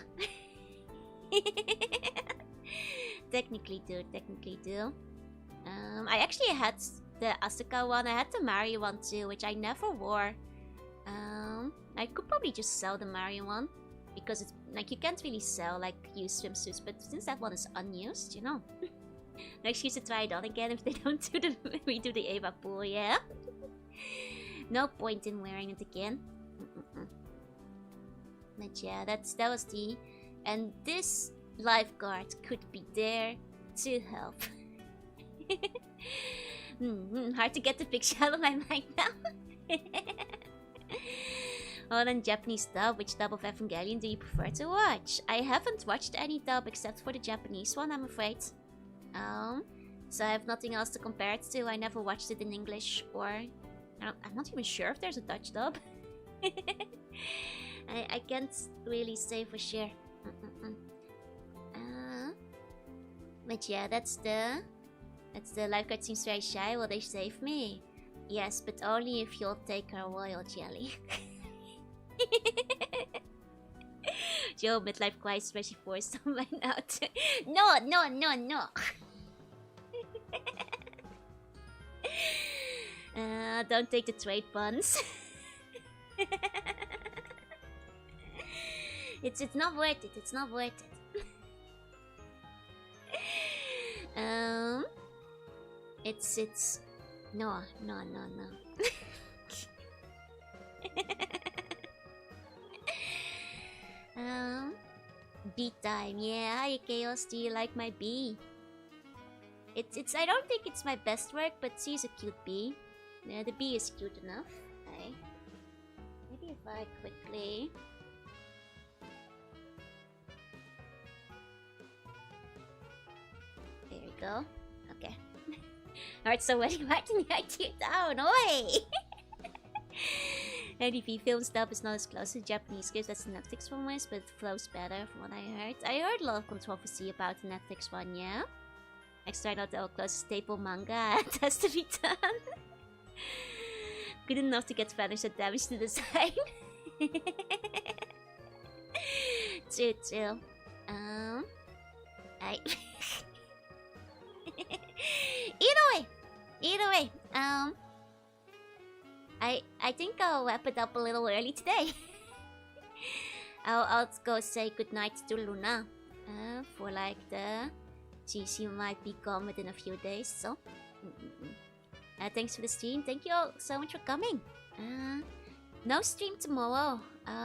Technically do. I actually had the Asuka one. I had the Mario one too, which I never wore. I could probably just sell the Mario one because it's like you can't really sell like used swimsuits, but since that one is unused, you know. No excuse to try it on again if they don't redo the Ava pool, yeah. No point in wearing it again. But yeah, that was the, and this lifeguard could be there to help. Hard to get the picture out of my mind now. Oh, then Japanese dub. Which dub of Evangelion do you prefer to watch? I haven't watched any dub except for the Japanese one, I'm afraid. So I have nothing else to compare it to. I never watched it in English, or I'm not even sure if there's a Dutch dub. I can't really say for sure. But yeah, that's the lifeguard seems very shy. Will they save me? Yes, but only if you'll take our royal jelly. Joe, midlife crisis where she forced someone out. No. Don't take the trade puns. It's not worth it. It's not worth it. It's no. Bee time, yeah. Hi Chaos, do you like my bee? It's I don't think it's my best work, but she's a cute bee. Yeah, the bee is cute enough. Okay. Maybe if I quickly there we go. Okay. Alright, so when you writing the idea down, oi! NDP films dub is not as close to Japanese games as the Netflix one was, but it flows better from what I heard. I heard a lot of controversy about the Netflix one, yeah? Extra not all close staple manga it has to be done. Good enough to get Spanish that damage the design. Chill. Either way. I think I'll wrap it up a little early today. I'll go say goodnight to Luna. For like the... She might be gone within a few days, so... thanks for the stream. Thank you all so much for coming. No stream tomorrow.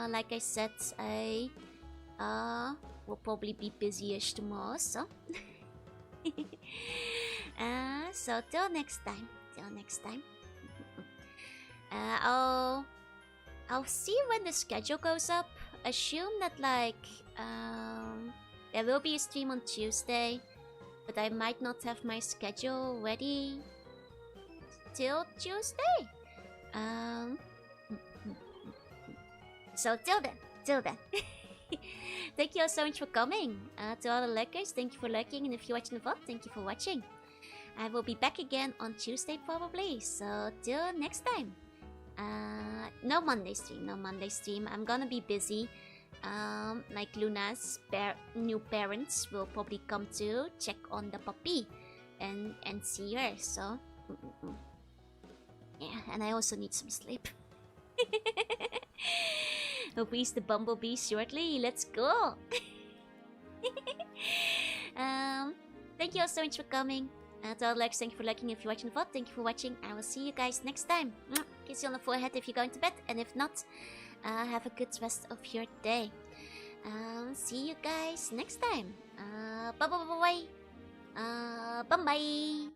Like I said, I will probably be busy-ish tomorrow, so... so till next time. I'll see when the schedule goes up. Assume that like there will be a stream on Tuesday, but I might not have my schedule ready till Tuesday. So till then. Thank you all so much for coming. To all the lurkers, thank you for lurking, and if you're watching the VOD, thank you for watching. I will be back again on Tuesday probably, so till next time. No Monday stream. I'm gonna be busy. Like Luna's new parents will probably come to check on the puppy and see her, so... Yeah, and I also need some sleep. Hope he's the bumblebee shortly. Let's go. Thank you all so much for coming. To all the likes, thank you for liking. If you're watching the VOD, thank you for watching. I will see you guys next time. Kiss you on the forehead if you're going to bed, and if not, have a good rest of your day. See you guys next time. Bye bye.